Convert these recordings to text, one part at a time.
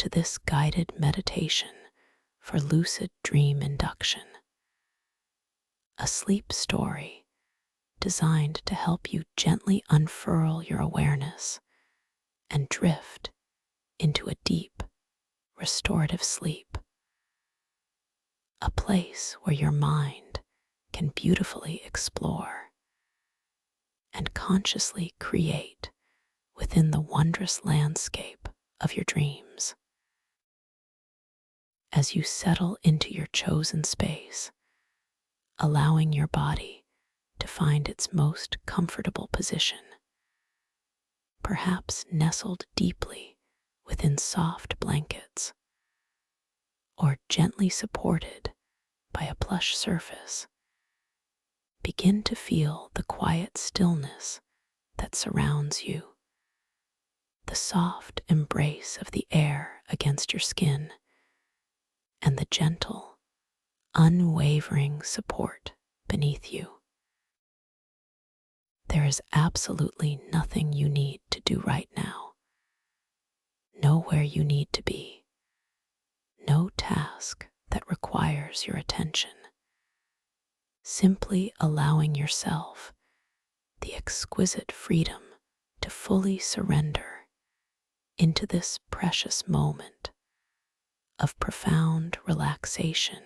to this guided meditation for lucid dream induction, a sleep story designed to help you gently unfurl your awareness and drift into a deep, restorative sleep, a place where your mind can beautifully explore and consciously create within the wondrous landscape of your dreams. As you settle into your chosen space, allowing your body to find its most comfortable position, perhaps nestled deeply within soft blankets or gently supported by a plush surface, begin to feel the quiet stillness that surrounds you, the soft embrace of the air against your skin, and the gentle, unwavering support beneath you. There is absolutely nothing you need to do right now, nowhere you need to be, no task that requires your attention. Simply allowing yourself the exquisite freedom to fully surrender into this precious moment of profound relaxation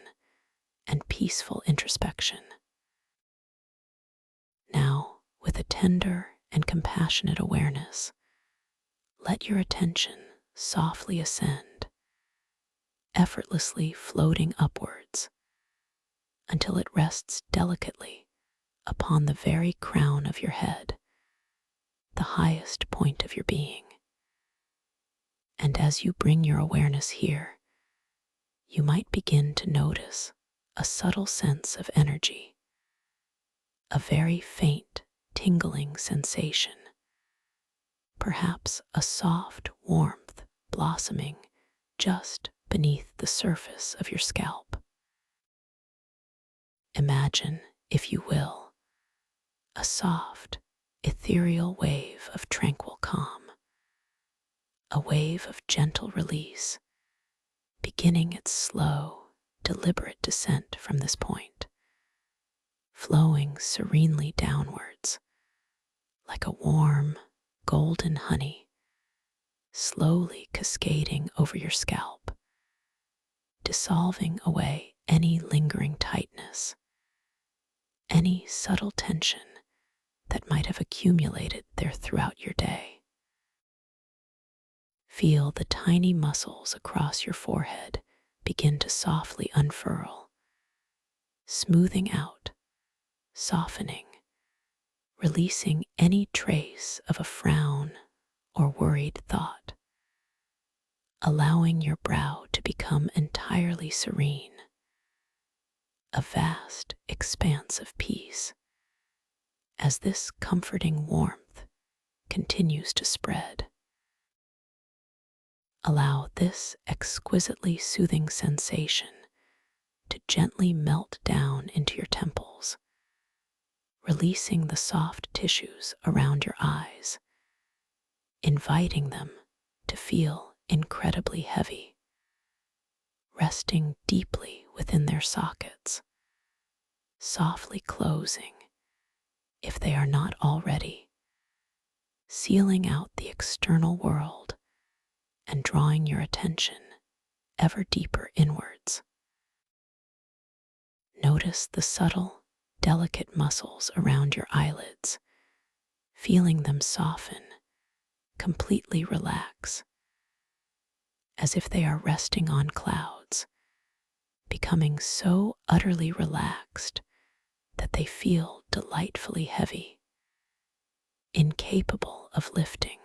and peaceful introspection. Now, with a tender and compassionate awareness, let your attention softly ascend, effortlessly floating upwards until it rests delicately upon the very crown of your head, the highest point of your being. And as you bring your awareness here, you might begin to notice a subtle sense of energy, a very faint, tingling sensation, perhaps a soft warmth blossoming just beneath the surface of your scalp. Imagine, if you will, a soft, ethereal wave of tranquil calm, a wave of gentle release, beginning its slow, deliberate descent from this point, flowing serenely downwards, like a warm, golden honey, slowly cascading over your scalp, dissolving away any lingering tightness, any subtle tension that might have accumulated there throughout your day. Feel the tiny muscles across your forehead begin to softly unfurl, smoothing out, softening, releasing any trace of a frown or worried thought, allowing your brow to become entirely serene, a vast expanse of peace, as this comforting warmth continues to spread. Allow this exquisitely soothing sensation to gently melt down into your temples, releasing the soft tissues around your eyes, inviting them to feel incredibly heavy, resting deeply within their sockets, softly closing if they are not already, sealing out the external world and drawing your attention ever deeper inwards. Notice the subtle, delicate muscles around your eyelids, feeling them soften, completely relax, as if they are resting on clouds, becoming so utterly relaxed that they feel delightfully heavy, incapable of lifting,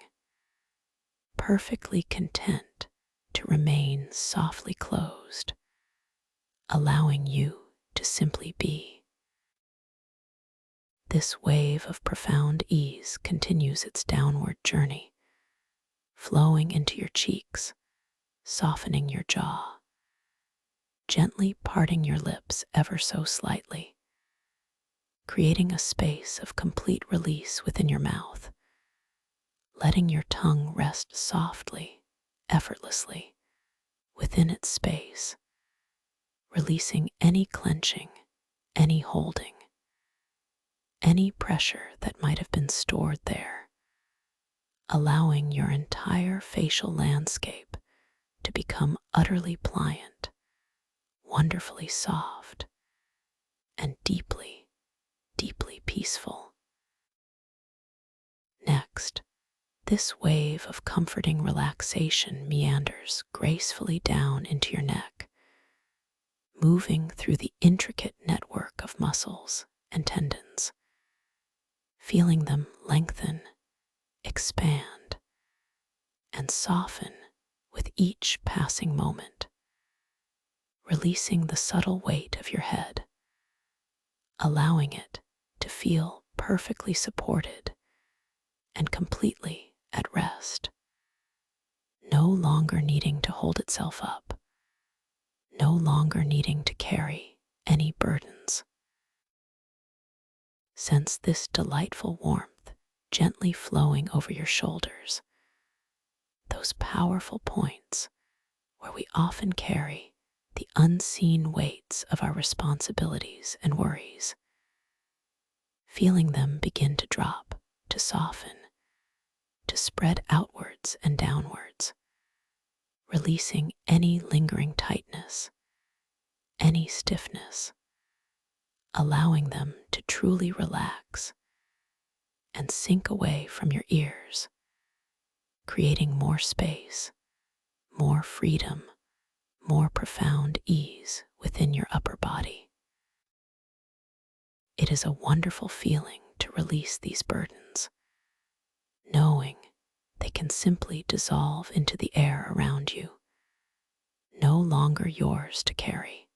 perfectly content to remain softly closed, allowing you to simply be. This wave of profound ease continues its downward journey, flowing into your cheeks, softening your jaw, gently parting your lips ever so slightly, creating a space of complete release within your mouth, letting your tongue rest softly, effortlessly, within its space, releasing any clenching, any holding, any pressure that might have been stored there, allowing your entire facial landscape to become utterly pliant, wonderfully soft, and deeply, deeply peaceful. Next, this wave of comforting relaxation meanders gracefully down into your neck, moving through the intricate network of muscles and tendons, feeling them lengthen, expand, and soften with each passing moment, releasing the subtle weight of your head, allowing it to feel perfectly supported and completely at rest, no longer needing to hold itself up, no longer needing to carry any burdens. Sense this delightful warmth gently flowing over your shoulders, those powerful points where we often carry the unseen weights of our responsibilities and worries. Feeling them begin to drop, to soften, to spread outwards and downwards, releasing any lingering tightness, any stiffness, allowing them to truly relax and sink away from your ears, creating more space, more freedom, more profound ease within your upper body. It is a wonderful feeling to release these burdens, knowing they can simply dissolve into the air around you, no longer yours to carry.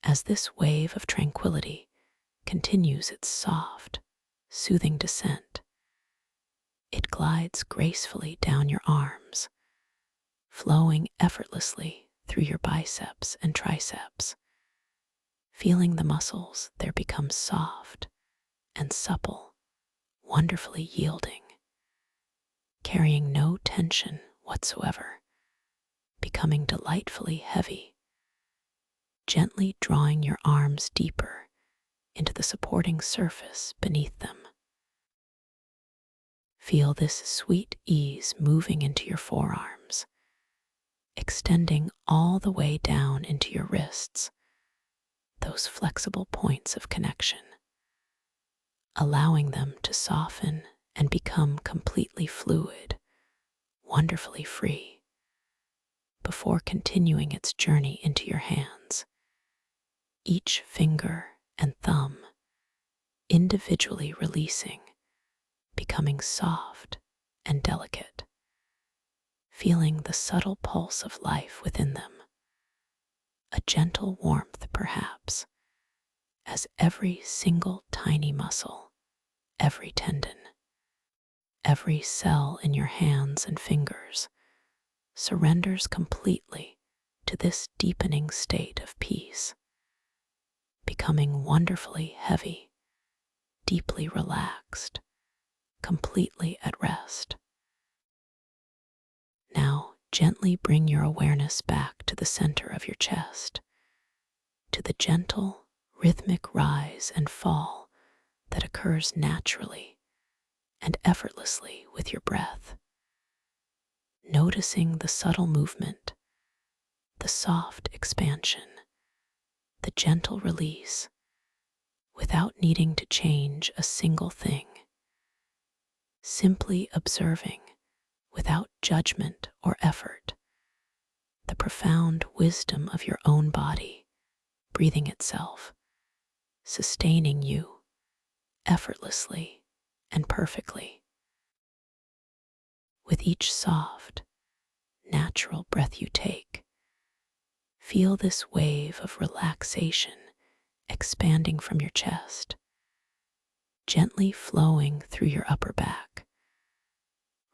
As this wave of tranquility continues its soft, soothing descent, it glides gracefully down your arms, flowing effortlessly through your biceps and triceps. Feeling the muscles there become soft and supple, wonderfully yielding, carrying no tension whatsoever, becoming delightfully heavy, gently drawing your arms deeper into the supporting surface beneath them. Feel this sweet ease moving into your forearms, extending all the way down into your wrists, those flexible points of connection, allowing them to soften and become completely fluid, wonderfully free, before continuing its journey into your hands, each finger and thumb individually releasing, becoming soft and delicate, feeling the subtle pulse of life within them, a gentle warmth perhaps, as every single tiny muscle, every tendon, every cell in your hands and fingers surrenders completely to this deepening state of peace, becoming wonderfully heavy, deeply relaxed, completely at rest. Now, gently bring your awareness back to the center of your chest, to the gentle, rhythmic rise and fall that occurs naturally and effortlessly with your breath. Noticing the subtle movement, the soft expansion, the gentle release, without needing to change a single thing. Simply observing, without judgment or effort, the profound wisdom of your own body, breathing itself, sustaining you effortlessly and perfectly. With each soft, natural breath you take, feel this wave of relaxation expanding from your chest, gently flowing through your upper back,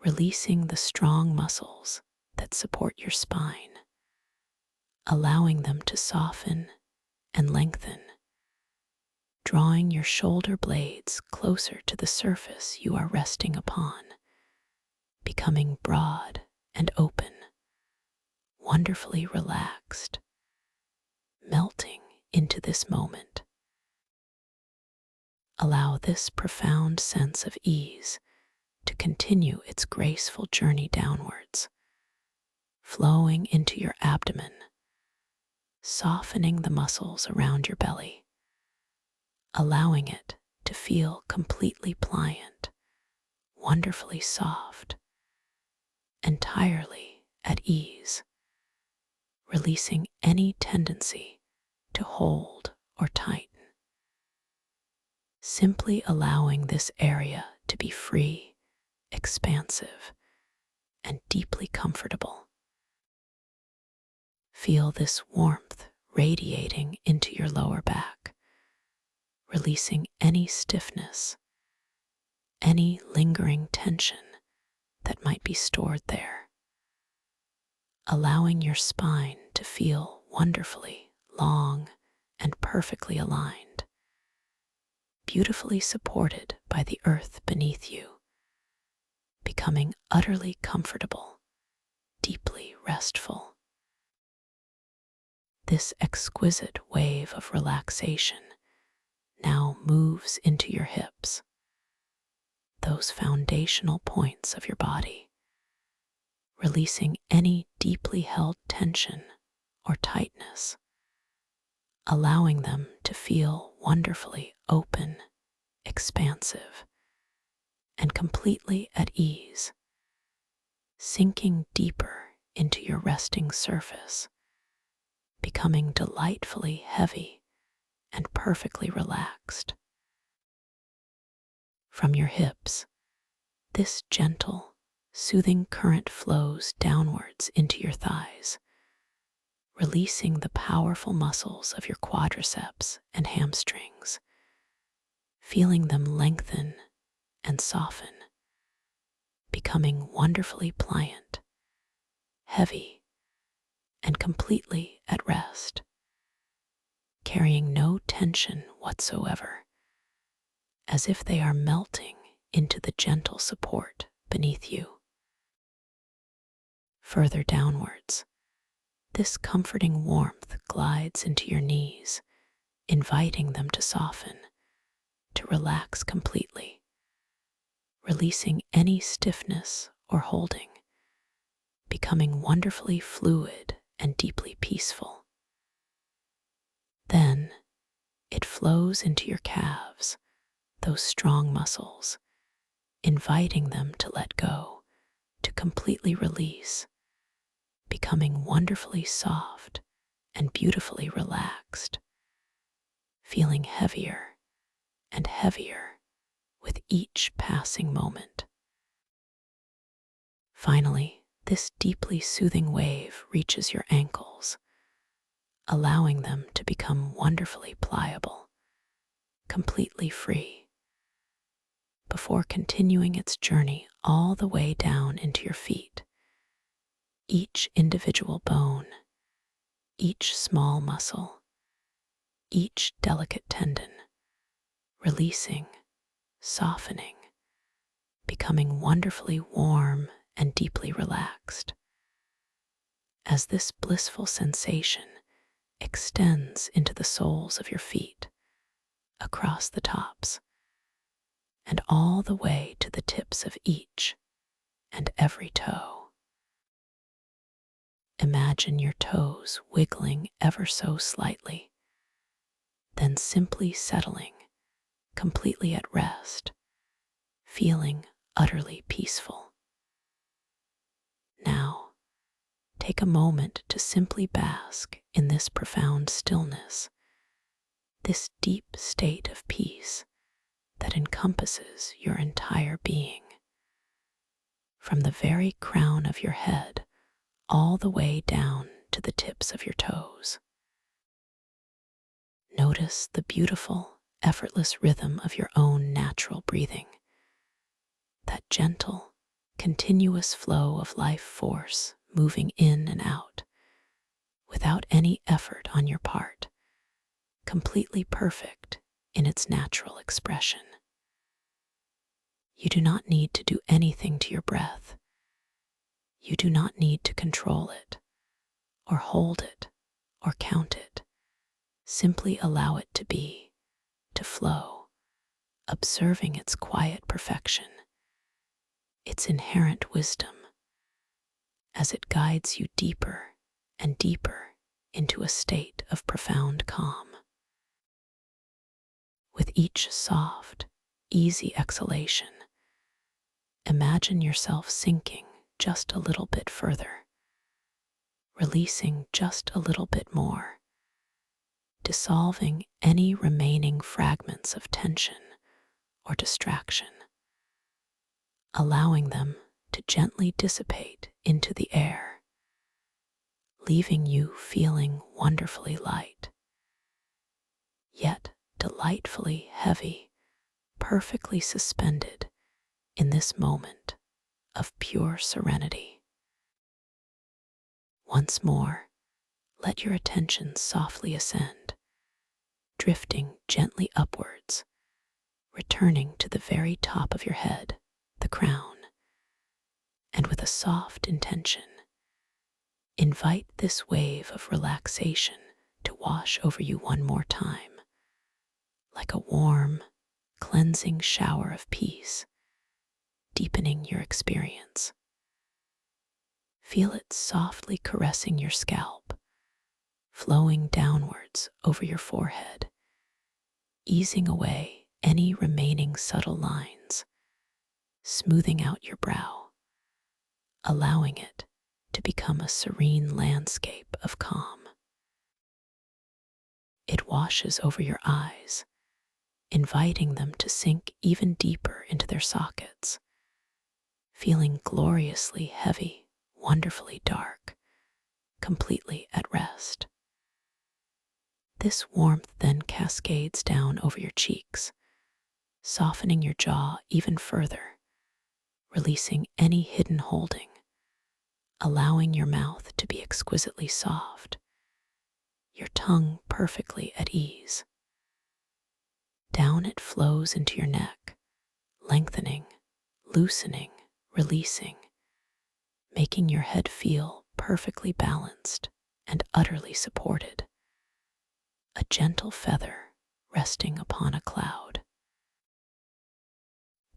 releasing the strong muscles that support your spine, allowing them to soften and lengthen, drawing your shoulder blades closer to the surface you are resting upon, becoming broad and open, wonderfully relaxed, melting into this moment. Allow this profound sense of ease to continue its graceful journey downwards, flowing into your abdomen, softening the muscles around your belly, allowing it to feel completely pliant, wonderfully soft, entirely at ease, releasing any tendency to hold or tighten. Simply allowing this area to be free, expansive, and deeply comfortable. Feel this warmth radiating into your lower back, releasing any stiffness, any lingering tension that might be stored there. Allowing your spine to feel wonderfully long and perfectly aligned, beautifully supported by the earth beneath you, becoming utterly comfortable, deeply restful. This exquisite wave of relaxation now moves into your hips, those foundational points of your body, releasing any deeply held tension or tightness, allowing them to feel wonderfully open, expansive, and completely at ease, sinking deeper into your resting surface, becoming delightfully heavy and perfectly relaxed. From your hips, this gentle, soothing current flows downwards into your thighs, releasing the powerful muscles of your quadriceps and hamstrings, feeling them lengthen and soften, becoming wonderfully pliant, heavy, and completely at rest, carrying no tension whatsoever, as if they are melting into the gentle support beneath you. Further downwards, this comforting warmth glides into your knees, inviting them to soften, to relax completely, releasing any stiffness or holding, becoming wonderfully fluid and deeply peaceful. Then it flows into your calves, those strong muscles, inviting them to let go, to completely release, becoming wonderfully soft and beautifully relaxed, feeling heavier and heavier with each passing moment. Finally, this deeply soothing wave reaches your ankles, allowing them to become wonderfully pliable, completely free, before continuing its journey all the way down into your feet. Each individual bone, each small muscle, each delicate tendon, releasing, softening, becoming wonderfully warm and deeply relaxed. As this blissful sensation extends into the soles of your feet, across the tops, and all the way to the tips of each and every toe. Imagine your toes wiggling ever so slightly, then simply settling, completely at rest, feeling utterly peaceful. Now, take a moment to simply bask in this profound stillness, this deep state of peace that encompasses your entire being. From the very crown of your head all the way down to the tips of your toes. Notice the beautiful, effortless rhythm of your own natural breathing, that gentle, continuous flow of life force moving in and out, without any effort on your part, completely perfect in its natural expression. You do not need to do anything to your breath. You do not need to control it or hold it or count it. Simply allow it to be, to flow, observing its quiet perfection, its inherent wisdom, as it guides you deeper and deeper into a state of profound calm. With each soft, easy exhalation, imagine yourself sinking just a little bit further, releasing just a little bit more, dissolving any remaining fragments of tension or distraction, allowing them to gently dissipate into the air, leaving you feeling wonderfully light, yet delightfully heavy, perfectly suspended in this moment of pure serenity. Once more, let your attention softly ascend, drifting gently upwards, returning to the very top of your head, the crown, and with a soft intention, invite this wave of relaxation to wash over you one more time, like a warm, cleansing shower of peace, deepening your experience. Feel it softly caressing your scalp, flowing downwards over your forehead, easing away any remaining subtle lines, smoothing out your brow, allowing it to become a serene landscape of calm. It washes over your eyes, inviting them to sink even deeper into their sockets, feeling gloriously heavy, wonderfully dark, completely at rest. This warmth then cascades down over your cheeks, softening your jaw even further, releasing any hidden holding, allowing your mouth to be exquisitely soft, your tongue perfectly at ease. Down it flows into your neck, lengthening, loosening, releasing, making your head feel perfectly balanced and utterly supported, a gentle feather resting upon a cloud.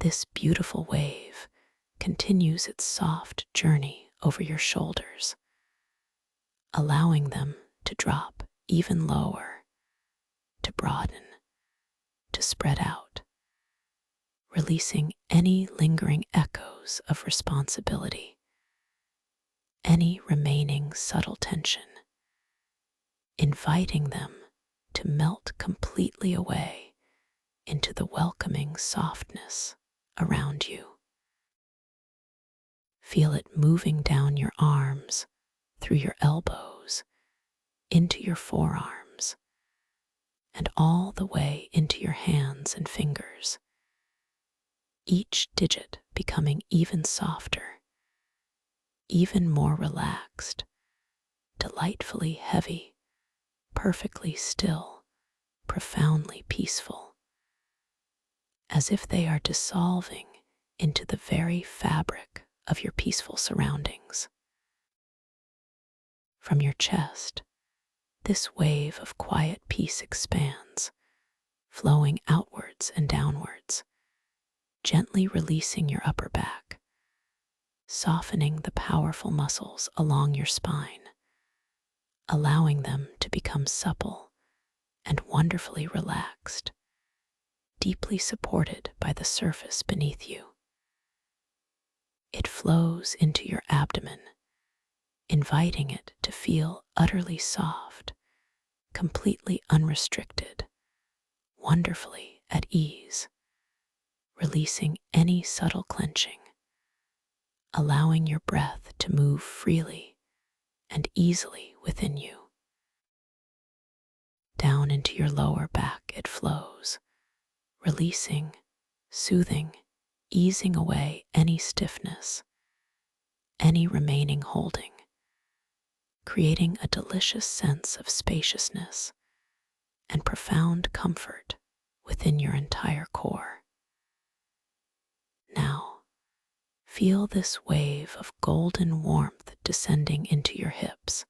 This beautiful wave continues its soft journey over your shoulders, allowing them to drop even lower, to broaden, to spread out, releasing any lingering echoes of responsibility, any remaining subtle tension, inviting them to melt completely away into the welcoming softness around you. Feel it moving down your arms, through your elbows, into your forearms, and all the way into your hands and fingers, each digit becoming even softer, even more relaxed, delightfully heavy, perfectly still, profoundly peaceful, as if they are dissolving into the very fabric of your peaceful surroundings. From your chest, this wave of quiet peace expands, flowing outwards and downwards, gently releasing your upper back, softening the powerful muscles along your spine, allowing them to become supple and wonderfully relaxed, deeply supported by the surface beneath you. It flows into your abdomen, inviting it to feel utterly soft, completely unrestricted, wonderfully at ease, releasing any subtle clenching, allowing your breath to move freely and easily within you. Down into your lower back it flows, releasing, soothing, easing away any stiffness, any remaining holding, creating a delicious sense of spaciousness and profound comfort within your entire core. Now, feel this wave of golden warmth descending into your hips,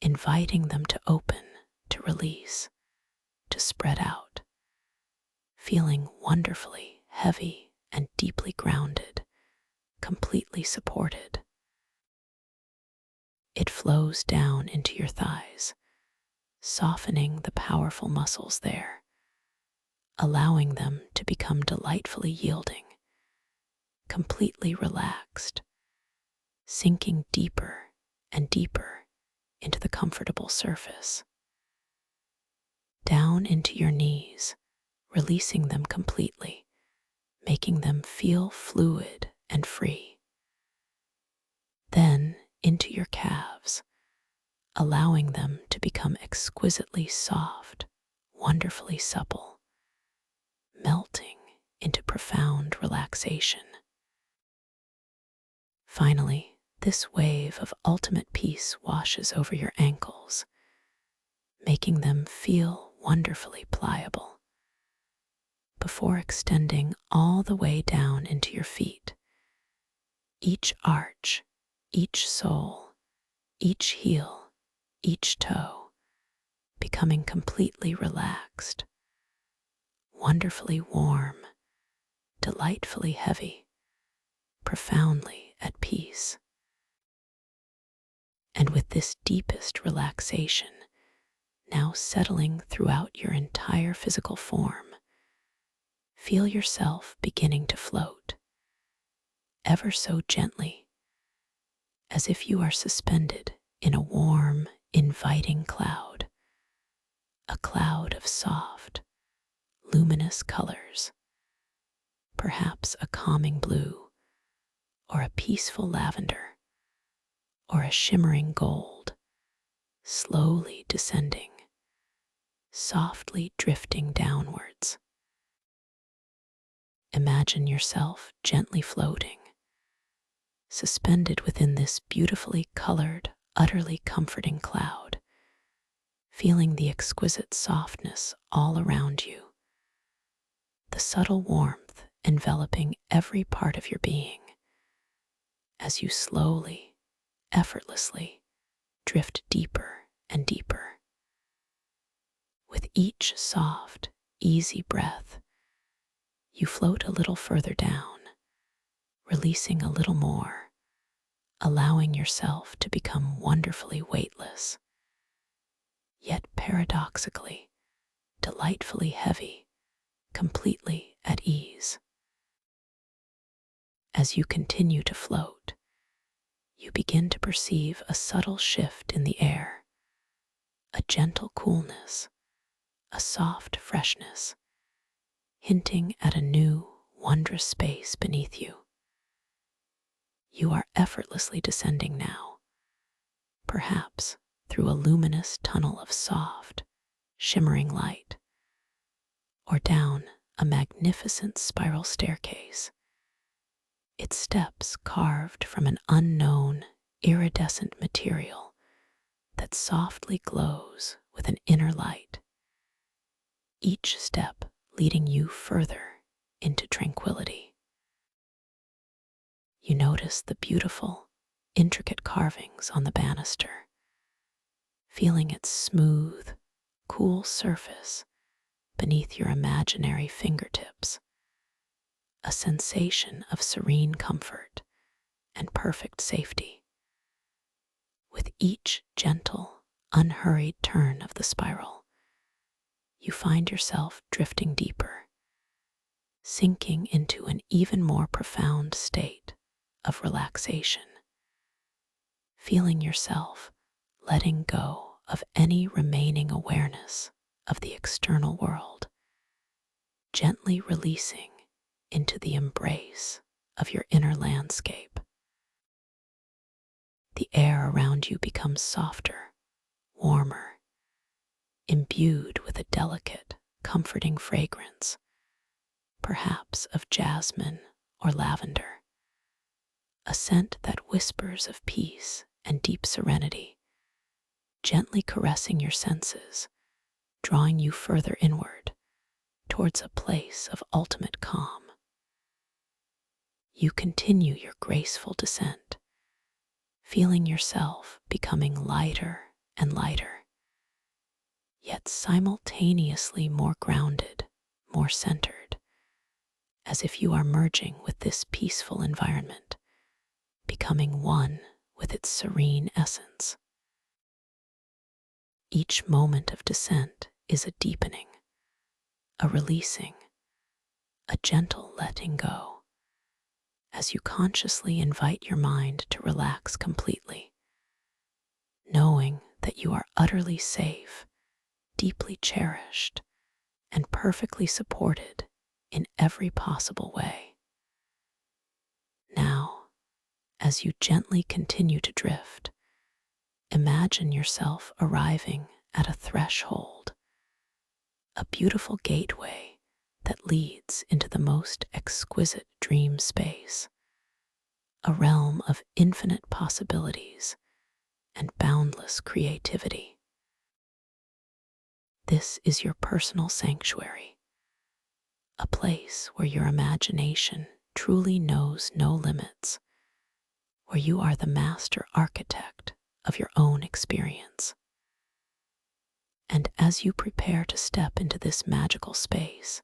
inviting them to open, to release, to spread out, feeling wonderfully heavy and deeply grounded, completely supported. It flows down into your thighs, softening the powerful muscles there, allowing them to become delightfully yielding, completely relaxed, sinking deeper and deeper into the comfortable surface. Down into your knees, releasing them completely, making them feel fluid and free. Then into your calves, allowing them to become exquisitely soft, wonderfully supple, melting into profound relaxation. Finally, this wave of ultimate peace washes over your ankles, making them feel wonderfully pliable, before extending all the way down into your feet. Each arch, each sole, each heel, each toe, becoming completely relaxed, wonderfully warm, delightfully heavy, profoundly at peace. And with this deepest relaxation now settling throughout your entire physical form, feel yourself beginning to float, ever so gently, as if you are suspended in a warm, inviting cloud, a cloud of soft, luminous colors, perhaps a calming blue, or a peaceful lavender, or a shimmering gold, slowly descending, softly drifting downwards. Imagine yourself gently floating, suspended within this beautifully colored, utterly comforting cloud, feeling the exquisite softness all around you, the subtle warmth enveloping every part of your being, as you slowly, effortlessly drift deeper and deeper. With each soft, easy breath, you float a little further down, releasing a little more, allowing yourself to become wonderfully weightless, yet paradoxically, delightfully heavy, completely at ease. As you continue to float, you begin to perceive a subtle shift in the air, a gentle coolness, a soft freshness, hinting at a new, wondrous space beneath you. You are effortlessly descending now, perhaps through a luminous tunnel of soft, shimmering light, or down a magnificent spiral staircase, its steps carved from an unknown, iridescent material that softly glows with an inner light, each step leading you further into tranquility. You notice the beautiful, intricate carvings on the banister, feeling its smooth, cool surface beneath your imaginary fingertips, a sensation of serene comfort and perfect safety. With each gentle, unhurried turn of the spiral, you find yourself drifting deeper, sinking into an even more profound state of relaxation, feeling yourself letting go of any remaining awareness of the external world, gently releasing into the embrace of your inner landscape. The air around you becomes softer, warmer, imbued with a delicate, comforting fragrance, perhaps of jasmine or lavender, a scent that whispers of peace and deep serenity, gently caressing your senses, drawing you further inward towards a place of ultimate calm. You continue your graceful descent, feeling yourself becoming lighter and lighter, yet simultaneously more grounded, more centered, as if you are merging with this peaceful environment, becoming one with its serene essence. Each moment of descent is a deepening, a releasing, a gentle letting go, as you consciously invite your mind to relax completely, knowing that you are utterly safe, deeply cherished, and perfectly supported in every possible way. Now, as you gently continue to drift, imagine yourself arriving at a threshold, a beautiful gateway that leads into the most exquisite dream space, a realm of infinite possibilities and boundless creativity. This is your personal sanctuary, a place where your imagination truly knows no limits, where you are the master architect of your own experience. And as you prepare to step into this magical space,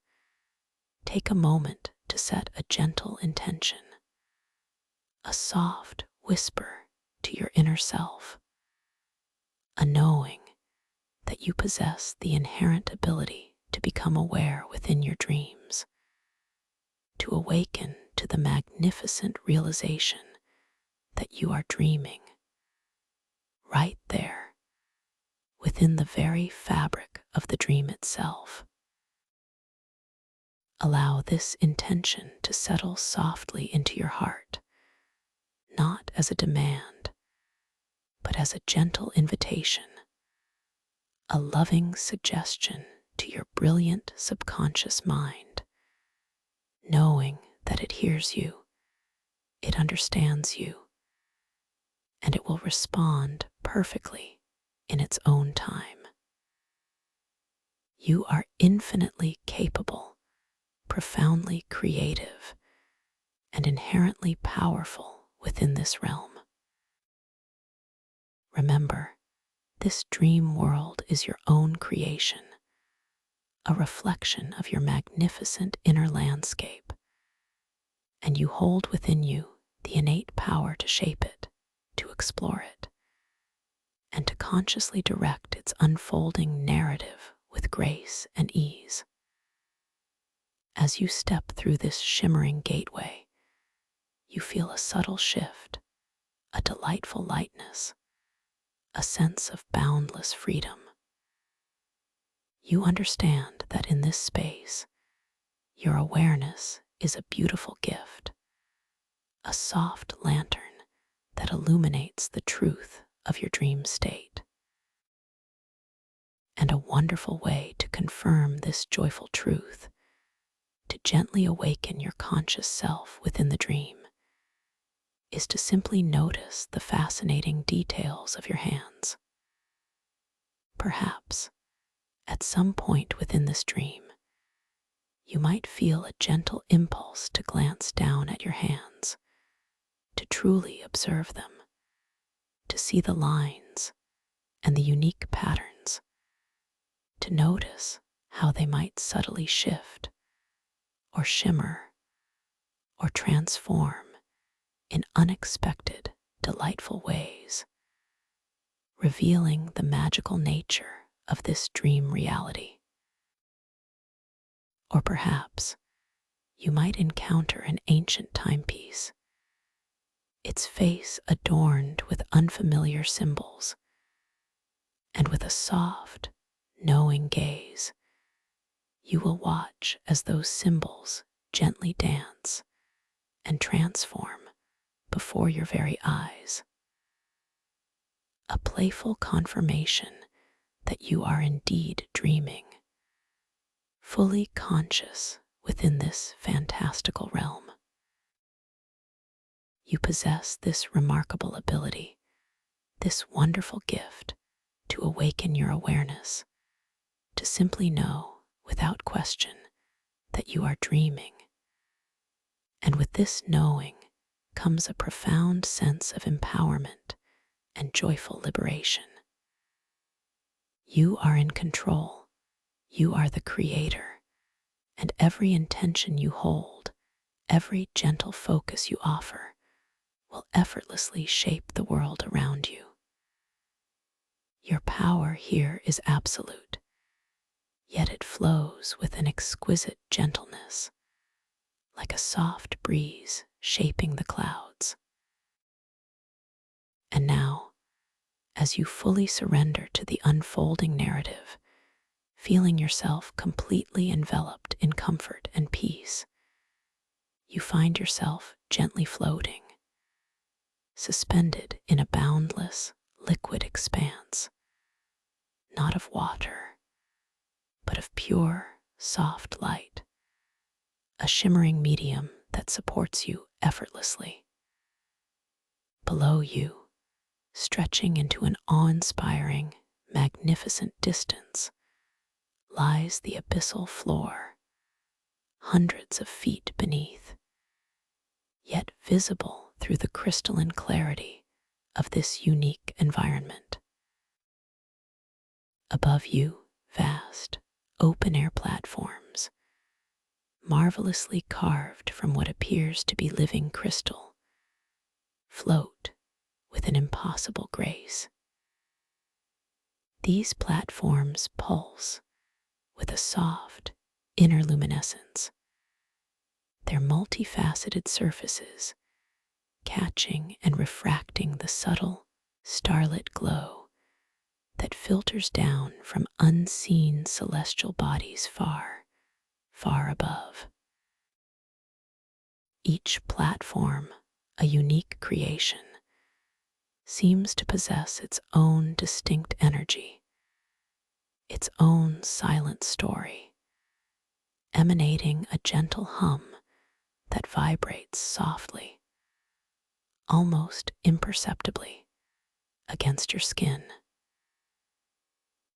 take a moment to set a gentle intention, a soft whisper to your inner self, a knowing that you possess the inherent ability to become aware within your dreams, to awaken to the magnificent realization that you are dreaming right there within the very fabric of the dream itself. Allow this intention to settle softly into your heart, not as a demand, but as a gentle invitation, a loving suggestion to your brilliant subconscious mind, knowing that it hears you, it understands you, and it will respond perfectly in its own time. You are infinitely capable, profoundly creative, and inherently powerful within this realm. Remember, this dream world is your own creation, a reflection of your magnificent inner landscape, and you hold within you the innate power to shape it, to explore it, and to consciously direct its unfolding narrative with grace and ease. As you step through this shimmering gateway, you feel a subtle shift, a delightful lightness, a sense of boundless freedom. You understand that in this space, your awareness is a beautiful gift, a soft lantern that illuminates the truth of your dream state, and a wonderful way to confirm this joyful truth, to gently awaken your conscious self within the dream, is to simply notice the fascinating details of your hands. Perhaps, at some point within this dream, you might feel a gentle impulse to glance down at your hands, to truly observe them, to see the lines and the unique patterns, to notice how they might subtly shift or shimmer or transform in unexpected, delightful ways, revealing the magical nature of this dream reality. Or perhaps you might encounter an ancient timepiece, its face adorned with unfamiliar symbols, and with a soft, knowing gaze, you will watch as those symbols gently dance and transform before your very eyes. A playful confirmation that you are indeed dreaming, fully conscious within this fantastical realm. You possess this remarkable ability, this wonderful gift to awaken your awareness, to simply know without question that you are dreaming. And with this knowing comes a profound sense of empowerment and joyful liberation. You are in control. You are the creator, and every intention you hold, every gentle focus you offer, will effortlessly shape the world around you. Your power here is absolute, yet it flows with an exquisite gentleness, like a soft breeze shaping the clouds. And now, as you fully surrender to the unfolding narrative, feeling yourself completely enveloped in comfort and peace, you find yourself gently floating, suspended in a boundless, liquid expanse, not of water, but of pure, soft light, a shimmering medium that supports you effortlessly. Below you, stretching into an awe-inspiring, magnificent distance, lies the abyssal floor, hundreds of feet beneath, yet visible through the crystalline clarity of this unique environment. Above you, vast, open-air platforms, marvelously carved from what appears to be living crystal, float with an impossible grace. These platforms pulse with a soft, inner luminescence, their multifaceted surfaces catching and refracting the subtle, starlit glow that filters down from unseen celestial bodies far, far above. Each platform, a unique creation, seems to possess its own distinct energy, its own silent story, emanating a gentle hum that vibrates softly, almost imperceptibly, against your skin.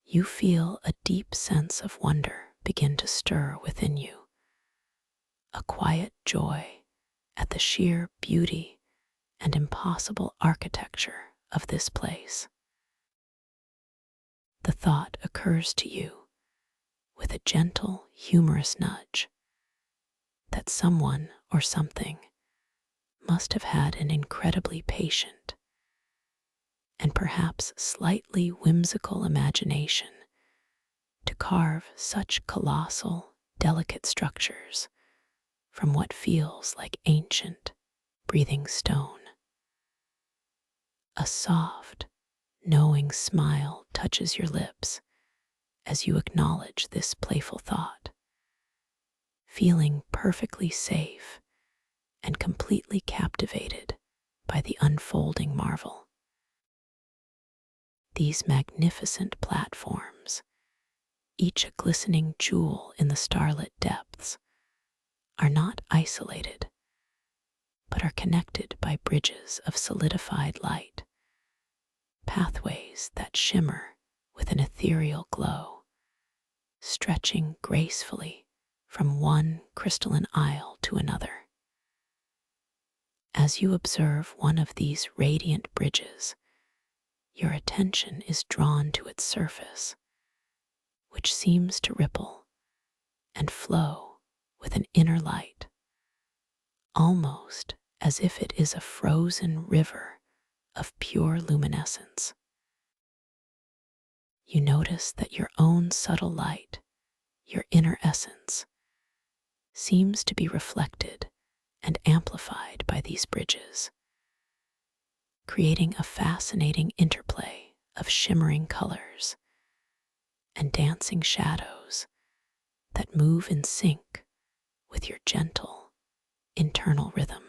You feel a deep sense of wonder begin to stir within you, a quiet joy at the sheer beauty and impossible architecture of this place. The thought occurs to you with a gentle, humorous nudge that someone or something must have had an incredibly patient and perhaps slightly whimsical imagination to carve such colossal, delicate structures from what feels like ancient, breathing stone. A soft, knowing smile touches your lips as you acknowledge this playful thought, feeling perfectly safe and completely captivated by the unfolding marvel. These magnificent platforms, each a glistening jewel in the starlit depths, are not isolated, but are connected by bridges of solidified light, pathways that shimmer with an ethereal glow, stretching gracefully from one crystalline aisle to another. As you observe one of these radiant bridges, your attention is drawn to its surface, which seems to ripple and flow with an inner light, almost as if it is a frozen river of pure luminescence. You notice that your own subtle light, your inner essence, seems to be reflected and amplified by these bridges, creating a fascinating interplay of shimmering colors and dancing shadows that move in sync with your gentle, internal rhythm.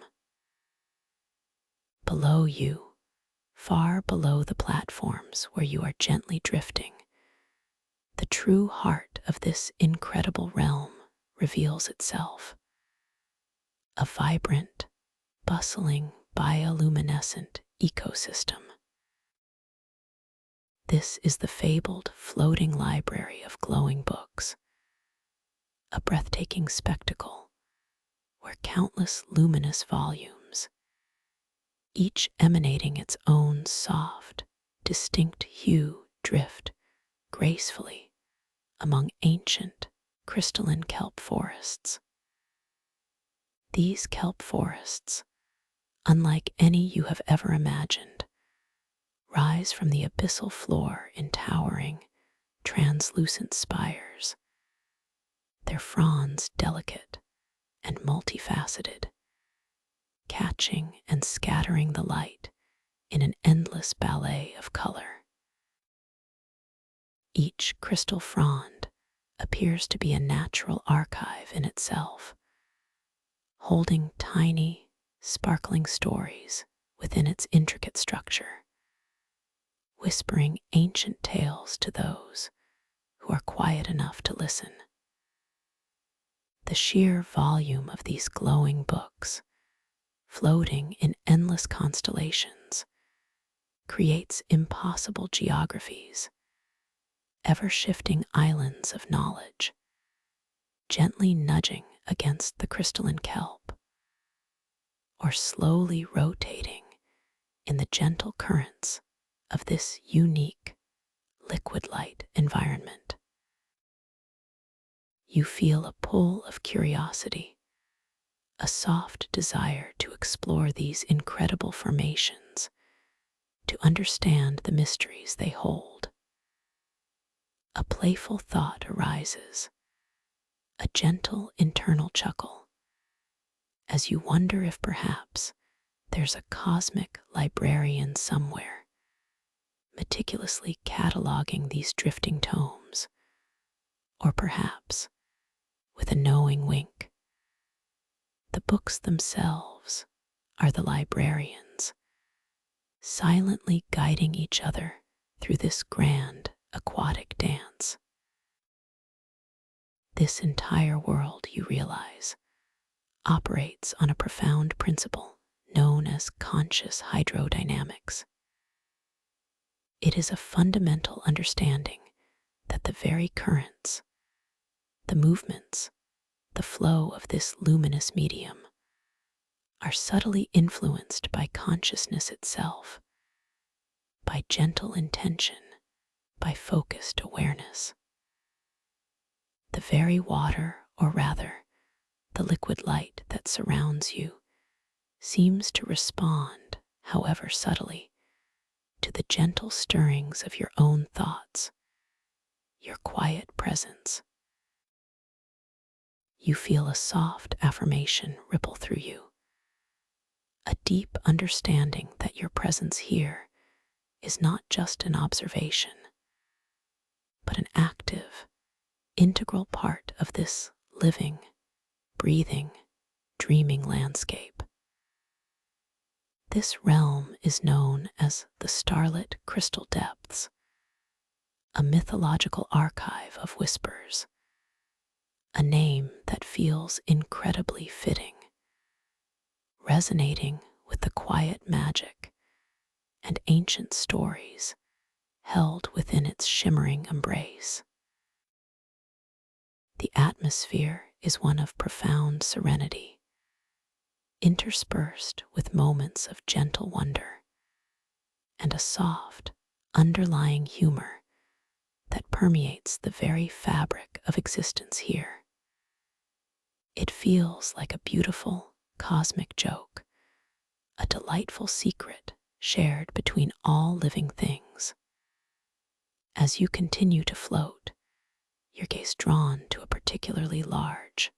Below you, far below the platforms where you are gently drifting, the true heart of this incredible realm reveals itself. A vibrant, bustling, bioluminescent ecosystem. This is the fabled floating library of glowing books, a breathtaking spectacle where countless luminous volumes, each emanating its own soft, distinct hue, drift gracefully among ancient crystalline kelp forests. These kelp forests, unlike any you have ever imagined, rise from the abyssal floor in towering, translucent spires, their fronds delicate and multifaceted, catching and scattering the light in an endless ballet of color. Each crystal frond appears to be a natural archive in itself, holding tiny, sparkling stories within its intricate structure, whispering ancient tales to those who are quiet enough to listen. The sheer volume of these glowing books, floating in endless constellations, creates impossible geographies, ever-shifting islands of knowledge, gently nudging against the crystalline kelp, or slowly rotating in the gentle currents of this unique liquid light environment. You feel a pull of curiosity, a soft desire to explore these incredible formations, to understand the mysteries they hold. A playful thought arises, a gentle internal chuckle, as you wonder if perhaps there's a cosmic librarian somewhere, meticulously cataloging these drifting tomes, or perhaps, with a knowing wink, the books themselves are the librarians, silently guiding each other through this grand aquatic dance. This entire world, you realize, operates on a profound principle known as conscious hydrodynamics. It is a fundamental understanding that the very currents, the movements, the flow of this luminous medium are subtly influenced by consciousness itself, by gentle intention, by focused awareness. The very water, or rather, the liquid light that surrounds you, seems to respond, however subtly, to the gentle stirrings of your own thoughts, your quiet presence. You feel a soft affirmation ripple through you, a deep understanding that your presence here is not just an observation, but an active, integral part of this living, breathing, dreaming landscape. This realm is known as the Starlit Crystal Depths, a mythological archive of whispers, a name that feels incredibly fitting, resonating with the quiet magic and ancient stories held within its shimmering embrace. The atmosphere is one of profound serenity, interspersed with moments of gentle wonder and a soft, underlying humor that permeates the very fabric of existence here. It feels like a beautiful, cosmic joke, a delightful secret shared between all living things. As you continue to float, your gaze drawn to a particularly large,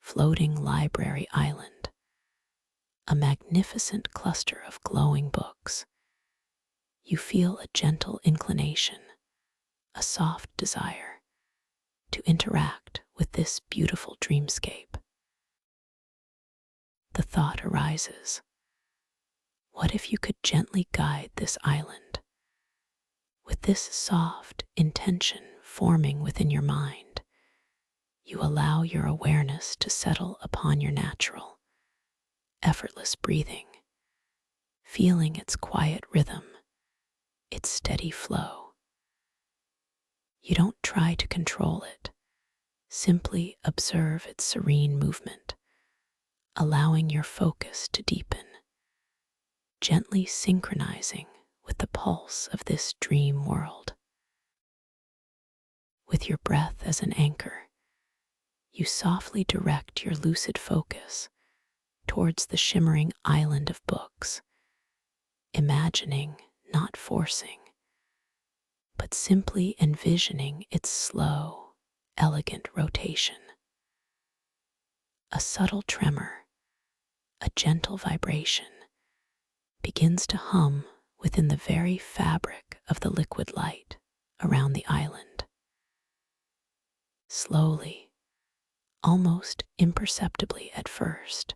floating library island, a magnificent cluster of glowing books. You feel a gentle inclination, a soft desire to interact with this beautiful dreamscape. The thought arises, what if you could gently guide this island? With this soft intention forming within your mind, you allow your awareness to settle upon your natural, effortless breathing, feeling its quiet rhythm, its steady flow. You don't try to control it, simply observe its serene movement, allowing your focus to deepen, gently synchronizing with the pulse of this dream world. With your breath as an anchor, you softly direct your lucid focus towards the shimmering island of books, imagining, not forcing, but simply envisioning its slow, elegant rotation. A subtle tremor, a gentle vibration, begins to hum within the very fabric of the liquid light around the island. Slowly, almost imperceptibly at first,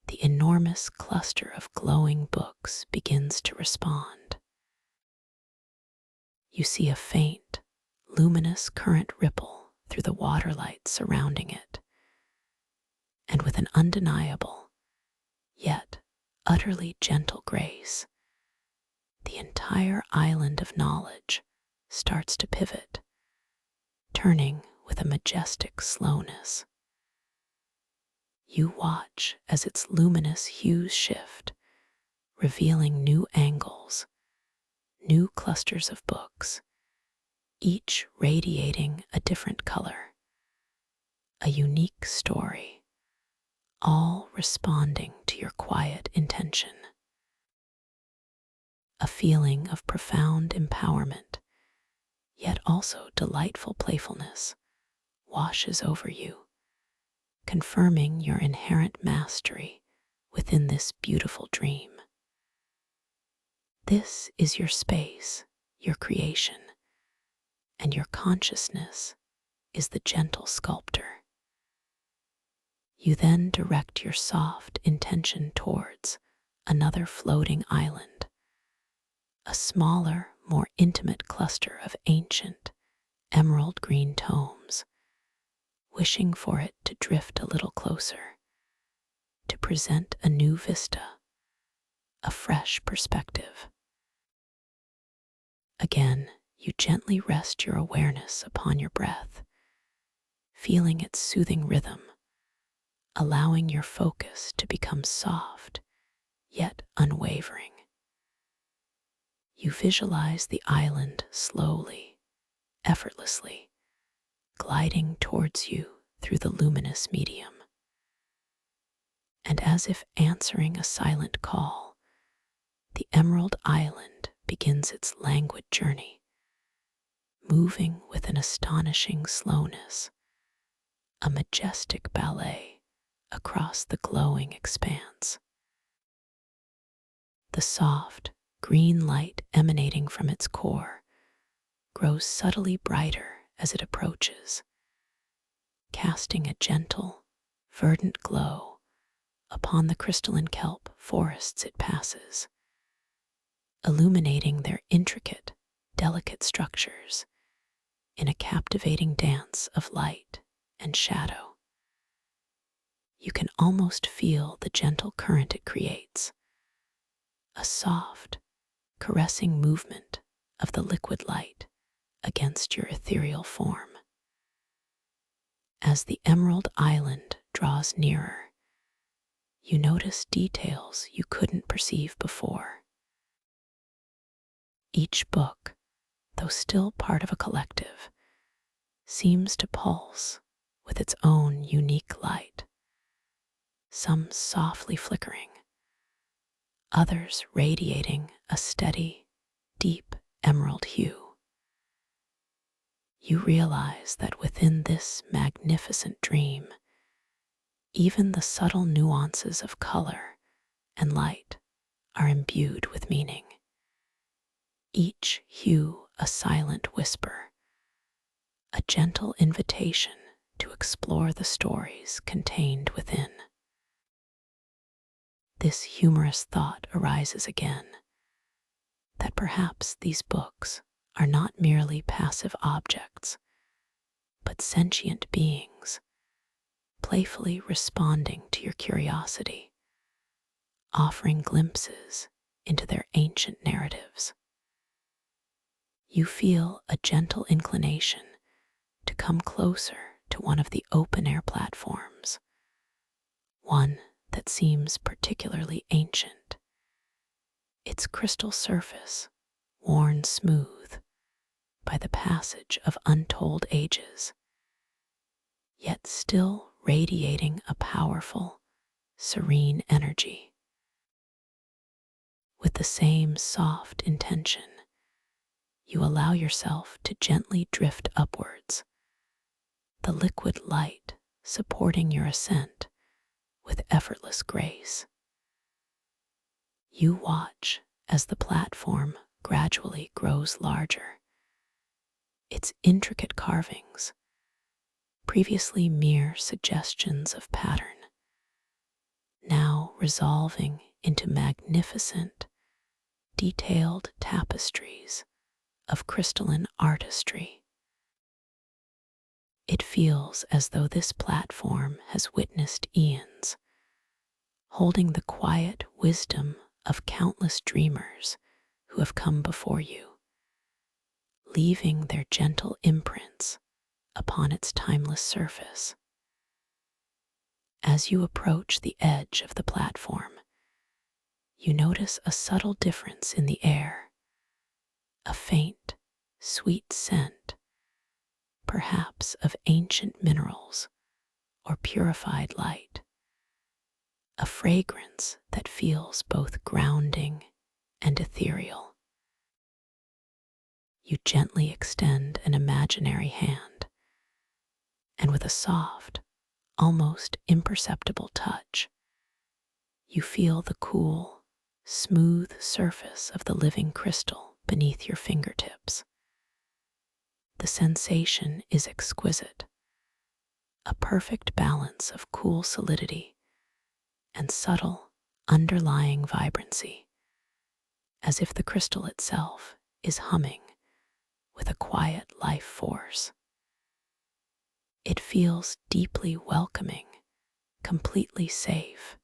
the enormous cluster of glowing books begins to respond. You see a faint, luminous current ripple through the water light surrounding it, and with an undeniable, yet utterly gentle grace, the entire island of knowledge starts to pivot, turning with a majestic slowness. You watch as its luminous hues shift, revealing new angles, new clusters of books, each radiating a different color, a unique story, all responding to your quiet intention. A feeling of profound empowerment, yet also delightful playfulness, washes over you, confirming your inherent mastery within this beautiful dream. This is your space, your creation, and your consciousness is the gentle sculptor. You then direct your soft intention towards another floating island, a smaller, more intimate cluster of ancient, emerald green tomes, wishing for it to drift a little closer, to present a new vista, a fresh perspective. Again, you gently rest your awareness upon your breath, feeling its soothing rhythm, allowing your focus to become soft, yet unwavering. You visualize the island slowly, effortlessly, gliding towards you through the luminous medium. And as if answering a silent call, the Emerald Island begins its languid journey, moving with an astonishing slowness, a majestic ballet across the glowing expanse. The soft, green light emanating from its core grows subtly brighter as it approaches, casting a gentle, verdant glow upon the crystalline kelp forests it passes, illuminating their intricate, delicate structures in a captivating dance of light and shadow. You can almost feel the gentle current it creates, a soft, caressing movement of the liquid light against your ethereal form. As the Emerald Island draws nearer, you notice details you couldn't perceive before. Each book, though still part of a collective, seems to pulse with its own unique light, some softly flickering, others radiating a steady, deep emerald hue. You realize that within this magnificent dream, even the subtle nuances of color and light are imbued with meaning, each hue a silent whisper, a gentle invitation to explore the stories contained within. This humorous thought arises again, that perhaps these books are not merely passive objects, but sentient beings, playfully responding to your curiosity, offering glimpses into their ancient narratives. You feel a gentle inclination to come closer to one of the open-air platforms, one that seems particularly ancient, its crystal surface worn smooth by the passage of untold ages, yet still radiating a powerful, serene energy. With the same soft intention, you allow yourself to gently drift upwards, the liquid light supporting your ascent with effortless grace. You watch as the platform gradually grows larger, its intricate carvings, previously mere suggestions of pattern, now resolving into magnificent, detailed tapestries of crystalline artistry. It feels as though this platform has witnessed eons, holding the quiet wisdom of countless dreamers who have come before you, leaving their gentle imprints upon its timeless surface. As you approach the edge of the platform, you notice a subtle difference in the air, a faint, sweet scent, perhaps of ancient minerals or purified light, a fragrance that feels both grounding and ethereal. You gently extend an imaginary hand, and with a soft, almost imperceptible touch, you feel the cool, smooth surface of the living crystal beneath your fingertips. The sensation is exquisite, a perfect balance of cool solidity and subtle, underlying vibrancy, as if the crystal itself is humming with a quiet life force. It feels deeply welcoming, completely safe,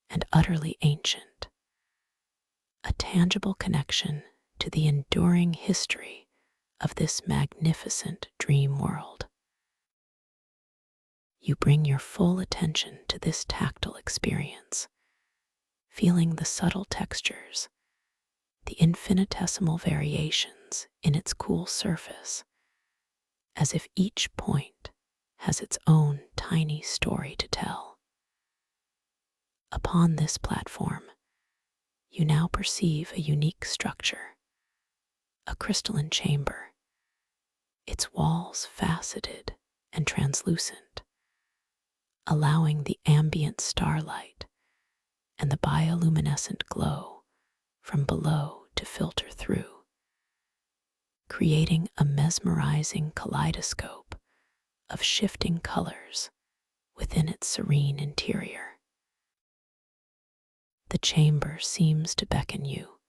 and utterly ancient, a tangible connection to the enduring history of this magnificent dream world. You bring your full attention to this tactile experience, feeling the subtle textures, the infinitesimal variations in its cool surface, as if each point has its own tiny story to tell. Upon this platform, you now perceive a unique structure, a crystalline chamber, its walls faceted and translucent, allowing the ambient starlight and the bioluminescent glow from below to filter through, creating a mesmerizing kaleidoscope of shifting colors within its serene interior. The chamber seems to beckon you,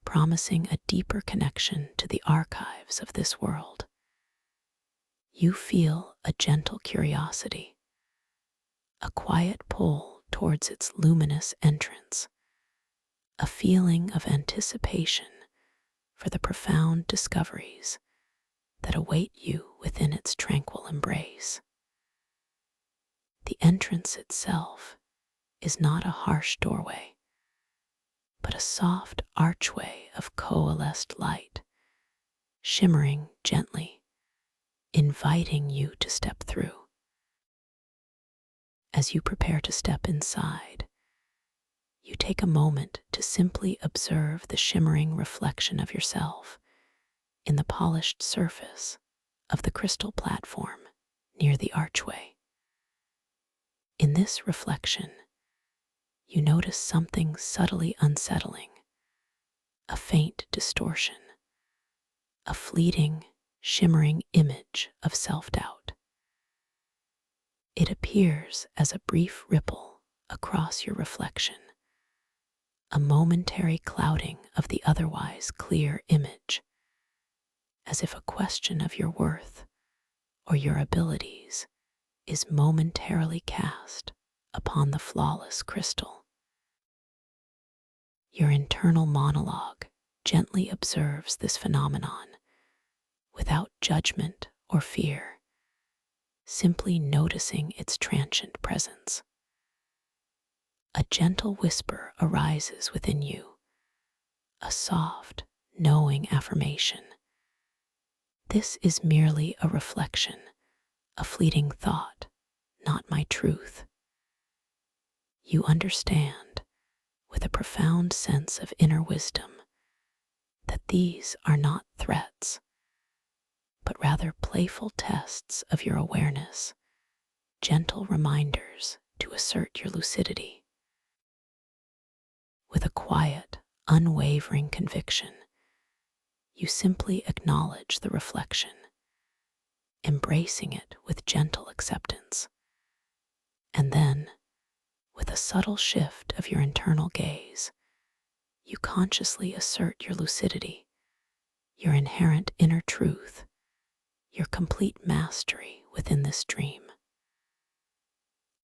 promising a deeper connection to the archives of this world. You feel a gentle curiosity, a quiet pull towards its luminous entrance, a feeling of anticipation for the profound discoveries that await you within its tranquil embrace. The entrance itself is not a harsh doorway, but a soft archway of coalesced light, shimmering gently, inviting you to step through. As you prepare to step inside, you take a moment to simply observe the shimmering reflection of yourself in the polished surface of the crystal platform near the archway. In this reflection, you notice something subtly unsettling, a faint distortion, a fleeting, shimmering image of self-doubt. It appears as a brief ripple across your reflection, a momentary clouding of the otherwise clear image, as if a question of your worth or your abilities is momentarily cast upon the flawless crystal. Your internal monologue gently observes this phenomenon without judgment or fear, simply noticing its transient presence. A gentle whisper arises within you, a soft, knowing affirmation This is merely a reflection, a fleeting thought, not my truth. You understand, with a profound sense of inner wisdom, that these are not threats, but rather playful tests of your awareness, gentle reminders to assert your lucidity. With a quiet, unwavering conviction, you simply acknowledge the reflection, embracing it with gentle acceptance. And then, with a subtle shift of your internal gaze, you consciously assert your lucidity, your inherent inner truth, your complete mastery within this dream.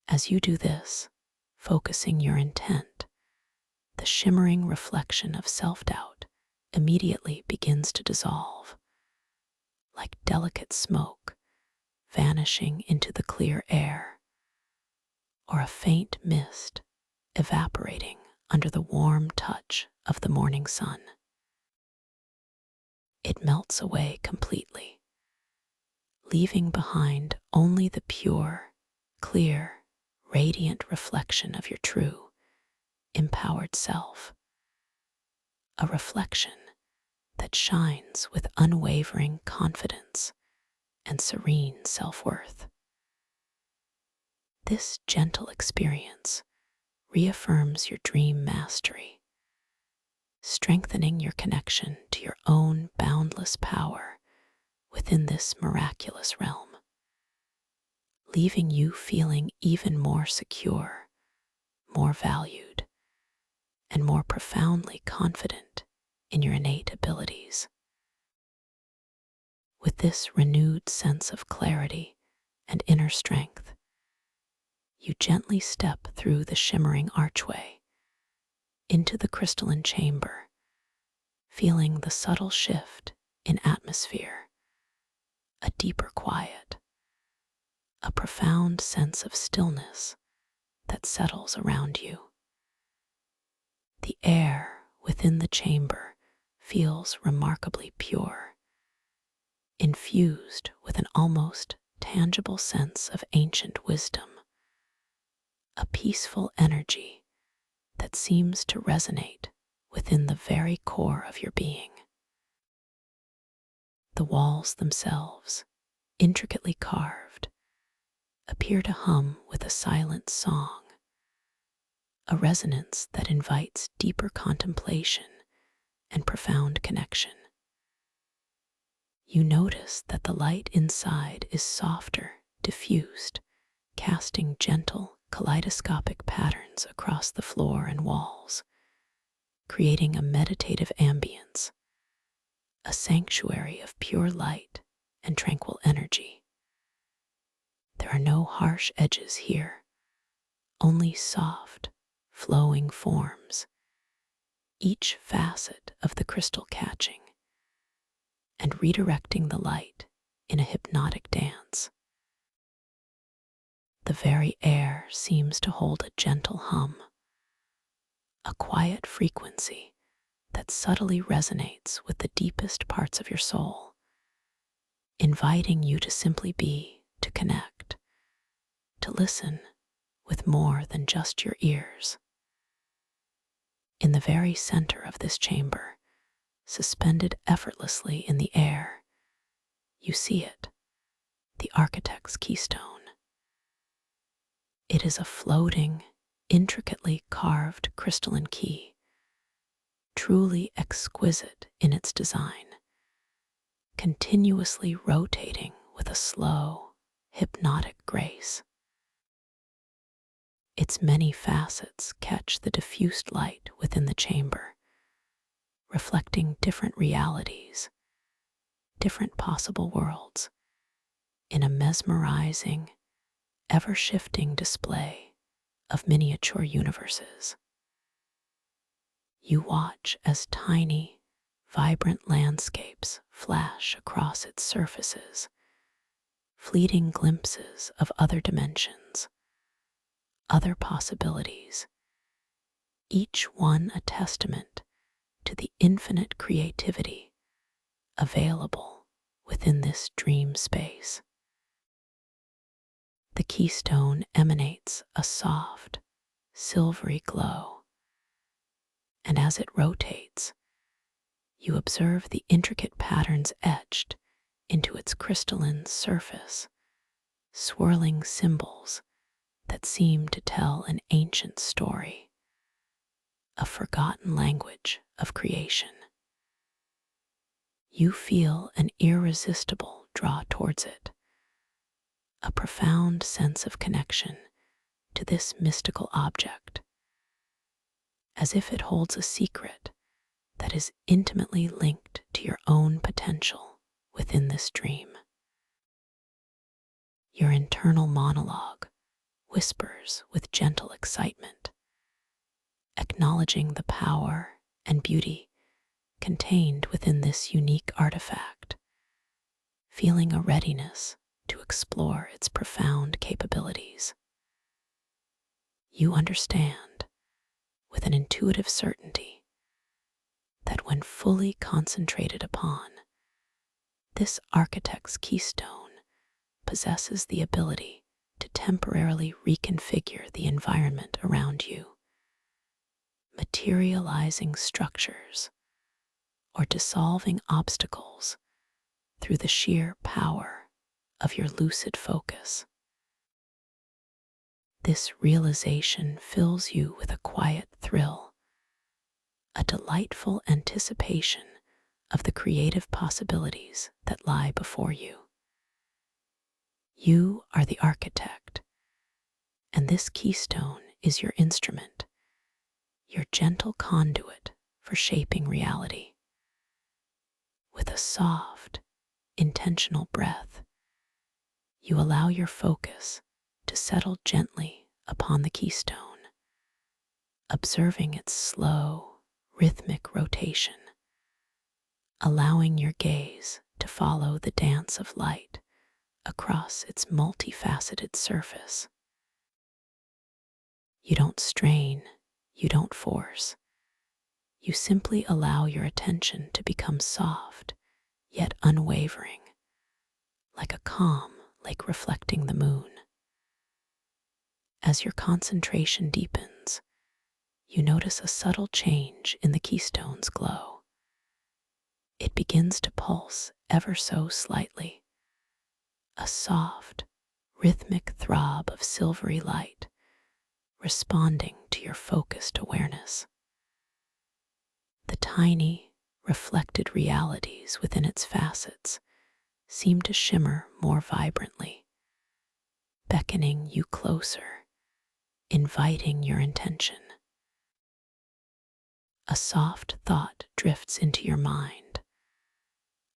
As you do this, focusing your intent, the shimmering reflection of self-doubt immediately begins to dissolve, like delicate smoke vanishing into the clear air, or a faint mist evaporating under the warm touch of the morning sun. It melts away completely, leaving behind only the pure, clear, radiant reflection of your true, empowered self. A reflection that shines with unwavering confidence and serene self-worth. This gentle experience reaffirms your dream mastery, strengthening your connection to your own boundless power within this miraculous realm, leaving you feeling even more secure, more valued, and more profoundly confident in your innate abilities. With this renewed sense of clarity and inner strength, you gently step through the shimmering archway into the crystalline chamber, feeling the subtle shift in atmosphere, a deeper quiet, a profound sense of stillness that settles around you. The air within the chamber feels remarkably pure, infused with an almost tangible sense of ancient wisdom, a peaceful energy that seems to resonate within the very core of your being. The walls themselves, intricately carved, appear to hum with a silent song, a resonance that invites deeper contemplation and profound connection. You notice that the light inside is softer, diffused, casting gentle, kaleidoscopic patterns across the floor and walls, creating a meditative ambience, a sanctuary of pure light and tranquil energy. There are no harsh edges here, only soft, flowing forms, each facet of the crystal catching and redirecting the light in a hypnotic dance. The very air seems to hold a gentle hum, a quiet frequency that subtly resonates with the deepest parts of your soul, inviting you to simply be, to connect, to listen with more than just your ears. In the very center of this chamber, suspended effortlessly in the air, you see it, the architect's keystone. It is a floating, intricately carved crystalline key, truly exquisite in its design, continuously rotating with a slow, hypnotic grace. Its many facets catch the diffused light within the chamber, reflecting different realities, different possible worlds, in a mesmerizing, ever-shifting display of miniature universes. You watch as tiny, vibrant landscapes flash across its surfaces, fleeting glimpses of other dimensions, other possibilities, each one a testament to the infinite creativity available within this dream space. The keystone emanates a soft, silvery glow, and as it rotates, you observe the intricate patterns etched into its crystalline surface, swirling symbols that seem to tell an ancient story, a forgotten language of creation. You feel an irresistible draw towards it, a profound sense of connection to this mystical object, as if it holds a secret that is intimately linked to your own potential within this dream. Your internal monologue whispers with gentle excitement, acknowledging the power and beauty contained within this unique artifact, feeling a readiness to explore its profound capabilities. You understand, with an intuitive certainty, that when fully concentrated upon, this architect's keystone possesses the ability to temporarily reconfigure the environment around you, materializing structures or dissolving obstacles through the sheer power of your lucid focus. This realization fills you with a quiet thrill, a delightful anticipation of the creative possibilities that lie before you. You are the architect, and this keystone is your instrument, your gentle conduit for shaping reality. With a soft, intentional breath, you allow your focus to settle gently upon the keystone, observing its slow, rhythmic rotation, allowing your gaze to follow the dance of light across its multifaceted surface. You don't strain, you don't force. You simply allow your attention to become soft, yet unwavering, like a calm lake reflecting the moon. As your concentration deepens, you notice a subtle change in the keystone's glow. It begins to pulse ever so slightly, a soft, rhythmic throb of silvery light, responding to your focused awareness. The tiny, reflected realities within its facets seem to shimmer more vibrantly, beckoning you closer, inviting your attention. A soft thought drifts into your mind,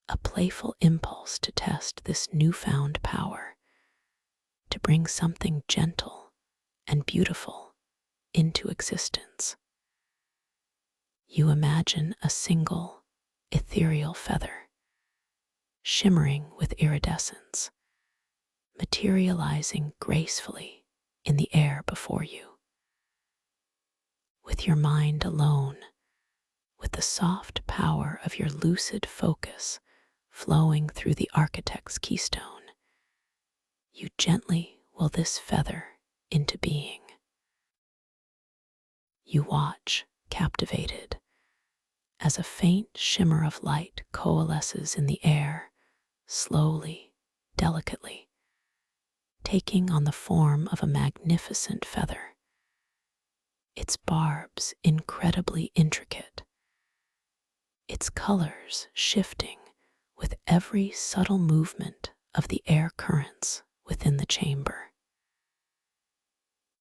a playful impulse to test this newfound power, to bring something gentle and beautiful into existence. You imagine a single, ethereal feather, shimmering with iridescence, materializing gracefully in the air before you. With your mind alone, with the soft power of your lucid focus flowing through the architect's keystone, you gently will this feather into being. You watch, captivated, as a faint shimmer of light coalesces in the air, slowly, delicately, taking on the form of a magnificent feather, its barbs incredibly intricate, its colors shifting with every subtle movement of the air currents within the chamber.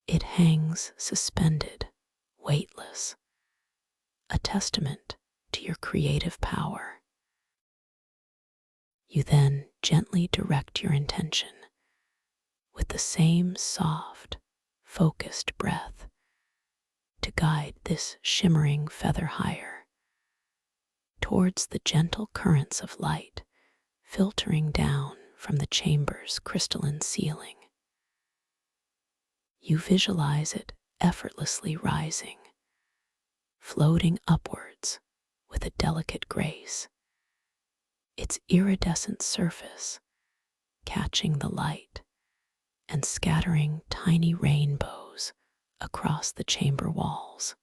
It hangs suspended, weightless, a testament to your creative power. You then gently direct your intention with the same soft, focused breath to guide this shimmering feather higher towards the gentle currents of light filtering down from the chamber's crystalline ceiling. You visualize it effortlessly rising, floating upwards with a delicate grace, its iridescent surface catching the light and scattering tiny rainbows across the chamber walls.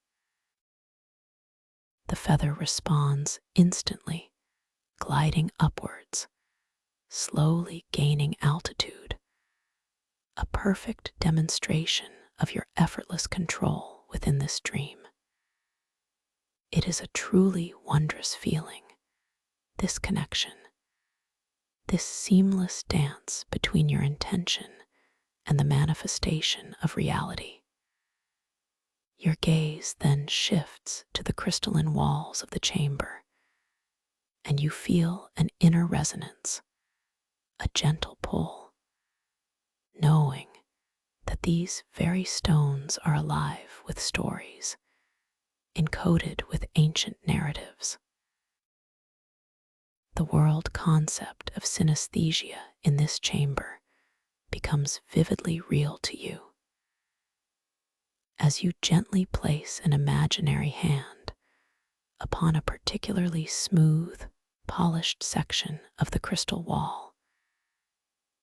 The feather responds instantly, gliding upwards, slowly gaining altitude, a perfect demonstration of your effortless control within this dream. It is a truly wondrous feeling, this connection, this seamless dance between your intention and the manifestation of reality. Your gaze then shifts to the crystalline walls of the chamber, and you feel an inner resonance, a gentle pull, knowing that these very stones are alive with stories, encoded with ancient narratives. The world concept of synesthesia in this chamber becomes vividly real to you. As you gently place an imaginary hand upon a particularly smooth, polished section of the crystal wall,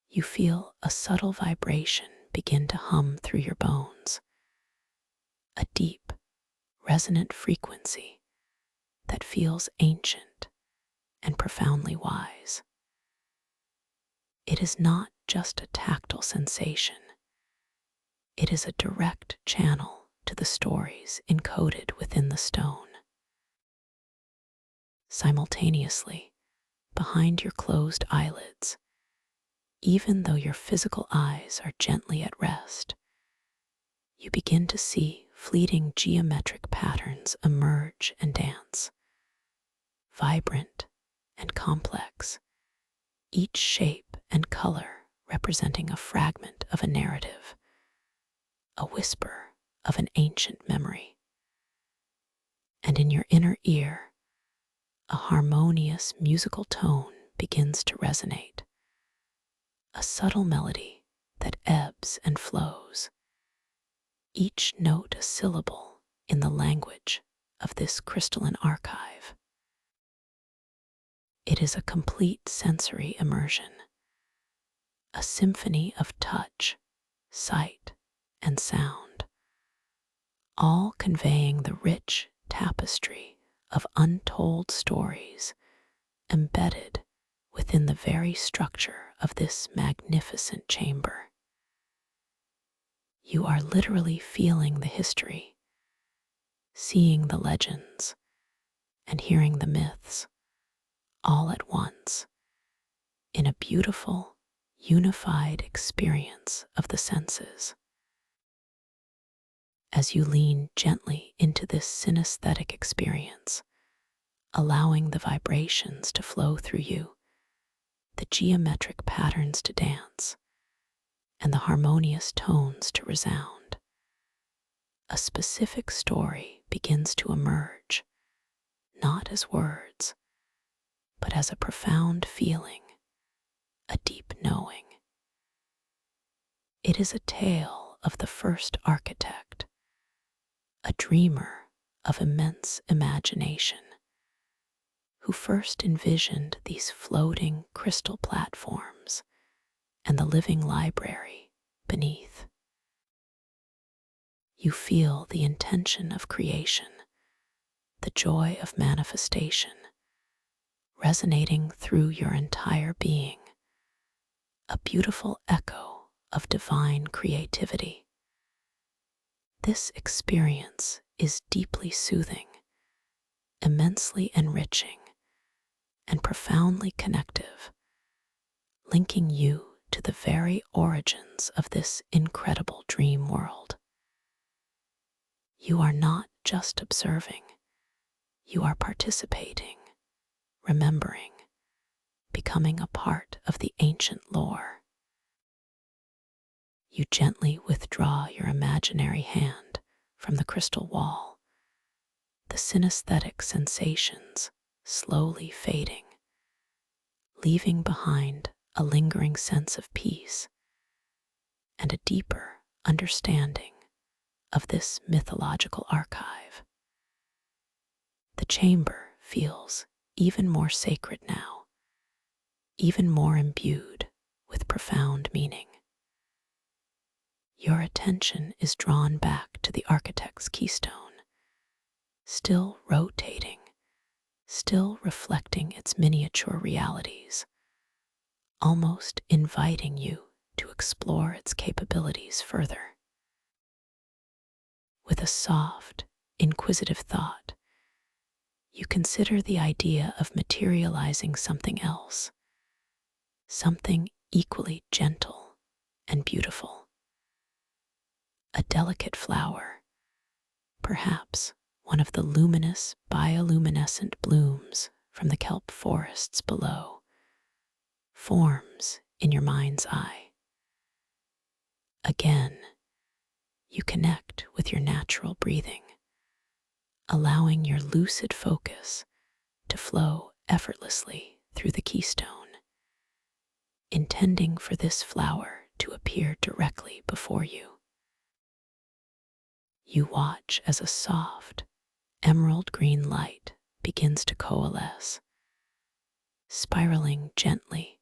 you feel a subtle vibration begin to hum through your bones, a deep, resonant frequency that feels ancient and profoundly wise. It is not just a tactile sensation. It is a direct channel to the stories encoded within the stone. Simultaneously, behind your closed eyelids, even though your physical eyes are gently at rest, you begin to see fleeting geometric patterns emerge and dance, vibrant and complex, each shape and color representing a fragment of a narrative, a whisper of an ancient memory. And in your inner ear, a harmonious musical tone begins to resonate, a subtle melody that ebbs and flows, each note a syllable in the language of this crystalline archive. It is a complete sensory immersion, a symphony of touch, sight, and sound, all conveying the rich tapestry of untold stories embedded within the very structure of this magnificent chamber. You are literally feeling the history, seeing the legends, and hearing the myths all at once in a beautiful, unified experience of the senses. As you lean gently into this synesthetic experience, allowing the vibrations to flow through you, the geometric patterns to dance, and the harmonious tones to resound, a specific story begins to emerge, not as words, but as a profound feeling, a deep knowing. It is a tale of the first architect, a dreamer of immense imagination, who first envisioned these floating crystal platforms and the living library beneath. You feel the intention of creation, the joy of manifestation, resonating through your entire being, a beautiful echo of divine creativity. This experience is deeply soothing, immensely enriching, and profoundly connective, linking you to the very origins of this incredible dream world. You are not just observing, you are participating, remembering, becoming a part of the ancient lore. You gently withdraw your imaginary hand from the crystal wall, the synesthetic sensations slowly fading, leaving behind a lingering sense of peace and a deeper understanding of this mythological archive. The chamber feels even more sacred now, even more imbued with profound meaning. Your attention is drawn back to the architect's keystone, still rotating, still reflecting its miniature realities, almost inviting you to explore its capabilities further. With a soft, inquisitive thought, you consider the idea of materializing something else, something equally gentle and beautiful. A delicate flower, perhaps one of the luminous bioluminescent blooms from the kelp forests below, forms in your mind's eye. Again, you connect with your natural breathing, allowing your lucid focus to flow effortlessly through the keystone, intending for this flower to appear directly before you. You watch as a soft, emerald green light begins to coalesce, spiraling gently,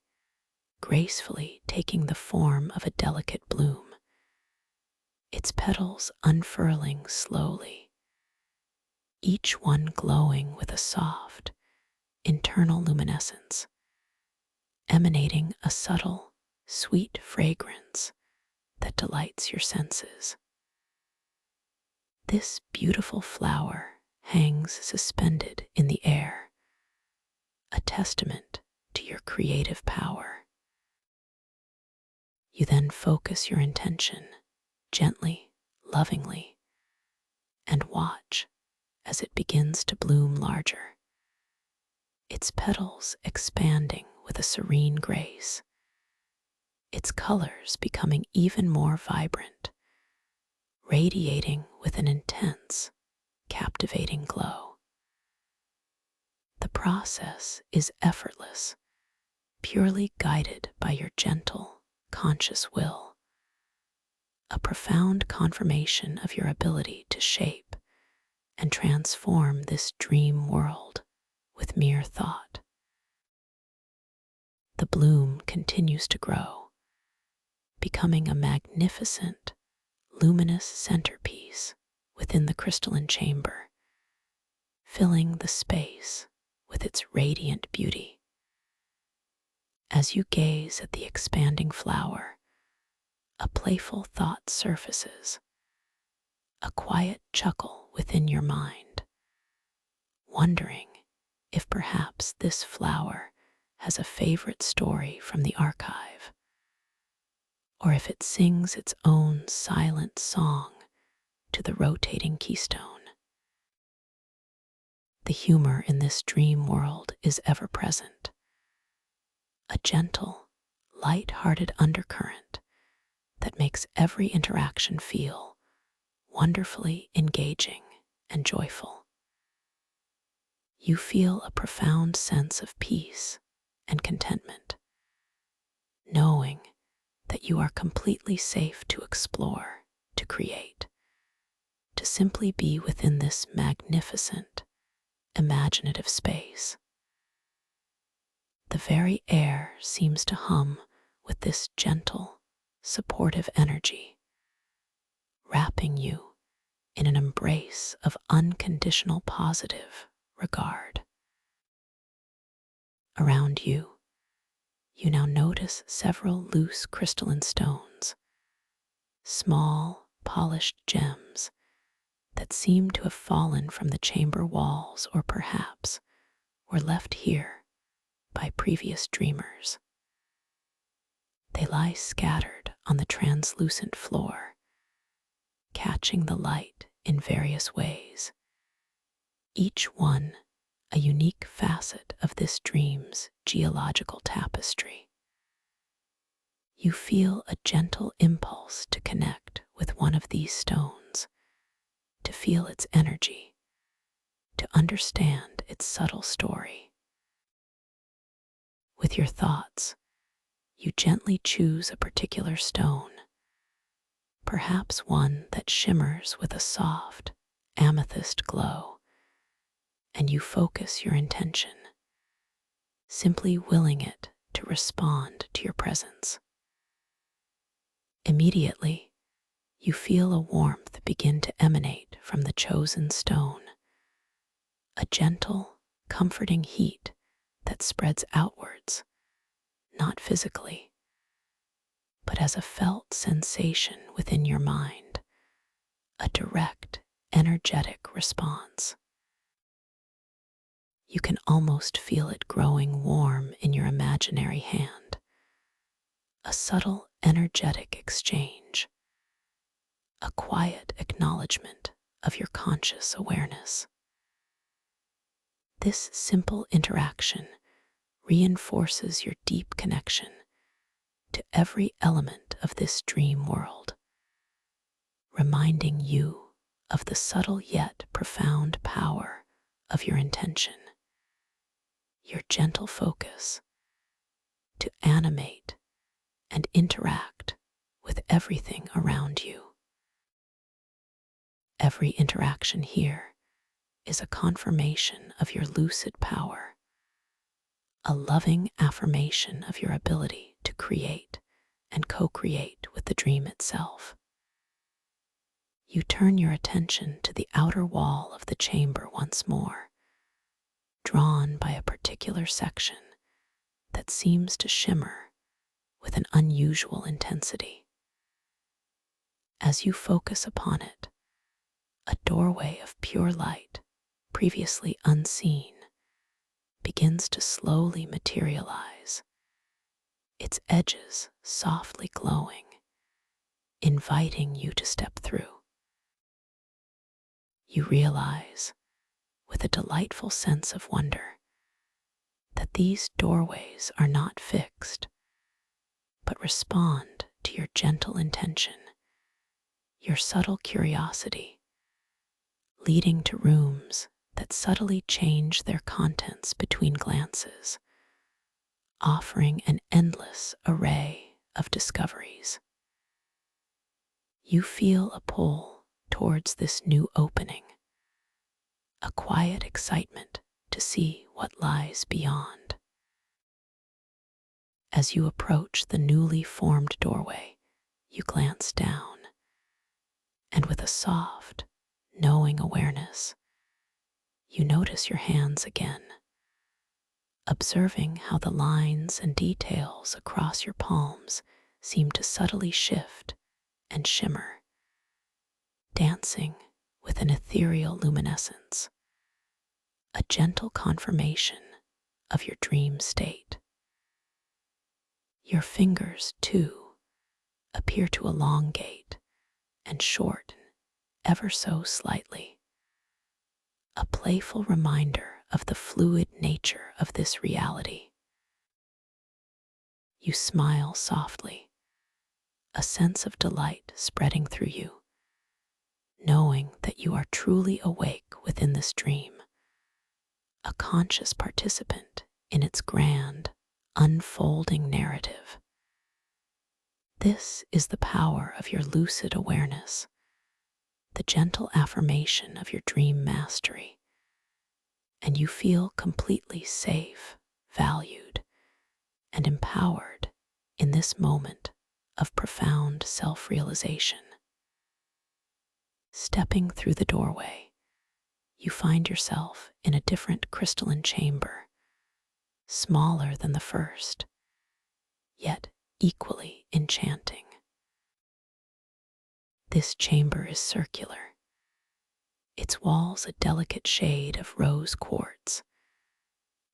gracefully taking the form of a delicate bloom, its petals unfurling slowly, each one glowing with a soft, internal luminescence, emanating a subtle, sweet fragrance that delights your senses. This beautiful flower hangs suspended in the air, a testament to your creative power. You then focus your intention gently, lovingly, and watch as it begins to bloom larger, its petals expanding with a serene grace, its colors becoming even more vibrant, radiating with an intense, captivating glow. The process is effortless, purely guided by your gentle, conscious will, a profound confirmation of your ability to shape and transform this dream world with mere thought. The bloom continues to grow, becoming a magnificent, luminous centerpiece within the crystalline chamber, filling the space with its radiant beauty. As you gaze at the expanding flower, a playful thought surfaces, a quiet chuckle within your mind, wondering if perhaps this flower has a favorite story from the archive, or if it sings its own silent song to the rotating keystone. The humor in this dream world is ever present, a gentle, light-hearted undercurrent that makes every interaction feel wonderfully engaging and joyful. You feel a profound sense of peace and contentment, knowing that you are completely safe to explore, to create, to simply be within this magnificent, imaginative space. The very air seems to hum with this gentle, supportive energy, wrapping you in an embrace of unconditional positive regard. Around you, you now notice several loose crystalline stones, small, polished gems that seem to have fallen from the chamber walls or perhaps were left here by previous dreamers. They lie scattered on the translucent floor, catching the light in various ways, each one a unique facet of this dream's geological tapestry. You feel a gentle impulse to connect with one of these stones, to feel its energy, to understand its subtle story. With your thoughts, you gently choose a particular stone, perhaps one that shimmers with a soft, amethyst glow, and you focus your intention, simply willing it to to respond to your presence. Immediately, you feel a warmth begin to emanate from the chosen stone, a gentle, comforting heat that spreads outwards, not physically, but as a felt sensation within your mind, a direct, energetic response. You can almost feel it growing warm in your imaginary hand, a subtle, energetic exchange, a quiet acknowledgement of your conscious awareness. This simple interaction reinforces your deep connection to every element of this dream world, reminding you of the subtle yet profound power of your intention, your gentle focus to animate and interact with everything around you. Every interaction here is a confirmation of your lucid power, a loving affirmation of your ability to create and co-create with the dream itself. You turn your attention to the outer wall of the chamber once more, drawn by a particular section that seems to shimmer with an unusual intensity. As you focus upon it, a doorway of pure light, previously unseen, begins to slowly materialize, its edges softly glowing, inviting you to step through. You realize, with a delightful sense of wonder, that these doorways are not fixed, but respond to your gentle intention, your subtle curiosity, leading to rooms that subtly change their contents between glances, offering an endless array of discoveries. You feel a pull towards this new opening, a quiet excitement to see what lies beyond. As you approach the newly formed doorway, you glance down, and with a soft, knowing awareness, you notice your hands again, observing how the lines and details across your palms seem to subtly shift and shimmer, dancing with an ethereal luminescence, a gentle confirmation of your dream state. Your fingers, too, appear to elongate and shorten ever so slightly, a playful reminder of the fluid nature of this reality. You smile softly, a sense of delight spreading through you, knowing that you are truly awake within this dream, a conscious participant in its grand, unfolding narrative. This is the power of your lucid awareness, the gentle affirmation of your dream mastery, and you feel completely safe, valued, and empowered in this moment of profound self-realization. Stepping through the doorway, you find yourself in a different crystalline chamber, smaller than the first, yet equally enchanting. This chamber is circular, its walls a delicate shade of rose quartz,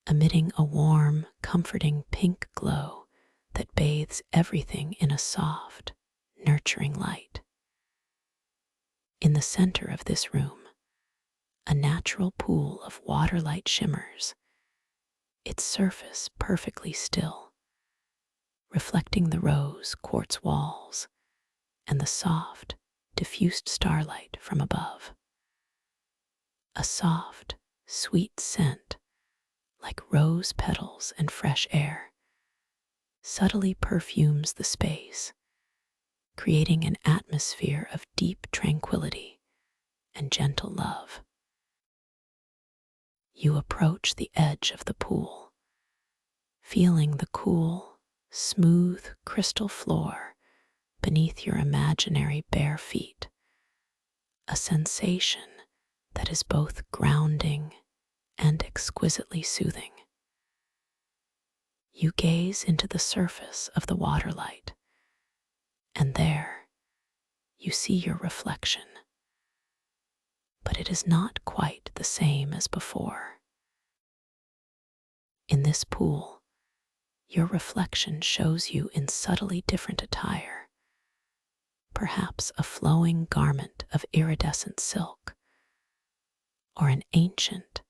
emitting a warm, comforting pink glow that bathes everything in a soft, nurturing light. In the center of this room, a natural pool of water-light shimmers, its surface perfectly still, reflecting the rose quartz walls and the soft, diffused starlight from above. A soft, sweet scent, like rose petals and fresh air, subtly perfumes the space, creating an atmosphere of deep tranquility and gentle love. You approach the edge of the pool, feeling the cool, smooth crystal floor beneath your imaginary bare feet, a sensation that is both grounding and exquisitely soothing. You gaze into the surface of the waterlight, and there you see your reflection. But it is not quite the same as before. In this pool, your reflection shows you in subtly different attire, perhaps a flowing garment of iridescent silk, or an ancient,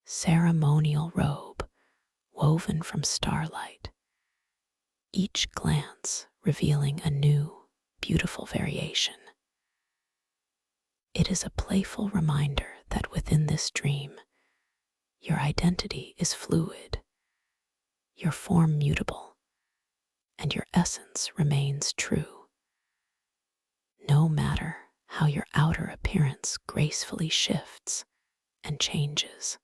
ceremonial robe woven from starlight, each glance revealing a new, beautiful variation. It is a playful reminder that within this dream, your identity is fluid, your form mutable, and your essence remains true, no matter how your outer appearance gracefully shifts and changes.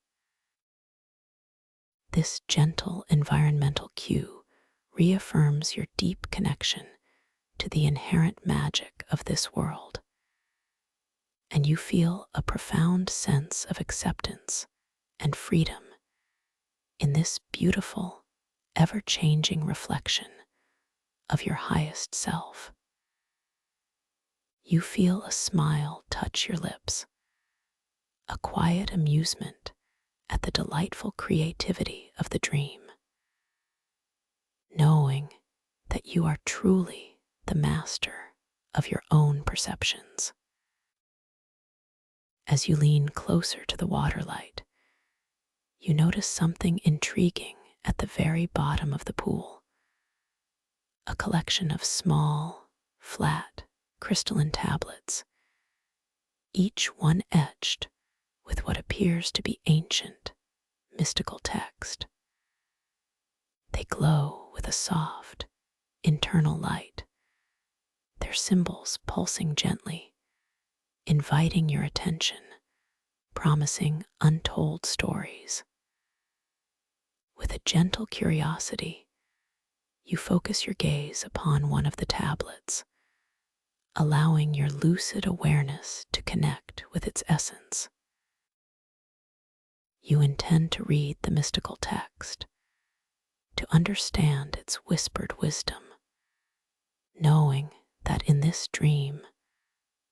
This gentle environmental cue reaffirms your deep connection to the inherent magic of this world, and you feel a profound sense of acceptance and freedom in this beautiful, ever-changing reflection of your highest self. You feel a smile touch your lips, a quiet amusement at the delightful creativity of the dream, knowing that you are truly the master of your own perceptions. As you lean closer to the waterlight, you notice something intriguing at the very bottom of the pool, a collection of small, flat, crystalline tablets, each one etched with what appears to be ancient, mystical text. They glow with a soft, internal light, their symbols pulsing gently, inviting your attention, promising untold stories. With a gentle curiosity, you focus your gaze upon one of the tablets, allowing your lucid awareness to connect with its essence. You intend to read the mystical text, to understand its whispered wisdom, knowing that in this dream,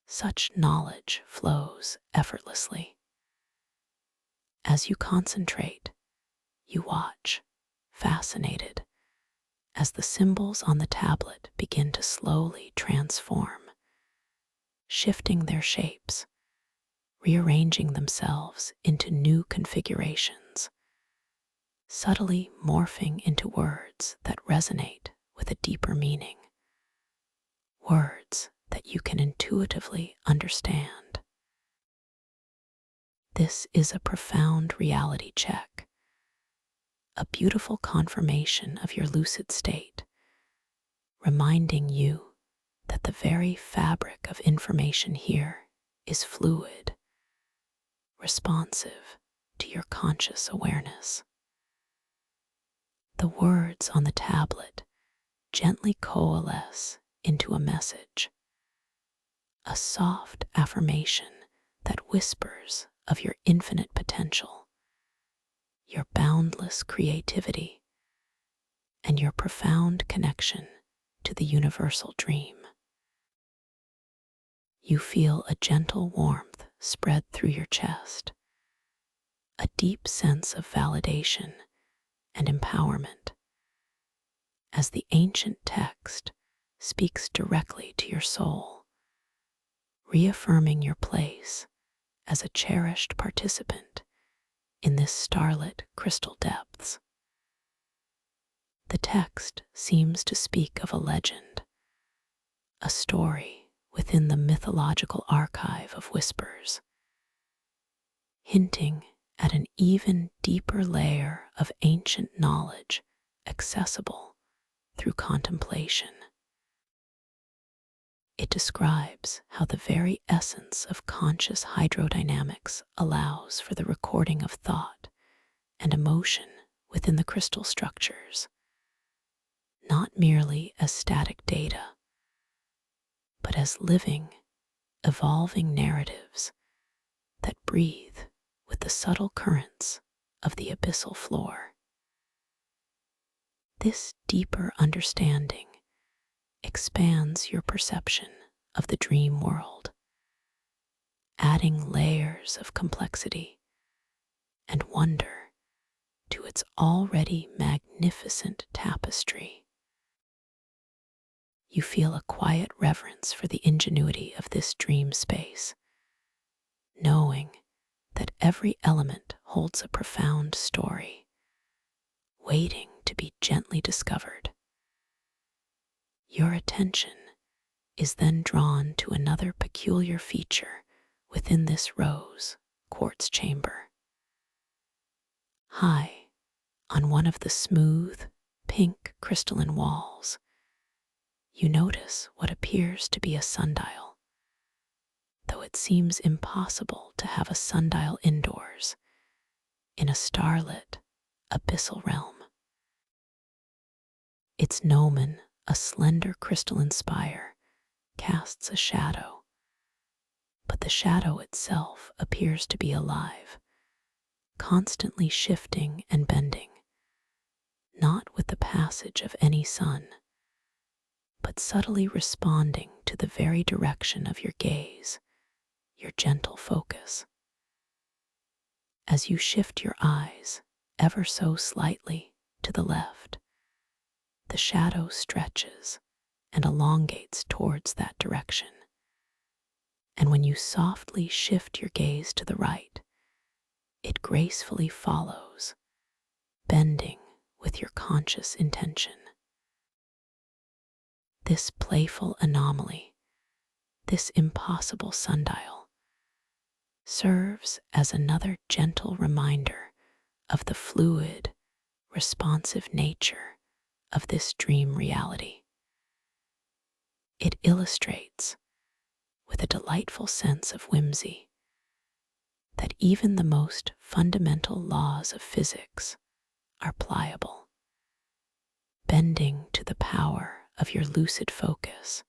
such knowledge flows effortlessly. As you concentrate, you watch, fascinated, as the symbols on the tablet begin to slowly transform, shifting their shapes, rearranging themselves into new configurations, subtly morphing into words that resonate with a deeper meaning, words that you can intuitively understand. This is a profound reality check, a beautiful confirmation of your lucid state, reminding you that the very fabric of information here is fluid, responsive to your conscious awareness. The words on the tablet gently coalesce into a message, a soft affirmation that whispers of your infinite potential, your boundless creativity, and your profound connection to the universal dream. You feel a gentle warmth spread through your chest, a deep sense of validation and empowerment, as the ancient text speaks directly to your soul, reaffirming your place as a cherished participant in this starlit crystal depths. The text seems to speak of a legend, a story within the mythological archive of whispers, hinting at an even deeper layer of ancient knowledge accessible through contemplation. It describes how the very essence of conscious hydrodynamics allows for the recording of thought and emotion within the crystal structures, not merely as static data, but as living, evolving narratives that breathe with the subtle currents of the abyssal floor. This deeper understanding expands your perception of the dream world, adding layers of complexity and wonder to its already magnificent tapestry. You feel a quiet reverence for the ingenuity of this dream space, knowing that every element holds a profound story, waiting to be gently discovered. Your attention is then drawn to another peculiar feature within this rose quartz chamber. High on one of the smooth, pink crystalline walls, you notice what appears to be a sundial, though it seems impossible to have a sundial indoors in a starlit, abyssal realm. Its gnomon, a slender crystalline spire, casts a shadow, but the shadow itself appears to be alive, constantly shifting and bending, not with the passage of any sun, but subtly responding to the very direction of your gaze, your gentle focus. As you shift your eyes ever so slightly to the left, the shadow stretches and elongates towards that direction. And when you softly shift your gaze to the right, it gracefully follows, bending with your conscious intention. This playful anomaly, this impossible sundial, serves as another gentle reminder of the fluid, responsive nature of this dream reality. It illustrates, with a delightful sense of whimsy, that even the most fundamental laws of physics are pliable, bending to the power of your lucid focus,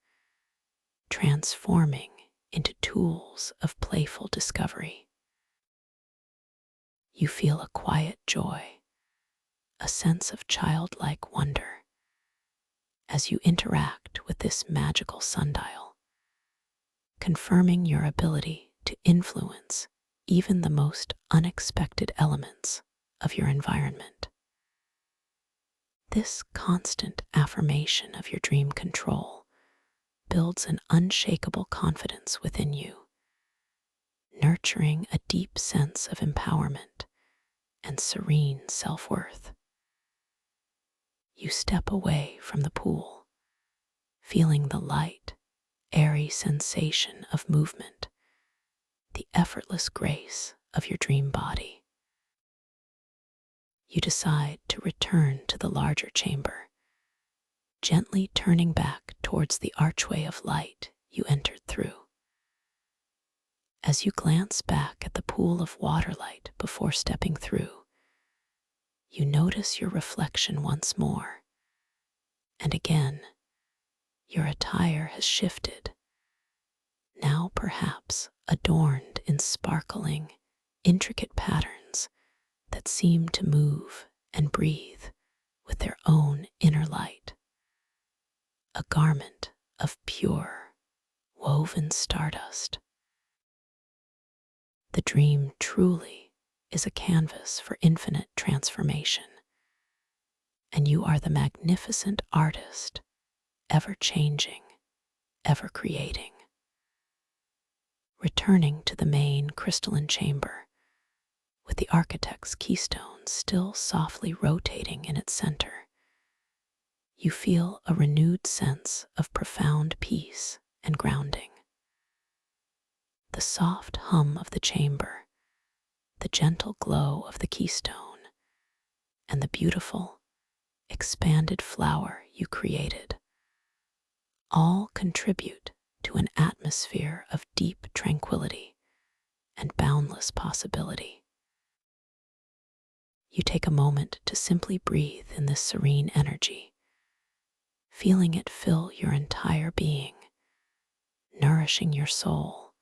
transforming into tools of playful discovery. You feel a quiet joy, a sense of childlike wonder, as you interact with this magical sundial, confirming your ability to influence even the most unexpected elements of your environment. This constant affirmation of your dream control builds an unshakable confidence within you, nurturing a deep sense of empowerment and serene self-worth. You step away from the pool, feeling the light, airy sensation of movement, the effortless grace of your dream body. You decide to return to the larger chamber, gently turning back towards the archway of light you entered through. As you glance back at the pool of water light before stepping through, you notice your reflection once more, and again, your attire has shifted, now perhaps adorned in sparkling, intricate patterns that seem to move and breathe with their own inner light. A garment of pure, woven stardust. The dream truly is a canvas for infinite transformation, and you are the magnificent artist, ever changing, ever creating. Returning to the main crystalline chamber, with the architect's keystone still softly rotating in its center, you feel a renewed sense of profound peace and grounding. The soft hum of the chamber, the gentle glow of the keystone, and the beautiful, expanded flower you created all contribute to an atmosphere of deep tranquility and boundless possibility. you take a moment to simply breathe in this serene energy, feeling it fill your entire being, nourishing your soul,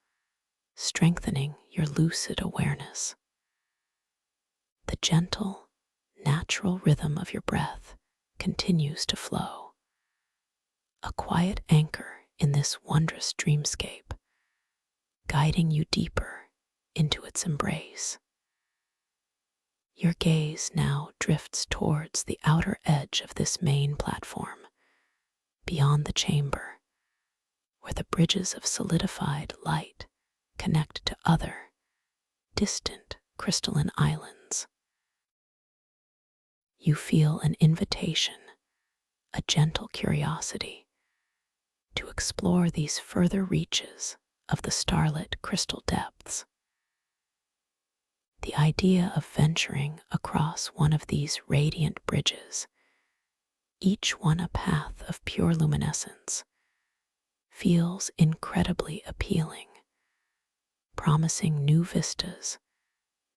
strengthening your lucid awareness. The gentle, natural rhythm of your breath continues to flow, a quiet anchor in this wondrous dreamscape, guiding you deeper into its embrace. Your gaze now drifts towards the outer edge of this main platform, beyond the chamber, where the bridges of solidified light connect to other, distant crystalline islands. You feel an invitation, a gentle curiosity, to explore these further reaches of the starlit crystal depths. The idea of venturing across one of these radiant bridges, each one a path of pure luminescence, feels incredibly appealing, promising new vistas,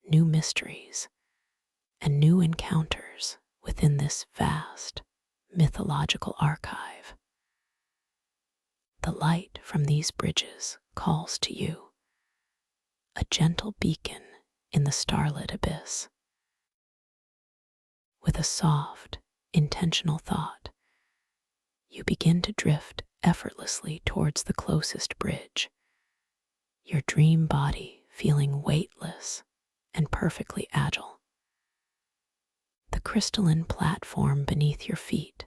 new mysteries, and new encounters within this vast mythological archive. The light from these bridges calls to you, a gentle beacon in the starlit abyss. With a soft, intentional thought, you begin to drift effortlessly towards the closest bridge, your dream body feeling weightless and perfectly agile. The crystalline platform beneath your feet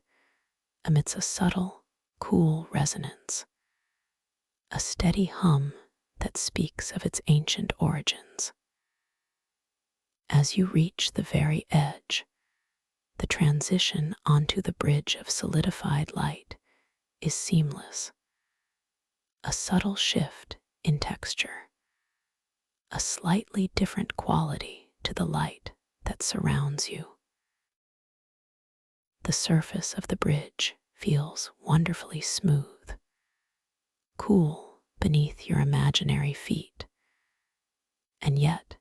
emits a subtle, cool resonance, a steady hum that speaks of its ancient origins. As you reach the very edge, the transition onto the bridge of solidified light is seamless. A subtle shift in texture, a slightly different quality to the light that surrounds you. The surface of the bridge feels wonderfully smooth, cool beneath your imaginary feet, and yet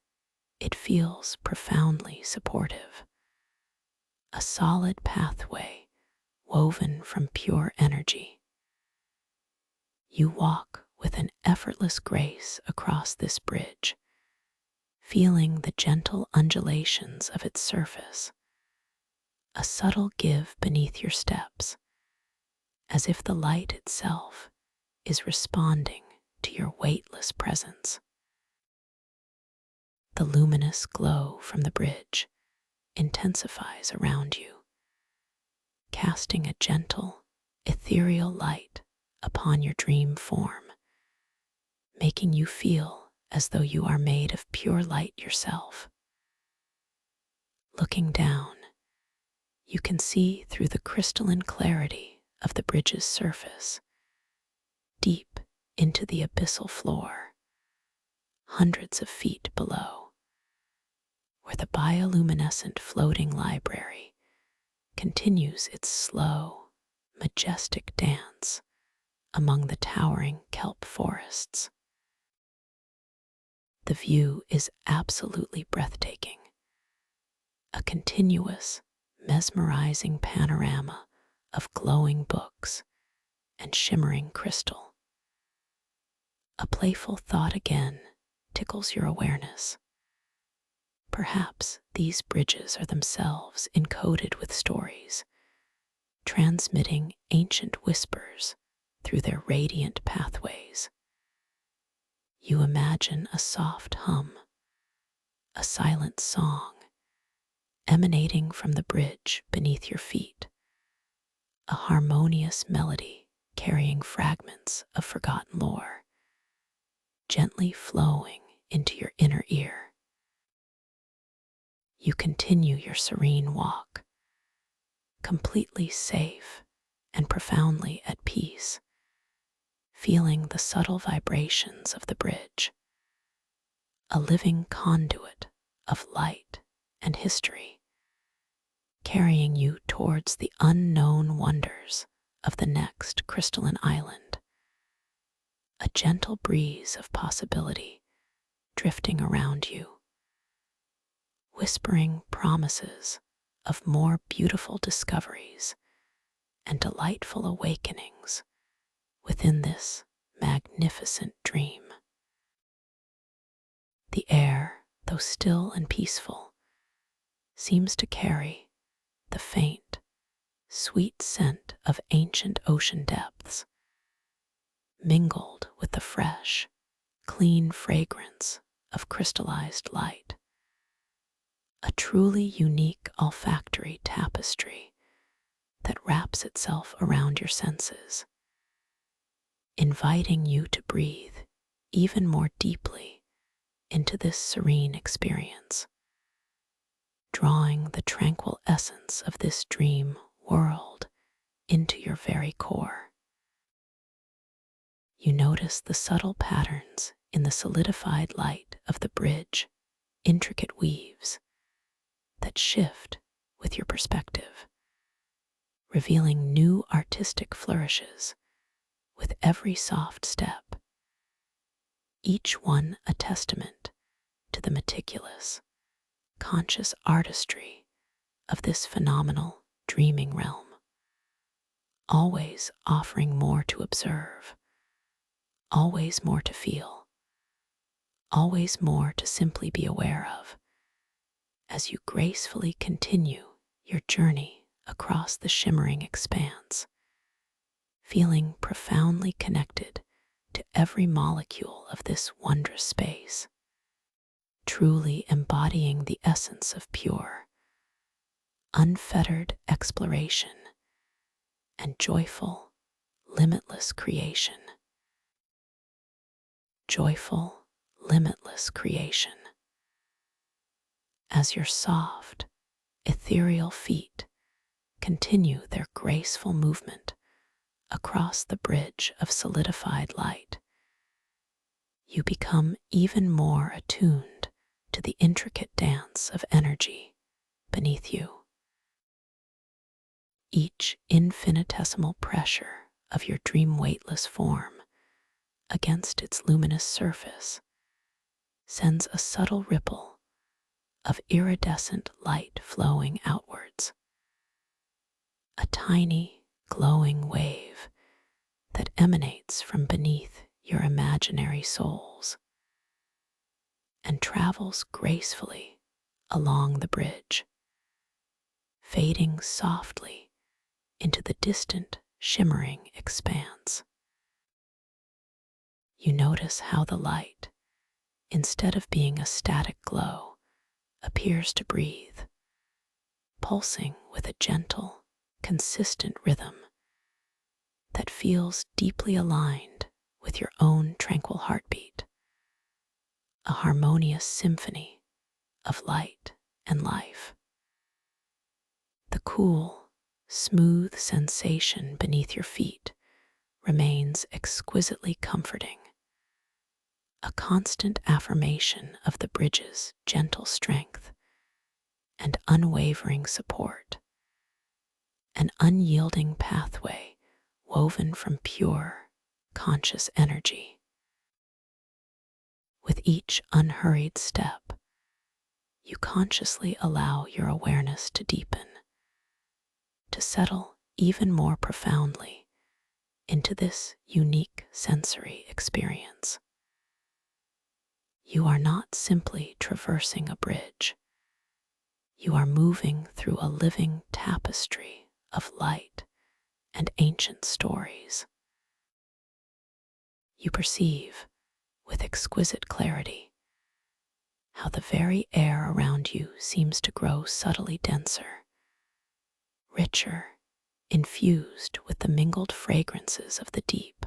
it feels profoundly supportive. A solid pathway woven from pure energy. You walk with an effortless grace across this bridge, feeling the gentle undulations of its surface, a subtle give beneath your steps, as if the light itself is responding to your weightless presence. The luminous glow from the bridge intensifies around you, casting a gentle, ethereal light upon your dream form, making you feel as though you are made of pure light yourself. Looking down, you can see through the crystalline clarity of the bridge's surface, deep into the abyssal floor, hundreds of feet below, where the bioluminescent floating library continues its slow, majestic dance among the towering kelp forests. The view is absolutely breathtaking, a continuous, mesmerizing panorama of glowing books and shimmering crystal. A playful thought again tickles your awareness. Perhaps these bridges are themselves encoded with stories, transmitting ancient whispers through their radiant pathways. You imagine a soft hum, a silent song, emanating from the bridge beneath your feet, a harmonious melody carrying fragments of forgotten lore, gently flowing into your inner ear. You continue your serene walk, completely safe and profoundly at peace, feeling the subtle vibrations of the bridge, a living conduit of light and history, carrying you towards the unknown wonders of the next crystalline island. A gentle breeze of possibility drifting around you, whispering promises of more beautiful discoveries and delightful awakenings within this magnificent dream. The air, though still and peaceful, seems to carry the faint, sweet scent of ancient ocean depths, mingled with the fresh, clean fragrance of crystallized light. A truly unique olfactory tapestry that wraps itself around your senses, inviting you to breathe even more deeply into this serene experience, drawing the tranquil essence of this dream world into your very core. You notice the subtle patterns in the solidified light of the bridge, intricate weaves that shift with your perspective, revealing new artistic flourishes with every soft step, each one a testament to the meticulous, conscious artistry of this phenomenal dreaming realm, always offering more to observe, always more to feel, always more to simply be aware of, as you gracefully continue your journey across the shimmering expanse, feeling profoundly connected to every molecule of this wondrous space, truly embodying the essence of pure, unfettered exploration and joyful, limitless creation. Joyful, limitless creation. As your soft, ethereal feet continue their graceful movement across the bridge of solidified light, you become even more attuned to the intricate dance of energy beneath you. Each infinitesimal pressure of your dream weightless form against its luminous surface sends a subtle ripple of iridescent light flowing outwards, a tiny, glowing wave that emanates from beneath your imaginary souls and travels gracefully along the bridge, fading softly into the distant, shimmering expanse. You notice how the light, instead of being a static glow, appears to breathe, pulsing with a gentle, consistent rhythm that feels deeply aligned with your own tranquil heartbeat, a harmonious symphony of light and life. The cool, smooth sensation beneath your feet remains exquisitely comforting, a constant affirmation of the bridge's gentle strength and unwavering support, an unyielding pathway woven from pure, conscious energy. With each unhurried step, you consciously allow your awareness to deepen, to settle even more profoundly into this unique sensory experience. You are not simply traversing a bridge. You are moving through a living tapestry of light and ancient stories. You perceive, with exquisite clarity, how the very air around you seems to grow subtly denser, richer, infused with the mingled fragrances of the deep,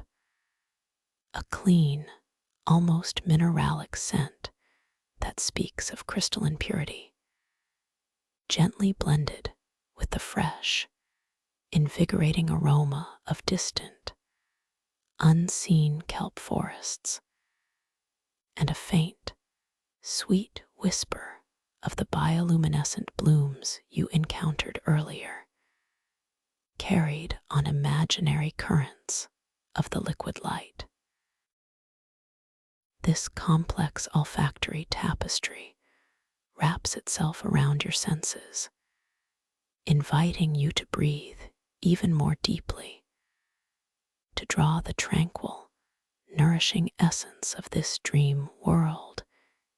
a clean, almost mineralic scent that speaks of crystalline purity, gently blended with the fresh, invigorating aroma of distant, unseen kelp forests, and a faint, sweet whisper of the bioluminescent blooms you encountered earlier, carried on imaginary currents of the liquid light. This complex olfactory tapestry wraps itself around your senses, inviting you to breathe even more deeply, to draw the tranquil, nourishing essence of this dream world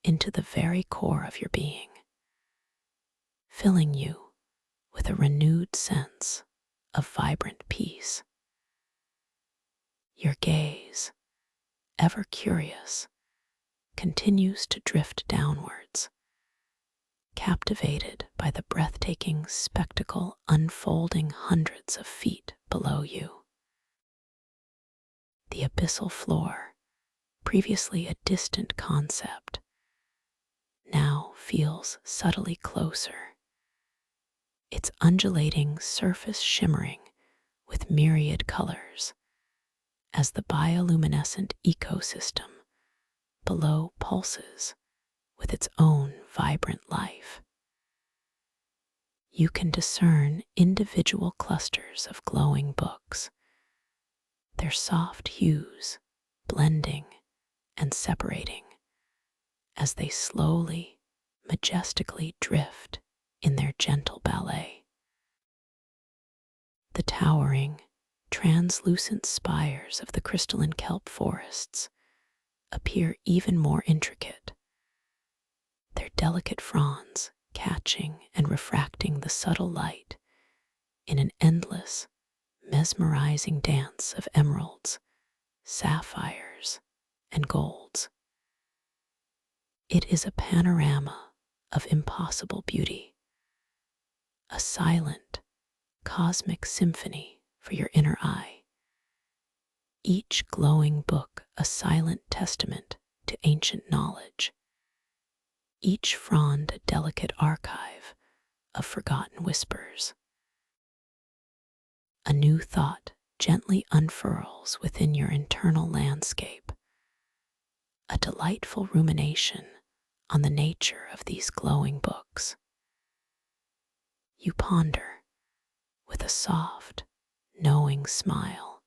into the very core of your being, filling you with a renewed sense of vibrant peace. Your gaze, ever curious, continues to drift downwards, captivated by the breathtaking spectacle unfolding hundreds of feet below you. The abyssal floor, previously a distant concept, now feels subtly closer, its undulating surface shimmering with myriad colors as the bioluminescent ecosystem below pulses with its own vibrant life. You can discern individual clusters of glowing books, their soft hues blending and separating as they slowly, majestically drift in their gentle ballet. The towering, translucent spires of the crystalline kelp forests appear even more intricate, their delicate fronds catching and refracting the subtle light in an endless, mesmerizing dance of emeralds, sapphires, and golds. It is a panorama of impossible beauty, a silent, cosmic symphony for your inner eye, each glowing book a silent testament to ancient knowledge, each frond a delicate archive of forgotten whispers. A new thought gently unfurls within your internal landscape, a delightful rumination on the nature of these glowing books. You ponder, with a soft, knowing smile,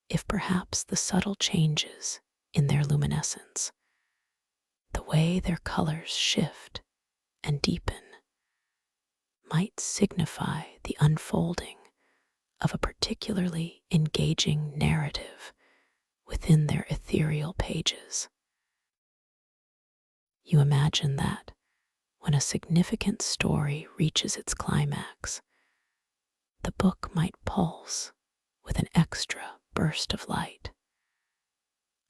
if perhaps the subtle changes in their luminescence, the way their colors shift and deepen, might signify the unfolding of a particularly engaging narrative within their ethereal pages. You imagine that when a significant story reaches its climax, the book might pulse with an extra burst of light,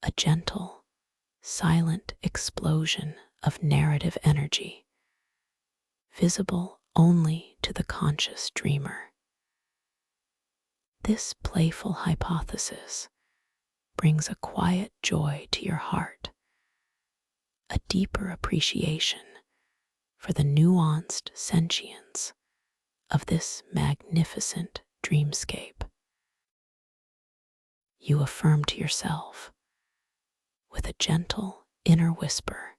a gentle, silent explosion of narrative energy, visible only to the conscious dreamer. This playful hypothesis brings a quiet joy to your heart, a deeper appreciation for the nuanced sentience of this magnificent dreamscape. You affirm to yourself, with a gentle inner whisper,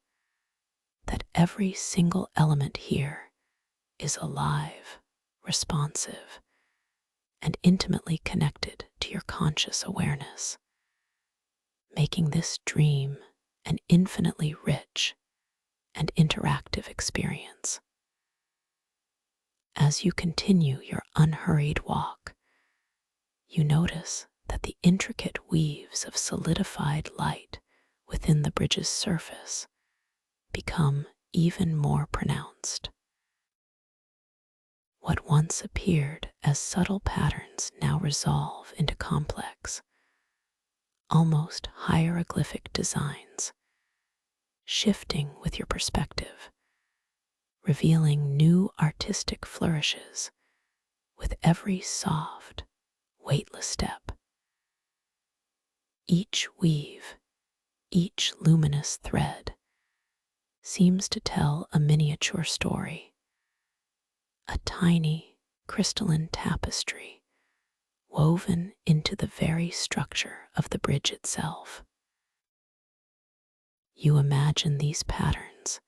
that every single element here is alive, responsive, and intimately connected to your conscious awareness, making this dream an infinitely rich and interactive experience. As you continue your unhurried walk, you notice that the intricate weaves of solidified light within the bridge's surface become even more pronounced. What once appeared as subtle patterns now resolve into complex, almost hieroglyphic designs, shifting with your perspective, revealing new artistic flourishes with every soft, weightless step. Each weave, each luminous thread seems to tell a miniature story, a tiny crystalline tapestry woven into the very structure of the bridge itself. You imagine these patterns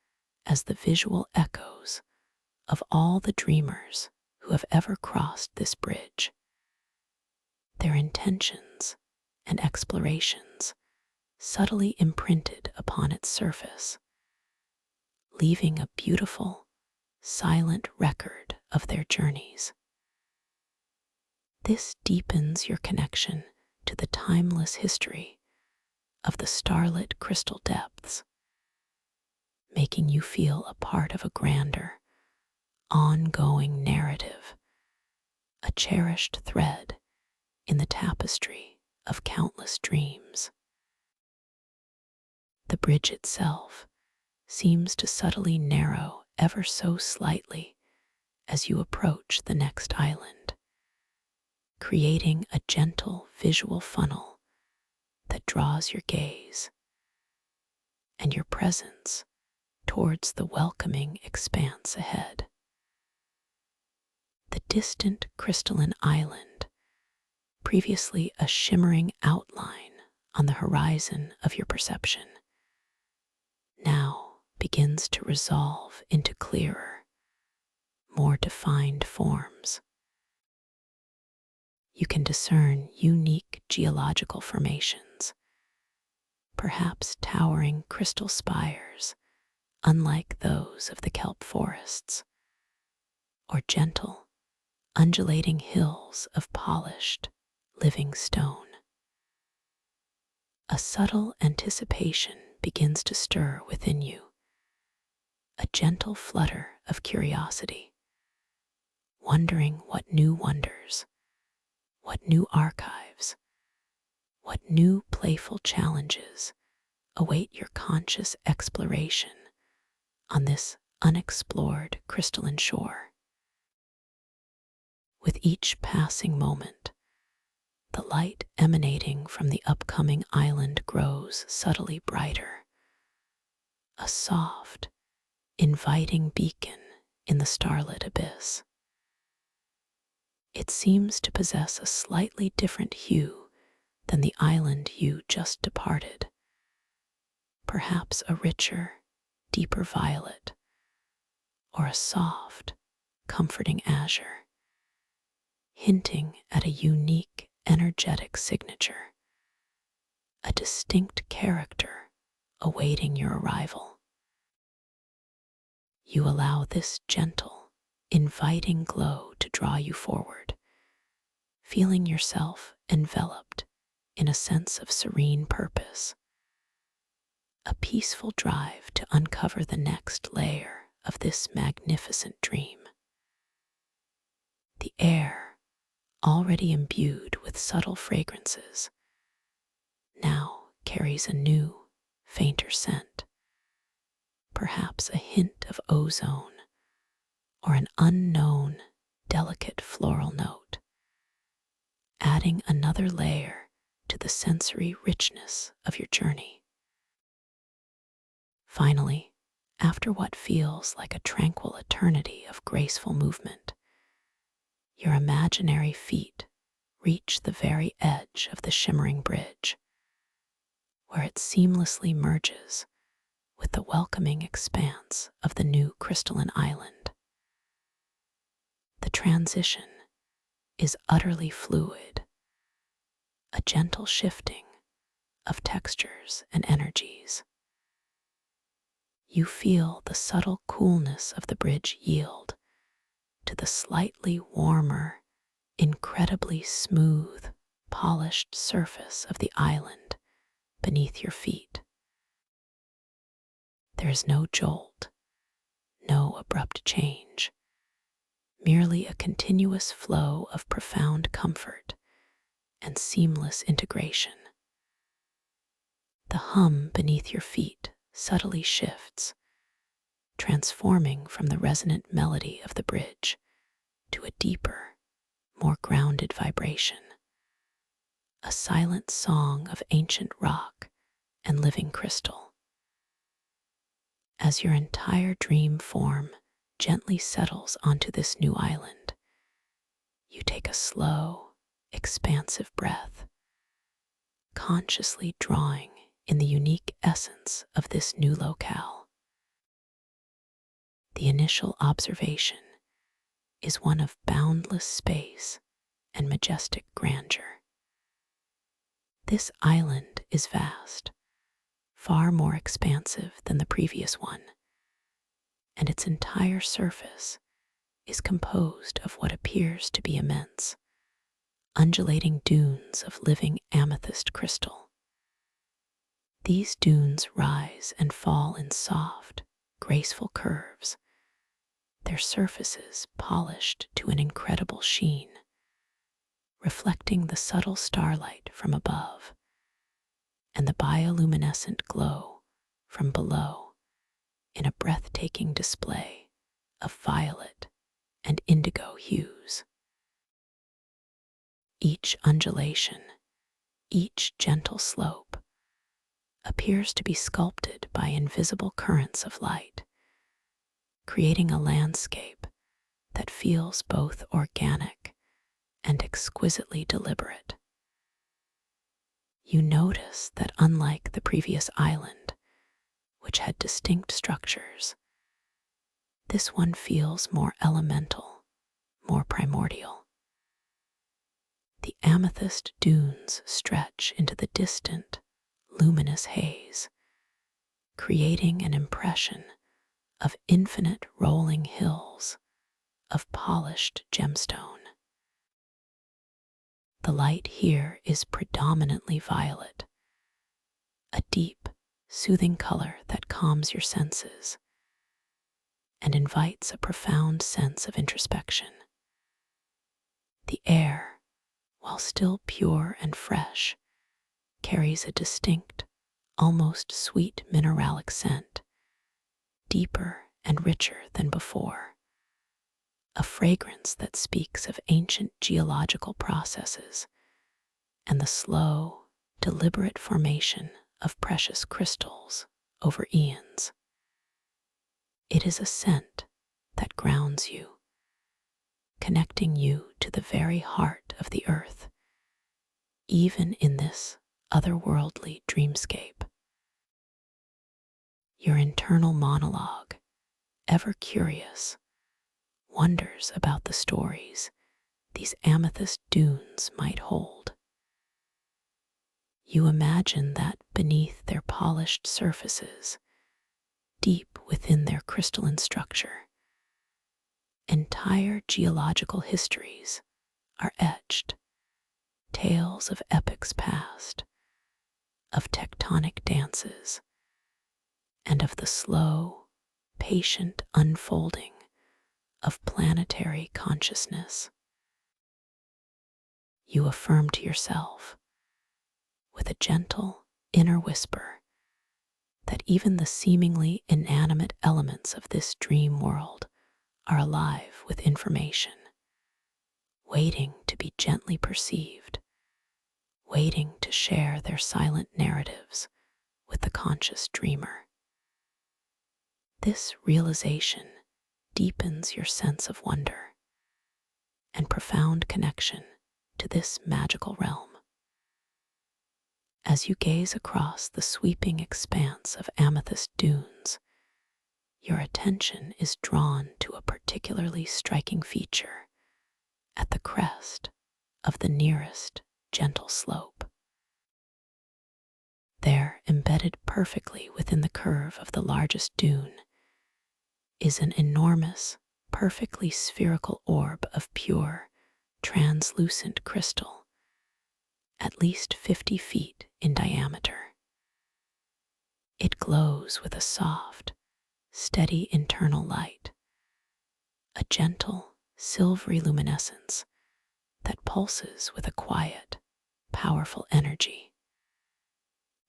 as the visual echoes of all the dreamers who have ever crossed this bridge, their intentions and explorations subtly imprinted upon its surface, leaving a beautiful, silent record of their journeys. This deepens your connection to the timeless history of the starlit crystal depths, making you feel a part of a grander, ongoing narrative, a cherished thread in the tapestry of countless dreams. The bridge itself seems to subtly narrow ever so slightly as you approach the next island, creating a gentle visual funnel that draws your gaze and your presence towards the welcoming expanse ahead. The distant crystalline island, previously a shimmering outline on the horizon of your perception, now begins to resolve into clearer, more defined forms. You can discern unique geological formations, perhaps towering crystal spires unlike those of the kelp forests, or gentle, undulating hills of polished, living stone. A subtle anticipation begins to stir within you, a gentle flutter of curiosity, wondering what new wonders, what new archives, what new playful challenges await your conscious exploration on this unexplored crystalline shore. With each passing moment, the light emanating from the upcoming island grows subtly brighter, a soft, inviting beacon in the starlit abyss. It seems to possess a slightly different hue than the island you just departed, perhaps a richer, deeper violet, or a soft, comforting azure, hinting at a unique, energetic signature, a distinct character awaiting your arrival. You allow this gentle, inviting glow to draw you forward, feeling yourself enveloped in a sense of serene purpose, a peaceful drive to uncover the next layer of this magnificent dream. The air, already imbued with subtle fragrances, now carries a new, fainter scent, perhaps a hint of ozone or an unknown, delicate floral note, adding another layer to the sensory richness of your journey. Finally, after what feels like a tranquil eternity of graceful movement, your imaginary feet reach the very edge of the shimmering bridge, where it seamlessly merges with the welcoming expanse of the new crystalline island. The transition is utterly fluid, a gentle shifting of textures and energies. You feel the subtle coolness of the bridge yield to the slightly warmer, incredibly smooth, polished surface of the island beneath your feet. There is no jolt, no abrupt change, merely a continuous flow of profound comfort and seamless integration. The hum beneath your feet subtly shifts, transforming from the resonant melody of the bridge to a deeper, more grounded vibration, a silent song of ancient rock and living crystal. As your entire dream form gently settles onto this new island, you take a slow, expansive breath, consciously drawing in the unique essence of this new locale. The initial observation is one of boundless space and majestic grandeur. This island is vast, far more expansive than the previous one, and its entire surface is composed of what appears to be immense, undulating dunes of living amethyst crystal. These dunes rise and fall in soft, graceful curves, their surfaces polished to an incredible sheen, reflecting the subtle starlight from above and the bioluminescent glow from below in a breathtaking display of violet and indigo hues. Each undulation, each gentle slope, appears to be sculpted by invisible currents of light, creating a landscape that feels both organic and exquisitely deliberate. You notice that unlike the previous island, which had distinct structures, this one feels more elemental, more primordial. The amethyst dunes stretch into the distant, luminous haze, creating an impression of infinite rolling hills of polished gemstone. The light here is predominantly violet, a deep, soothing color that calms your senses and invites a profound sense of introspection. The air, while still pure and fresh, carries a distinct, almost sweet mineralic scent, deeper and richer than before, a fragrance that speaks of ancient geological processes and the slow, deliberate formation of precious crystals over eons. It is a scent that grounds you, connecting you to the very heart of the earth, even in this otherworldly dreamscape. Your internal monologue, ever curious, wonders about the stories these amethyst dunes might hold. You imagine that beneath their polished surfaces, deep within their crystalline structure, entire geological histories are etched, tales of epochs past, of tectonic dances, and of the slow, patient unfolding of planetary consciousness. You affirm to yourself, with a gentle inner whisper, that even the seemingly inanimate elements of this dream world are alive with information, waiting to be gently perceived, waiting to share their silent narratives with the conscious dreamer. This realization deepens your sense of wonder and profound connection to this magical realm. As you gaze across the sweeping expanse of amethyst dunes, your attention is drawn to a particularly striking feature at the crest of the nearest gentle slope. There, embedded perfectly within the curve of the largest dune, is an enormous, perfectly spherical orb of pure, translucent crystal, at least 50 feet in diameter. It glows with a soft, steady internal light, a gentle, silvery luminescence that pulses with a quiet, powerful energy.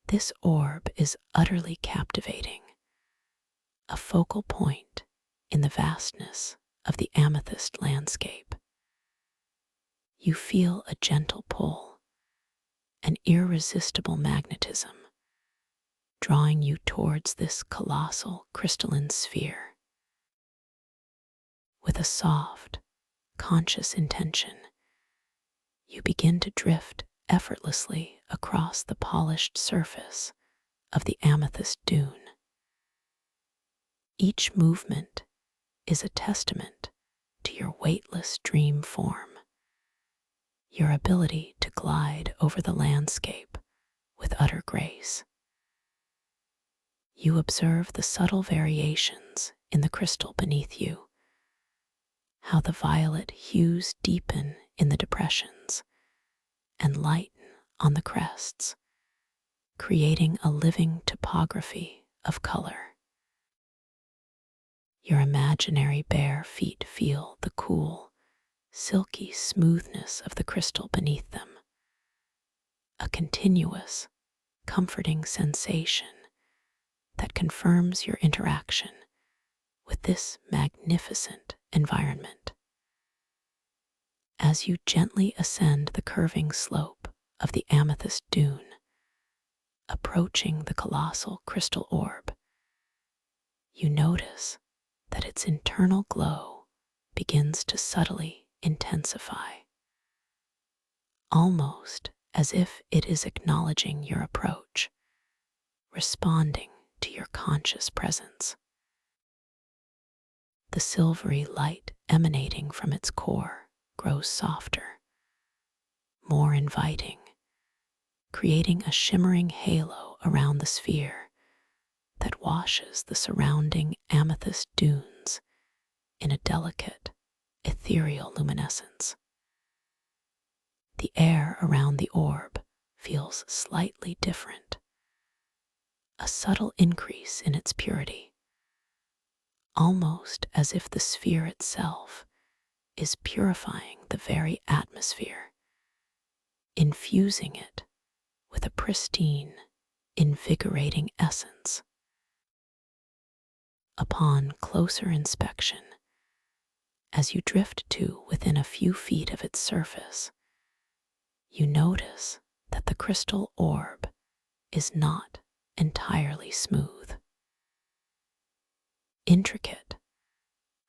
This orb is utterly captivating, a focal point in the vastness of the amethyst landscape. You feel a gentle pull, an irresistible magnetism, drawing you towards this colossal crystalline sphere. With a soft, conscious intention, you begin to drift effortlessly across the polished surface of the amethyst dune. Each movement is a testament to your weightless dream form, your ability to glide over the landscape with utter grace. You observe the subtle variations in the crystal beneath you, how the violet hues deepen in the depressions and lighten on the crests, creating a living topography of color. Your imaginary bare feet feel the cool, silky smoothness of the crystal beneath them, a continuous, comforting sensation that confirms your interaction with this magnificent environment. As you gently ascend the curving slope of the amethyst dune, approaching the colossal crystal orb, you notice that its internal glow begins to subtly intensify, almost as if it is acknowledging your approach, responding to your conscious presence. The silvery light emanating from its core grows softer, more inviting, creating a shimmering halo around the sphere that washes the surrounding amethyst dunes in a delicate, ethereal luminescence. The air around the orb feels slightly different, a subtle increase in its purity, almost as if the sphere itself is purifying the very atmosphere, infusing it with a pristine, invigorating essence. Upon closer inspection, as you drift to within a few feet of its surface, you notice that the crystal orb is not entirely smooth. Intricate,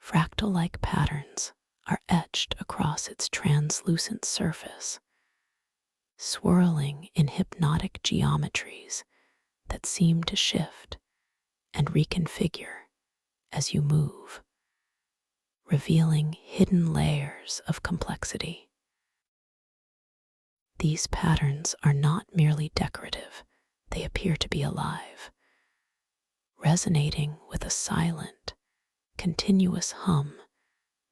fractal-like patterns are etched across its translucent surface, swirling in hypnotic geometries that seem to shift and reconfigure as you move, revealing hidden layers of complexity. These patterns are not merely decorative, they appear to be alive, resonating with a silent, continuous hum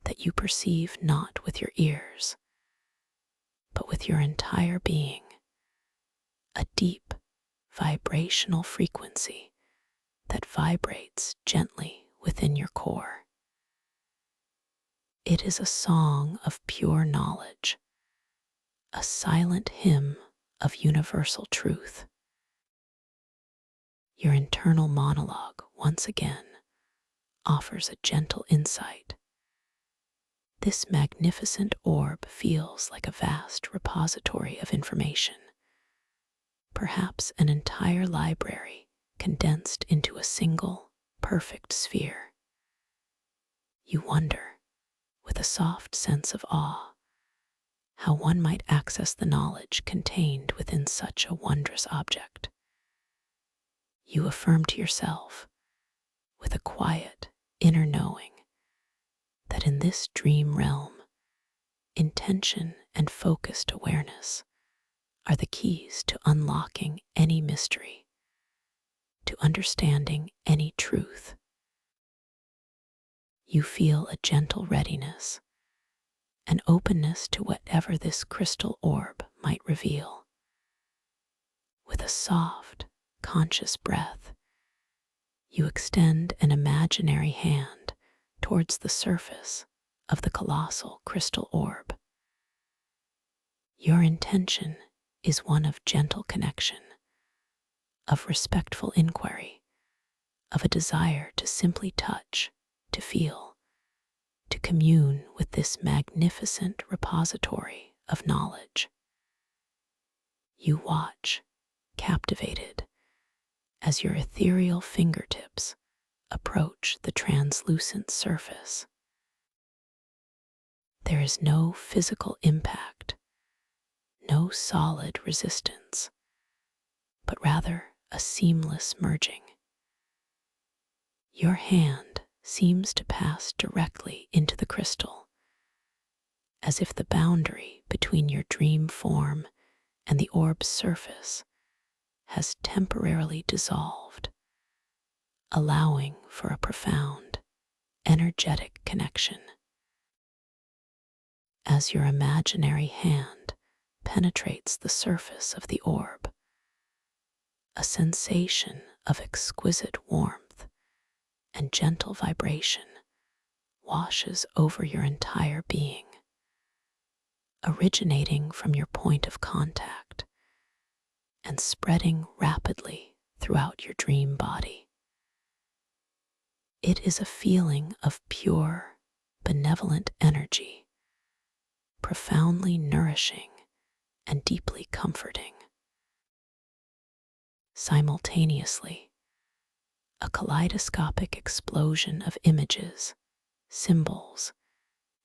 that you perceive not with your ears, but with your entire being, a deep, vibrational frequency that vibrates gently within your core. It is a song of pure knowledge, a silent hymn of universal truth. Your internal monologue once again offers a gentle insight. This magnificent orb feels like a vast repository of information, perhaps an entire library condensed into a single, perfect sphere. You wonder, with a soft sense of awe, how one might access the knowledge contained within such a wondrous object. You affirm to yourself, with a quiet, inner knowing, that in this dream realm, intention and focused awareness are the keys to unlocking any mystery, to understanding any truth. You feel a gentle readiness, an openness to whatever this crystal orb might reveal. With a soft, conscious breath, you extend an imaginary hand towards the surface of the colossal crystal orb. Your intention is one of gentle connection, of respectful inquiry, of a desire to simply touch, to feel, to commune with this magnificent repository of knowledge. You watch, captivated, as your ethereal fingertips approach the translucent surface. There is no physical impact, no solid resistance, but rather a seamless merging. Your hand seems to pass directly into the crystal, as if the boundary between your dream form and the orb's surface has temporarily dissolved, allowing for a profound, energetic connection. As your imaginary hand penetrates the surface of the orb, a sensation of exquisite warmth and gentle vibration washes over your entire being, originating from your point of contact and spreading rapidly throughout your dream body. It is a feeling of pure, benevolent energy, profoundly nourishing and deeply comforting. Simultaneously, a kaleidoscopic explosion of images, symbols,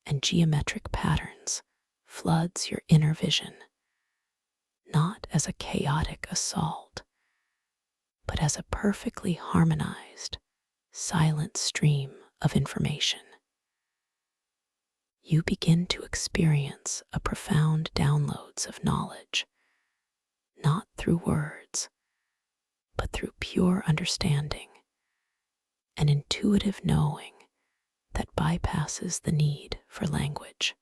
and geometric patterns floods your inner vision, not as a chaotic assault, but as a perfectly harmonized, silent stream of information. You begin to experience a profound downloads of knowledge, not through words, but through pure understanding, an intuitive knowing that bypasses the need for language.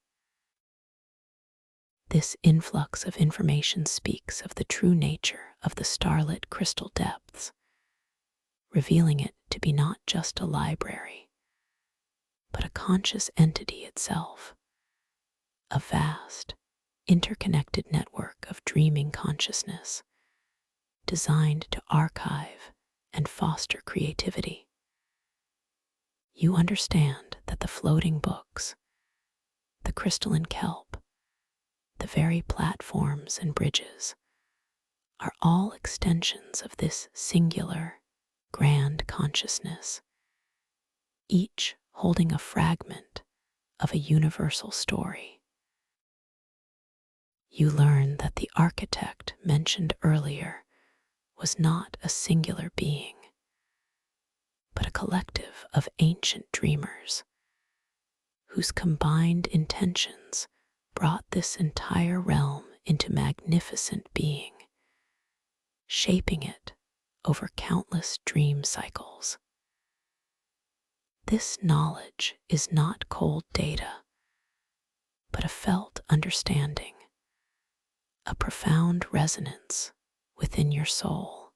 This influx of information speaks of the true nature of the starlit crystal depths, revealing it to be not just a library, but a conscious entity itself, a vast, interconnected network of dreaming consciousness designed to archive and foster creativity. You understand that the floating books, the crystalline kelp, the very platforms and bridges are all extensions of this singular, grand consciousness, each holding a fragment of a universal story. You learn that the architect mentioned earlier was not a singular being, but a collective of ancient dreamers whose combined intentions brought this entire realm into magnificent being, shaping it over countless dream cycles. This knowledge is not cold data, but a felt understanding, a profound resonance within your soul.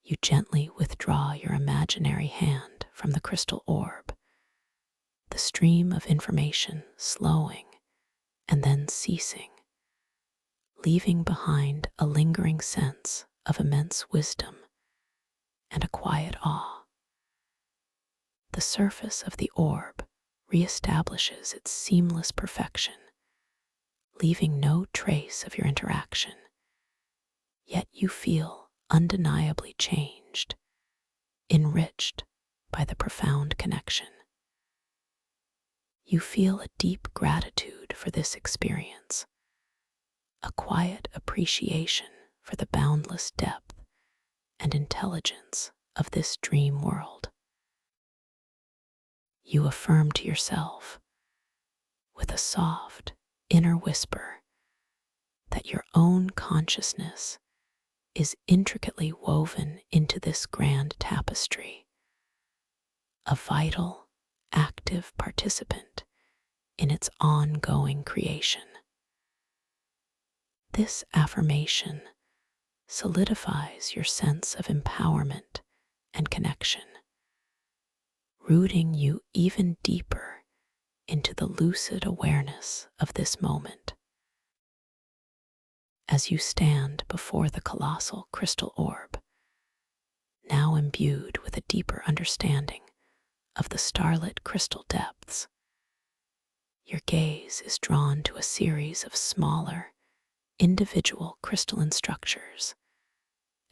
You gently withdraw your imaginary hand from the crystal orb, the stream of information slowing and then ceasing, leaving behind a lingering sense of immense wisdom and a quiet awe. The surface of the orb reestablishes its seamless perfection, leaving no trace of your interaction, yet you feel undeniably changed, enriched by the profound connection. You feel a deep gratitude for this experience, a quiet appreciation for the boundless depth and intelligence of this dream world. You affirm to yourself, with a soft inner whisper, that your own consciousness is intricately woven into this grand tapestry, a vital, active participant in its ongoing creation. This affirmation solidifies your sense of empowerment and connection, rooting you even deeper into the lucid awareness of this moment. As you stand before the colossal crystal orb, now imbued with a deeper understanding of the starlit crystal depths, your gaze is drawn to a series of smaller, individual crystalline structures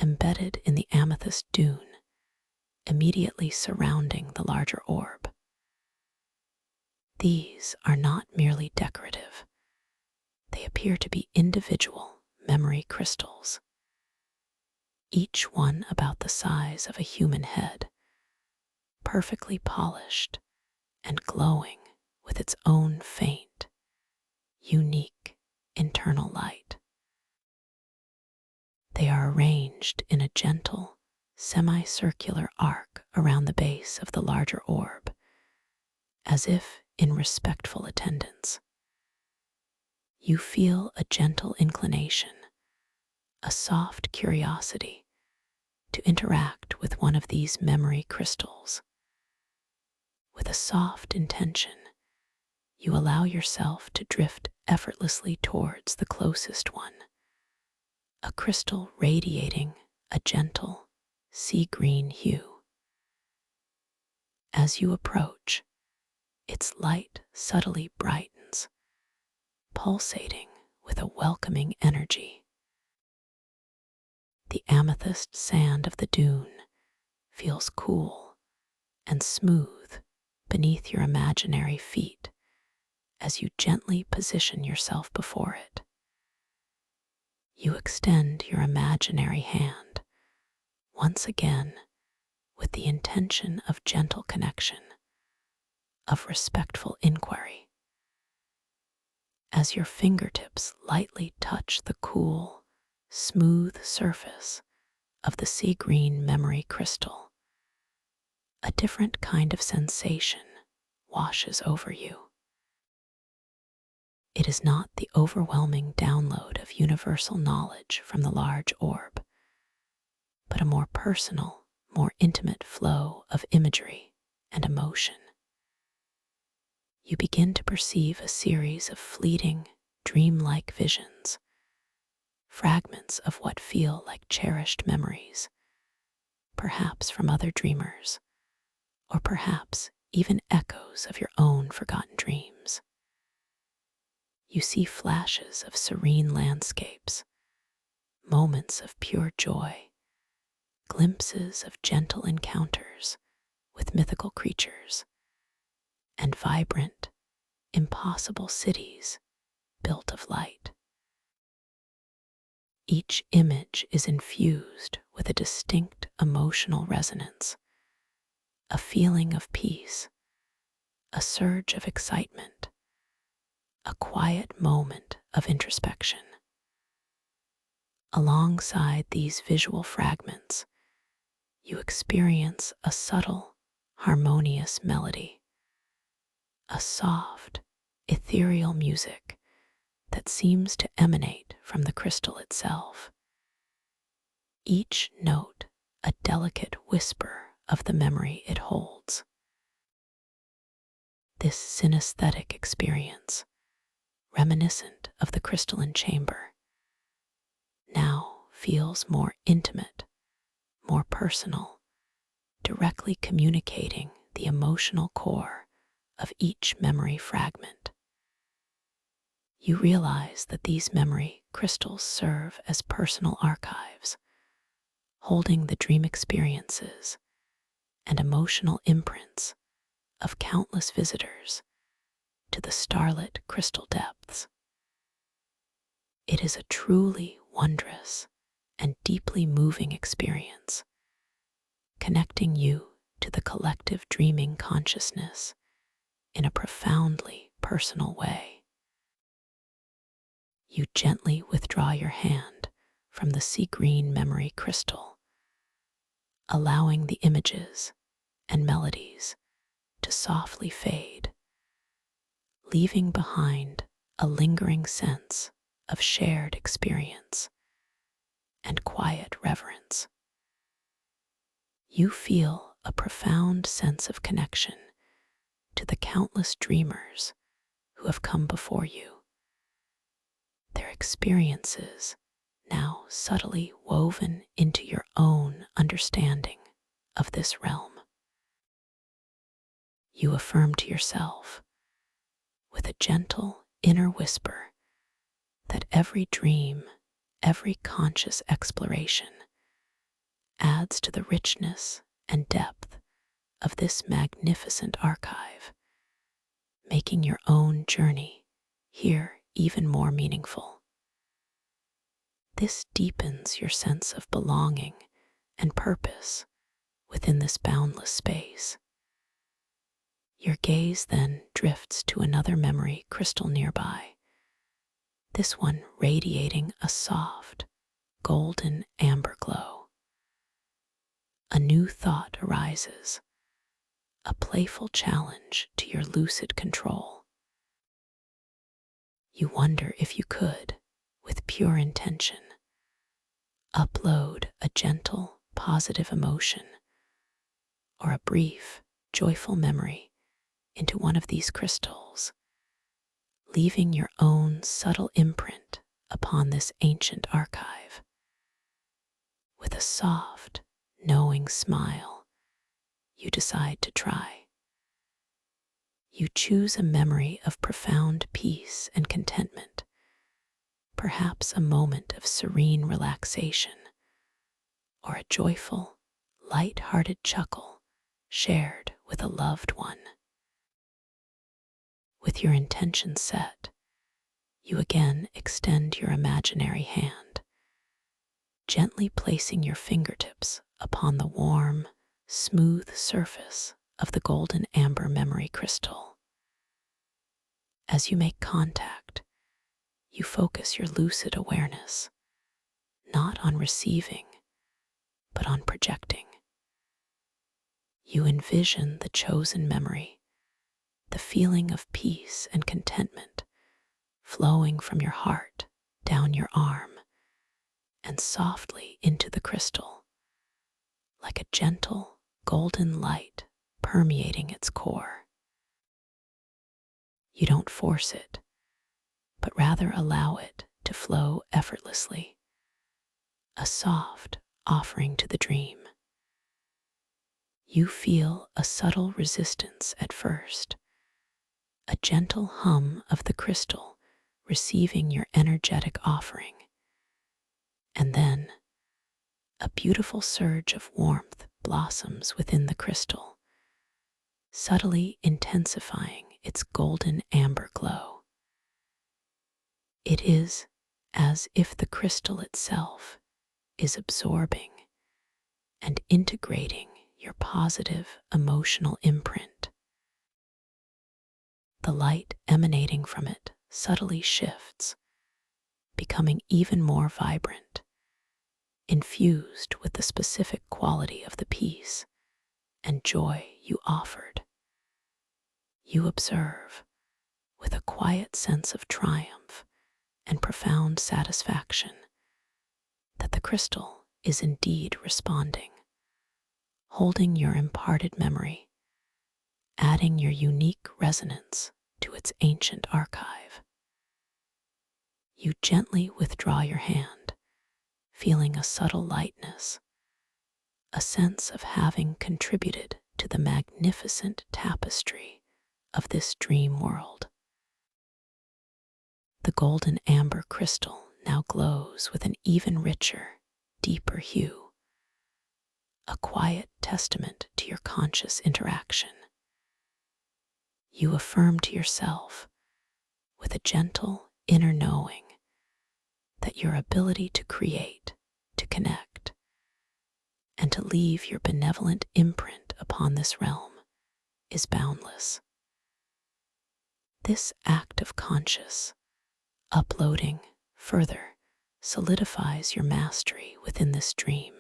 embedded in the amethyst dune immediately surrounding the larger orb. These are not merely decorative. They appear to be individual memory crystals, each one about the size of a human head, perfectly polished and glowing with its own faint, unique internal light. They are arranged in a gentle, semicircular arc around the base of the larger orb, as if in respectful attendance. You feel a gentle inclination, a soft curiosity to interact with one of these memory crystals. With a soft intention, you allow yourself to drift effortlessly towards the closest one, a crystal radiating a gentle sea green hue. As you approach, its light subtly brightens, pulsating with a welcoming energy. The amethyst sand of the dune feels cool and smooth beneath your imaginary feet as you gently position yourself before it. You extend your imaginary hand, once again with the intention of gentle connection, of respectful inquiry. As your fingertips lightly touch the cool, smooth surface of the sea green memory crystal, a different kind of sensation washes over you. It is not the overwhelming download of universal knowledge from the large orb, but a more personal, more intimate flow of imagery and emotion. You begin to perceive a series of fleeting, dreamlike visions, fragments of what feel like cherished memories, perhaps from other dreamers, or perhaps even echoes of your own forgotten dreams. You see flashes of serene landscapes, moments of pure joy, glimpses of gentle encounters with mythical creatures, and vibrant, impossible cities built of light. Each image is infused with a distinct emotional resonance, a feeling of peace, a surge of excitement, a quiet moment of introspection. Alongside these visual fragments, you experience a subtle, harmonious melody, a soft, ethereal music that seems to emanate from the crystal itself. Each note a delicate whisper of the memory it holds. This synesthetic experience, reminiscent of the crystalline chamber, now feels more intimate, more personal, directly communicating the emotional core of each memory fragment. You realize that these memory crystals serve as personal archives, holding the dream experiences and emotional imprints of countless visitors to the starlit crystal depths. It is a truly wondrous and deeply moving experience, connecting you to the collective dreaming consciousness in a profoundly personal way. You gently withdraw your hand from the sea green memory crystal, allowing the images and melodies to softly fade, leaving behind a lingering sense of shared experience and quiet reverence. You feel a profound sense of connection to the countless dreamers who have come before you, their experiences now subtly woven into your own understanding of this realm. You affirm to yourself, with a gentle inner whisper, that every dream, every conscious exploration adds to the richness and depth of this magnificent archive, making your own journey here even more meaningful. This deepens your sense of belonging and purpose within this boundless space. Your gaze then drifts to another memory crystal nearby, this one radiating a soft, golden amber glow. a new thought arises, a playful challenge to your lucid control. You wonder if you could, with pure intention, upload a gentle, positive emotion or a brief, joyful memory into one of these crystals, leaving your own subtle imprint upon this ancient archive. With a soft, knowing smile, you decide to try. You choose a memory of profound peace and contentment, perhaps a moment of serene relaxation, or a joyful, light-hearted chuckle shared with a loved one. With your intention set, you again extend your imaginary hand, gently placing your fingertips upon the warm, smooth surface of the golden amber memory crystal. As you make contact, you focus your lucid awareness, not on receiving, but on projecting. You envision the chosen memory, the feeling of peace and contentment flowing from your heart down your arm and softly into the crystal, like a gentle golden light permeating its core. You don't force it, but rather allow it to flow effortlessly, a soft offering to the dream. You feel a subtle resistance at first, a gentle hum of the crystal receiving your energetic offering, and then a beautiful surge of warmth blossoms within the crystal, subtly intensifying its golden amber glow. It is as if the crystal itself is absorbing and integrating your positive emotional imprint. The light emanating from it subtly shifts, becoming even more vibrant, infused with the specific quality of the peace and joy you offered. You observe, with a quiet sense of triumph and profound satisfaction, that the crystal is indeed responding, holding your imparted memory, adding your unique resonance to its ancient archive. You gently withdraw your hand, feeling a subtle lightness, a sense of having contributed to the magnificent tapestry of this dream world. The golden amber crystal now glows with an even richer, deeper hue, a quiet testament to your conscious interaction. You affirm to yourself, with a gentle inner knowing, that your ability to create, to connect, and to leave your benevolent imprint upon this realm is boundless. This act of conscious uploading further solidifies your mastery within this dream,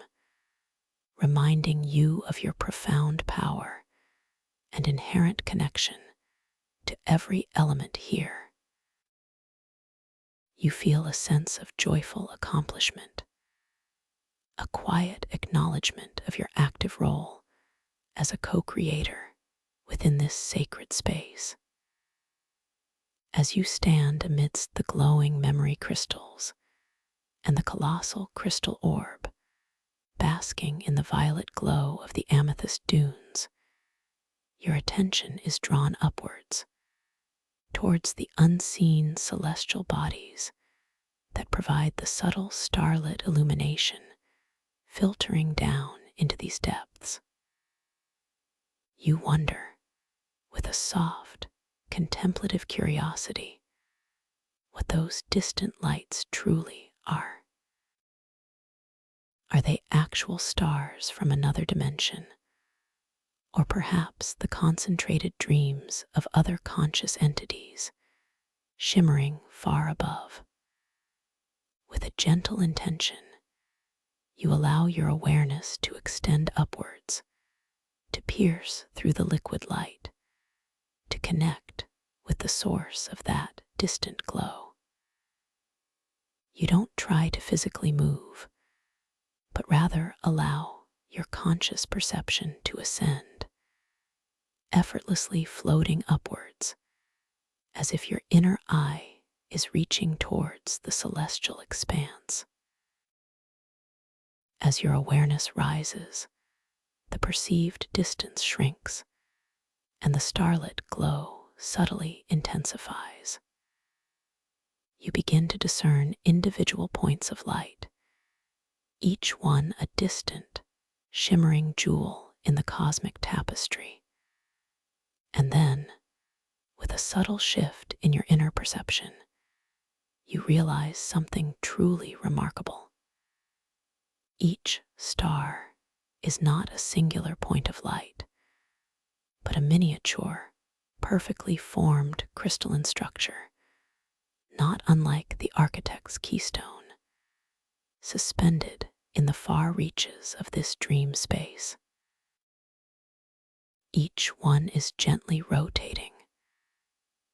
reminding you of your profound power and inherent connection to every element here. You feel a sense of joyful accomplishment, a quiet acknowledgement of your active role as a co-creator within this sacred space. As you stand amidst the glowing memory crystals and the colossal crystal orb, basking in the violet glow of the amethyst dunes, your attention is drawn upwards, towards the unseen celestial bodies that provide the subtle starlit illumination filtering down into these depths. You wonder, with a soft, contemplative curiosity, what those distant lights truly are. Are they actual stars from another dimension, or perhaps the concentrated dreams of other conscious entities, shimmering far above? With a gentle intention, You allow your awareness to extend upwards, to pierce through the liquid light, to connect with the source of that distant glow. You don't try to physically move, but rather allow your conscious perception to ascend, effortlessly floating upwards, as if your inner eye is reaching towards the celestial expanse. As your awareness rises, the perceived distance shrinks, and the starlit glow subtly intensifies. You begin to discern individual points of light, each one a distant, shimmering jewel in the cosmic tapestry. And then, with a subtle shift in your inner perception, you realize something truly remarkable. Each star is not a singular point of light, but a miniature, perfectly formed crystalline structure, not unlike the architect's keystone, suspended in the far reaches of this dream space. Each one is gently rotating,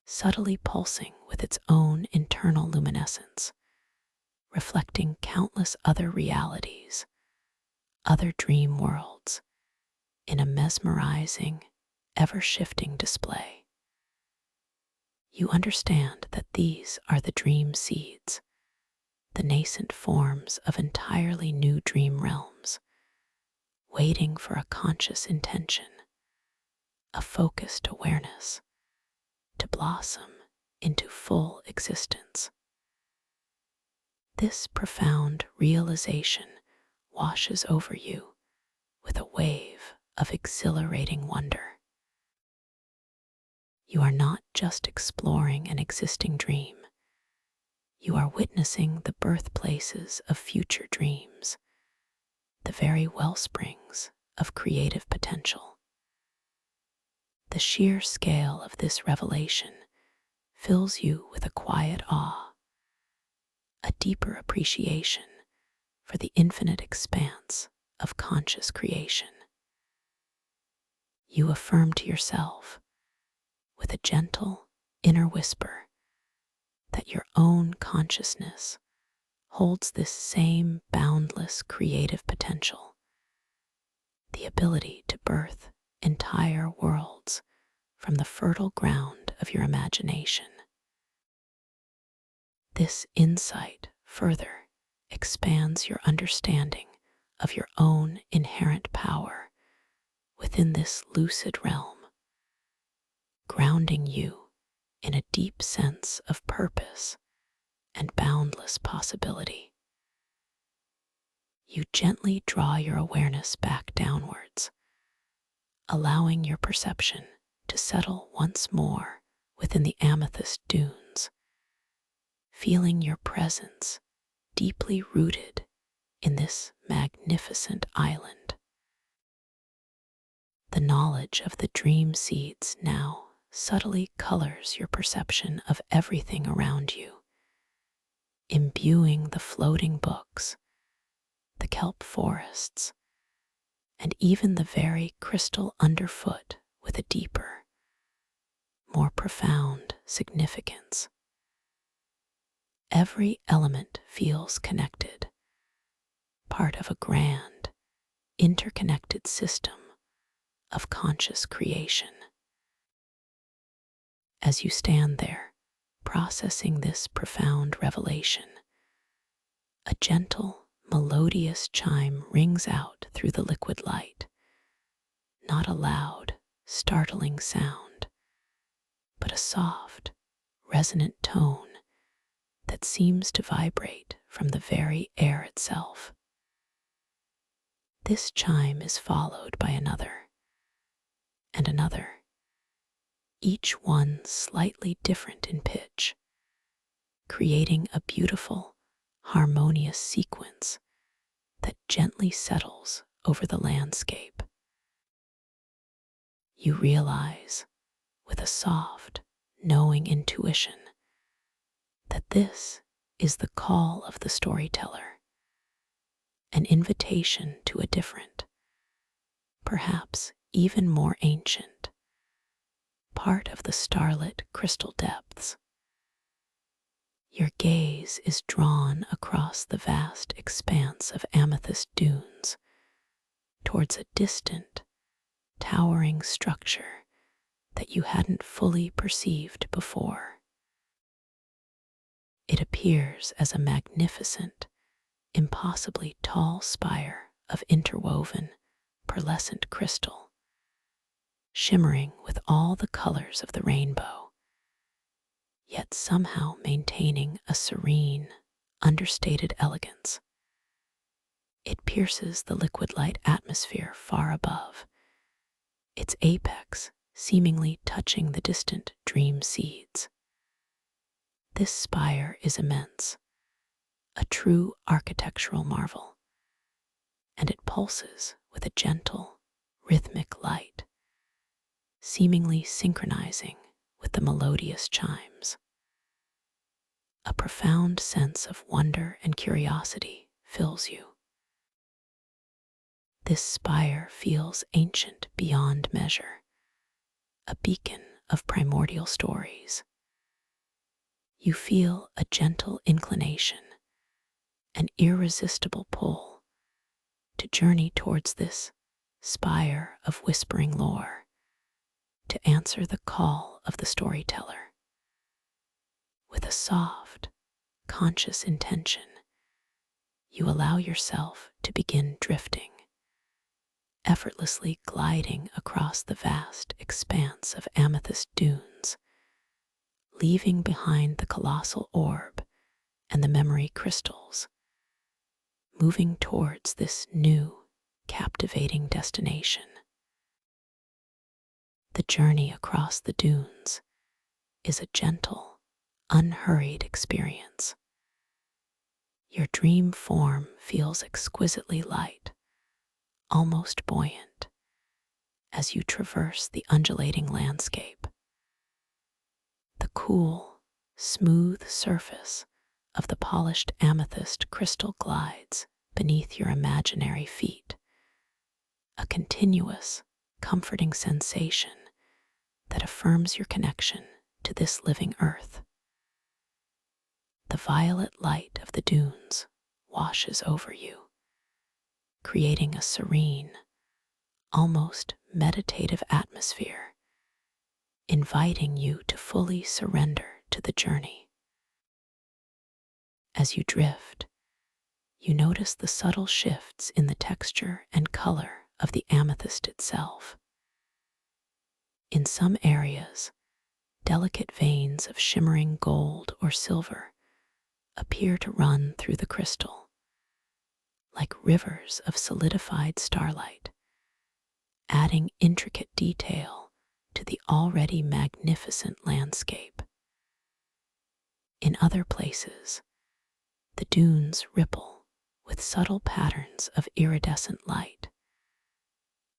subtly pulsing with its own internal luminescence, reflecting countless other realities, other dream worlds, in a mesmerizing, ever-shifting display. You understand that these are the dream seeds, the nascent forms of entirely new dream realms, waiting for a conscious intention, a focused awareness, to blossom into full existence. This profound realization washes over you with a wave of exhilarating wonder. You are not just exploring an existing dream. You are witnessing the birthplaces of future dreams, the very wellsprings of creative potential. The sheer scale of this revelation fills you with a quiet awe, a deeper appreciation for the infinite expanse of conscious creation. You affirm to yourself, with a gentle inner whisper, that your own consciousness holds this same boundless creative potential, the ability to birth entire worlds from the fertile ground of your imagination. This insight further expands your understanding of your own inherent power within this lucid realm, grounding you in a deep sense of purpose and boundless possibility. You gently draw your awareness back downwards, allowing your perception to settle once more within the amethyst dunes, feeling your presence deeply rooted in this magnificent island. The knowledge of the dream seeds now subtly colors your perception of everything around you, imbuing the floating books, the kelp forests, and even the very crystal underfoot with a deeper, more profound significance. Every element feels connected, part of a grand, interconnected system of conscious creation. As you stand there, processing this profound revelation, a gentle, melodious chime rings out through the liquid light, not a loud, startling sound, but a soft, resonant tone that seems to vibrate from the very air itself. This chime is followed by another, and another, each one slightly different in pitch, creating a beautiful, harmonious sequence that gently settles over the landscape. You realize, with a soft, knowing intuition, that this is the call of the storyteller, an invitation to a different, perhaps even more ancient, part of the starlit crystal depths. Your gaze is drawn across the vast expanse of amethyst dunes towards a distant, towering structure that you hadn't fully perceived before. It appears as a magnificent, impossibly tall spire of interwoven, pearlescent crystal, shimmering with all the colors of the rainbow, yet somehow maintaining a serene, understated elegance. It pierces the liquid light atmosphere far above, its apex seemingly touching the distant dream seeds. This spire is immense, a true architectural marvel, and it pulses with a gentle, rhythmic light, seemingly synchronizing with the melodious chimes. A profound sense of wonder and curiosity fills you. This spire feels ancient beyond measure, a beacon of primordial stories. You feel a gentle inclination, an irresistible pull to journey towards this spire of whispering lore, to answer the call of the storyteller. With a soft, conscious intention, you allow yourself to begin drifting, effortlessly gliding across the vast expanse of amethyst dunes, leaving behind the colossal orb and the memory crystals, moving towards this new, captivating destination. The journey across the dunes is a gentle, unhurried experience. Your dream form feels exquisitely light, almost buoyant, as you traverse the undulating landscape. The cool, smooth surface of the polished amethyst crystal glides beneath your imaginary feet, a continuous, comforting sensation that affirms your connection to this living earth. The violet light of the dunes washes over you, creating a serene, almost meditative atmosphere, inviting you to fully surrender to the journey. As you drift, you notice the subtle shifts in the texture and color of the amethyst itself. In some areas, delicate veins of shimmering gold or silver appear to run through the crystal, like rivers of solidified starlight, adding intricate detail to the already magnificent landscape. In other places, the dunes ripple with subtle patterns of iridescent light,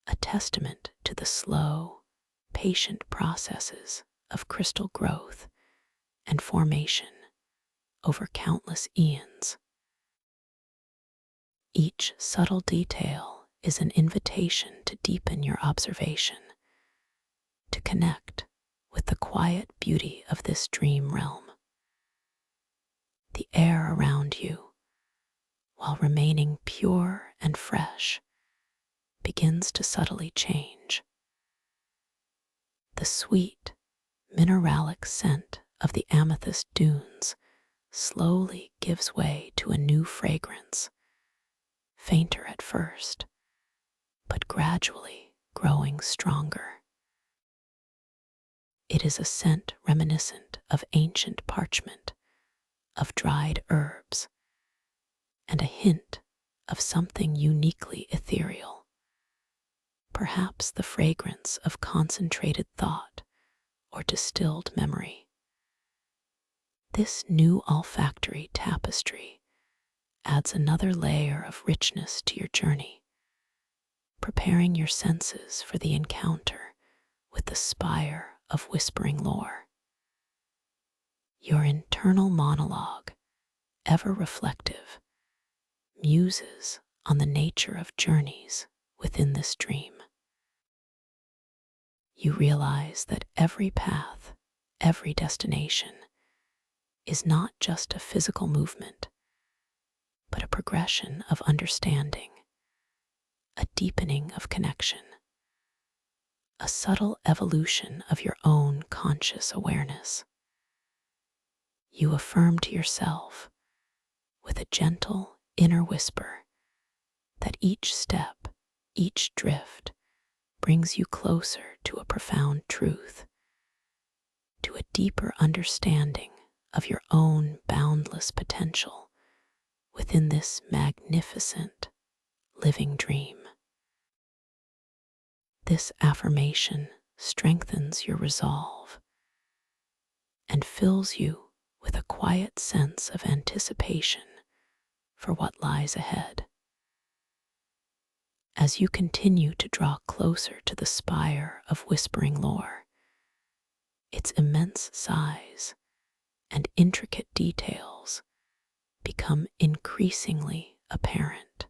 a testament to the slow, patient processes of crystal growth and formation over countless eons. Each subtle detail is an invitation to deepen your observation, to connect with the quiet beauty of this dream realm. The air around you, while remaining pure and fresh, begins to subtly change. The sweet, mineralic scent of the amethyst dunes slowly gives way to a new fragrance, fainter at first, but gradually growing stronger. It is a scent reminiscent of ancient parchment, of dried herbs, and a hint of something uniquely ethereal, perhaps the fragrance of concentrated thought or distilled memory. This new olfactory tapestry adds another layer of richness to your journey, preparing your senses for the encounter with the spire of whispering lore. Your internal monologue, ever reflective, muses on the nature of journeys within this dream. You realize that every path, every destination, is not just a physical movement, but a progression of understanding, a deepening of connection, a subtle evolution of your own conscious awareness. You affirm to yourself, with a gentle inner whisper, that each step, each drift, brings you closer to a profound truth, to a deeper understanding of your own boundless potential within this magnificent living dream. This affirmation strengthens your resolve and fills you with a quiet sense of anticipation for what lies ahead. As you continue to draw closer to the spire of whispering lore, its immense size and intricate details become increasingly apparent.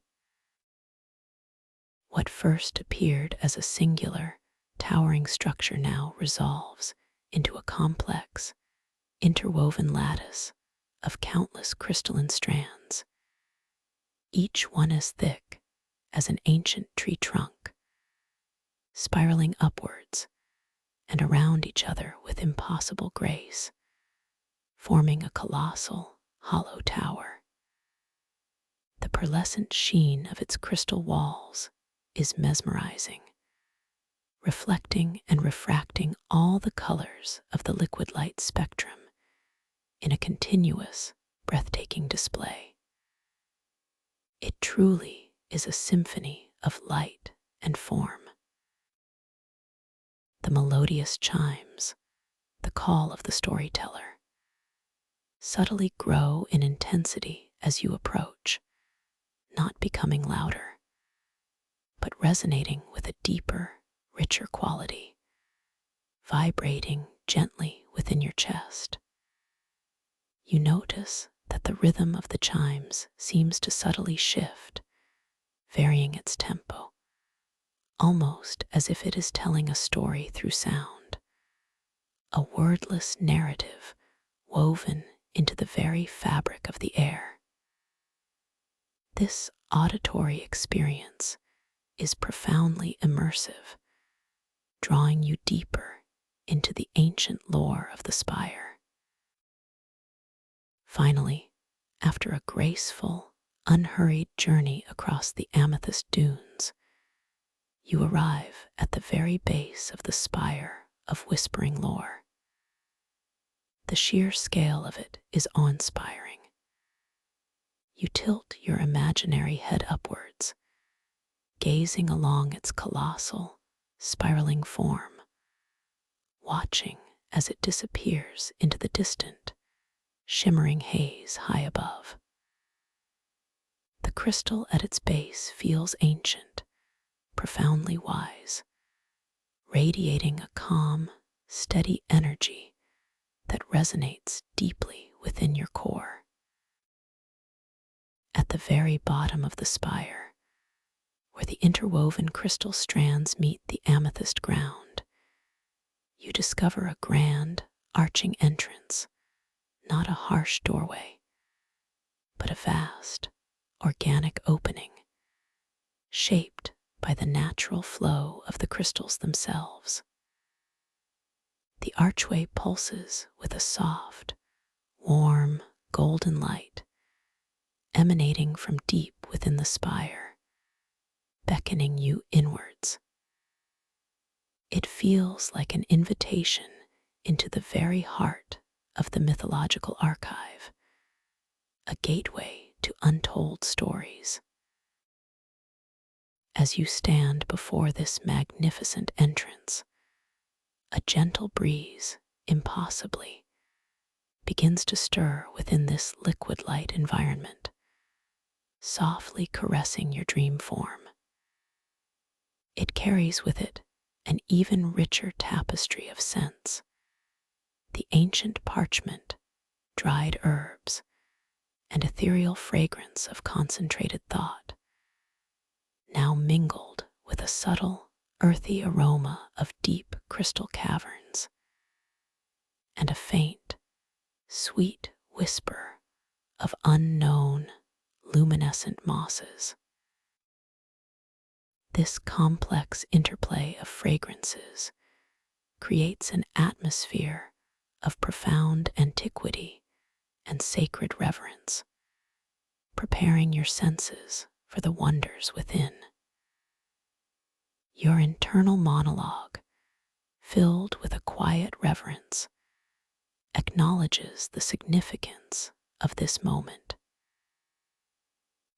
What first appeared as a singular, towering structure now resolves into a complex, interwoven lattice of countless crystalline strands, each one as thick as an ancient tree trunk, spiraling upwards and around each other with impossible grace, forming a colossal, hollow tower. The pearlescent sheen of its crystal walls is mesmerizing, reflecting and refracting all the colors of the liquid light spectrum in a continuous, breathtaking display. It truly is a symphony of light and form. The melodious chimes, the call of the storyteller, subtly grow in intensity as you approach, not becoming louder, but resonating with a deeper, richer quality, vibrating gently within your chest. You notice that the rhythm of the chimes seems to subtly shift, varying its tempo, almost as if it is telling a story through sound, a wordless narrative woven into the very fabric of the air. This auditory experience is profoundly immersive, drawing you deeper into the ancient lore of the spire. Finally, after a graceful, unhurried journey across the amethyst dunes, you arrive at the very base of the spire of whispering lore. The sheer scale of it is awe-inspiring. You tilt your imaginary head upwards, gazing along its colossal, spiraling form, watching as it disappears into the distant, shimmering haze high above. The crystal at its base feels ancient, profoundly wise, radiating a calm, steady energy that resonates deeply within your core. At the very bottom of the spire, where the interwoven crystal strands meet the amethyst ground, you discover a grand, arching entrance, not a harsh doorway, but a vast, organic opening, shaped by the natural flow of the crystals themselves. The archway pulses with a soft, warm, golden light, emanating from deep within the spire, beckoning you inwards. It feels like an invitation into the very heart of the mythological archive, a gateway to untold stories. As you stand before this magnificent entrance, a gentle breeze, impossibly, begins to stir within this liquid light environment, softly caressing your dream form. It carries with it an even richer tapestry of scents, the ancient parchment, dried herbs, and ethereal fragrance of concentrated thought, now mingled with a subtle, earthy aroma of deep crystal caverns and a faint, sweet whisper of unknown, luminescent mosses. This complex interplay of fragrances creates an atmosphere of profound antiquity and sacred reverence, preparing your senses for the wonders within. Your internal monologue, filled with a quiet reverence, acknowledges the significance of this moment.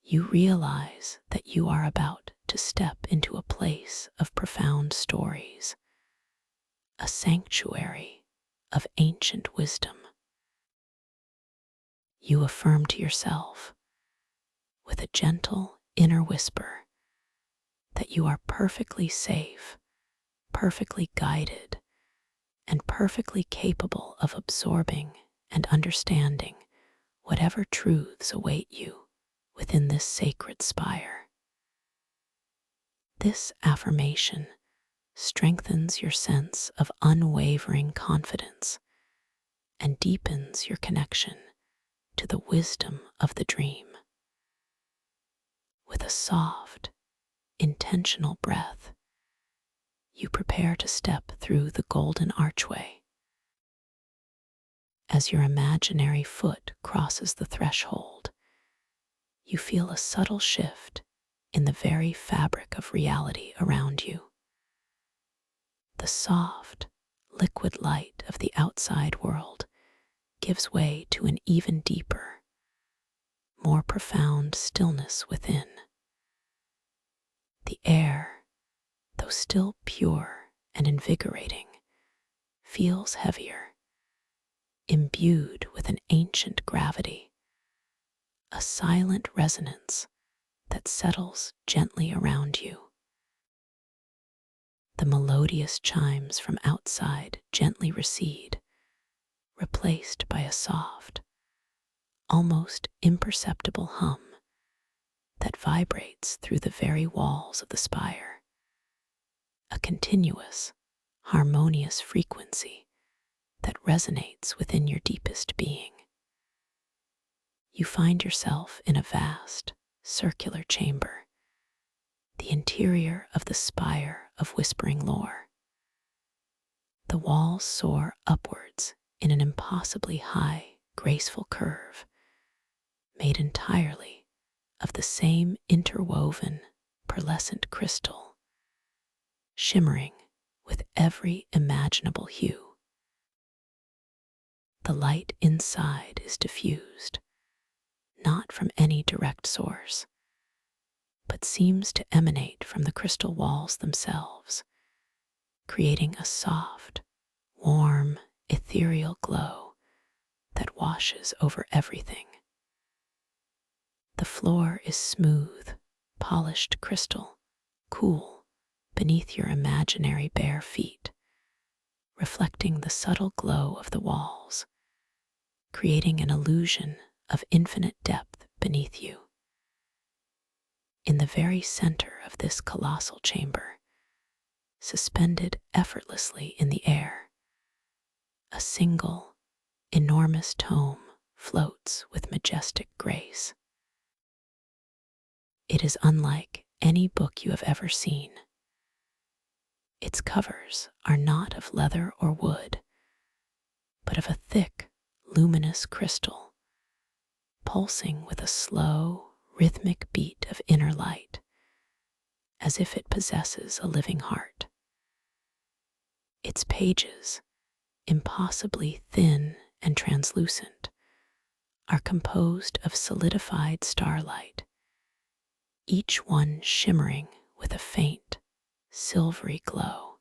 You realize that you are about to step into a place of profound stories, a sanctuary of ancient wisdom. You affirm to yourself, with a gentle inner whisper, that you are perfectly safe, perfectly guided, and perfectly capable of absorbing and understanding whatever truths await you within this sacred spire. This affirmation strengthens your sense of unwavering confidence and deepens your connection to the wisdom of the dream. With a soft, intentional breath, you prepare to step through the golden archway. As your imaginary foot crosses the threshold, you feel a subtle shift in the very fabric of reality around you. The soft, liquid light of the outside world gives way to an even deeper, more profound stillness within. The air, though still pure and invigorating, feels heavier, imbued with an ancient gravity, a silent resonance that settles gently around you. The melodious chimes from outside gently recede, replaced by a soft, almost imperceptible hum that vibrates through the very walls of the spire, a continuous, harmonious frequency that resonates within your deepest being. You find yourself in a vast, circular chamber, the interior of the spire of whispering lore. The walls soar upwards in an impossibly high, graceful curve, made entirely of the same interwoven, pearlescent crystal, shimmering with every imaginable hue. The light inside is diffused, not from any direct source, but seems to emanate from the crystal walls themselves, creating a soft, warm, ethereal glow that washes over everything. The floor is smooth, polished crystal, cool beneath your imaginary bare feet, reflecting the subtle glow of the walls, creating an illusion of infinite depth beneath you. In the very center of this colossal chamber, suspended effortlessly in the air, a single, enormous tome floats with majestic grace. It is unlike any book you have ever seen. Its covers are not of leather or wood, but of a thick, luminous crystal, pulsing with a slow, rhythmic beat of inner light, as if it possesses a living heart. Its pages, impossibly thin and translucent, are composed of solidified starlight, each one shimmering with a faint, silvery glow.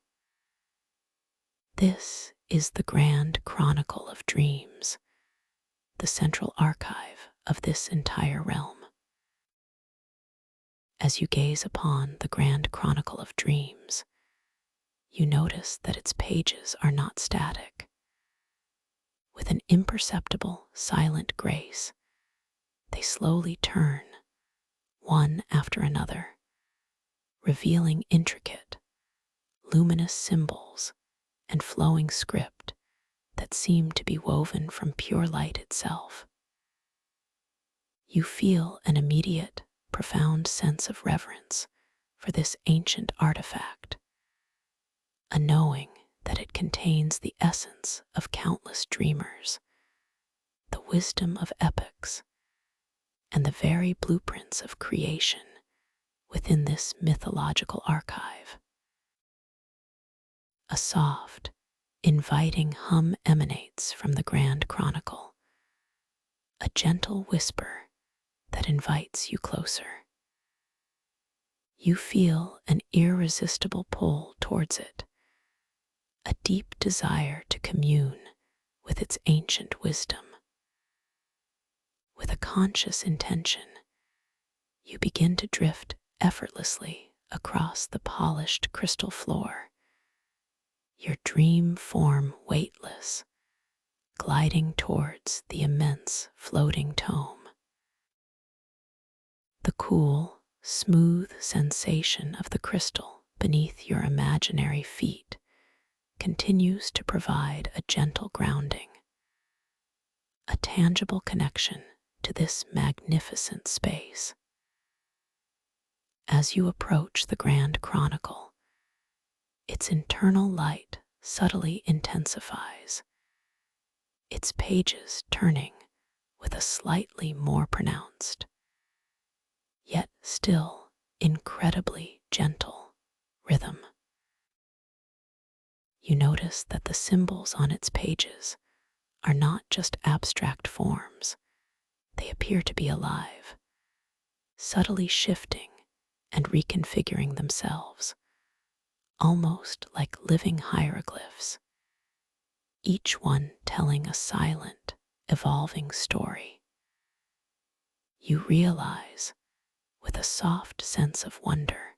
This is the grand chronicle of dreams, the central archive of this entire realm. As you gaze upon the grand chronicle of dreams, you notice that its pages are not static. With an imperceptible, silent grace, they slowly turn, one after another, revealing intricate, luminous symbols and flowing script that seem to be woven from pure light itself. You feel an immediate, profound sense of reverence for this ancient artifact, a knowing that it contains the essence of countless dreamers, the wisdom of epochs, and the very blueprints of creation within this mythological archive. A soft, inviting hum emanates from the Grand Chronicle, a gentle whisper that invites you closer. You feel an irresistible pull towards it, a deep desire to commune with its ancient wisdom. With a conscious intention, you begin to drift effortlessly across the polished crystal floor, your dream form weightless, gliding towards the immense floating tome. The cool, smooth sensation of the crystal beneath your imaginary feet continues to provide a gentle grounding, a tangible connection to this magnificent space. As you approach the Grand Chronicle, its internal light subtly intensifies, its pages turning with a slightly more pronounced, yet still incredibly gentle rhythm. You notice that the symbols on its pages are not just abstract forms, they appear to be alive, subtly shifting and reconfiguring themselves, almost like living hieroglyphs, each one telling a silent, evolving story. You realize, with a soft sense of wonder,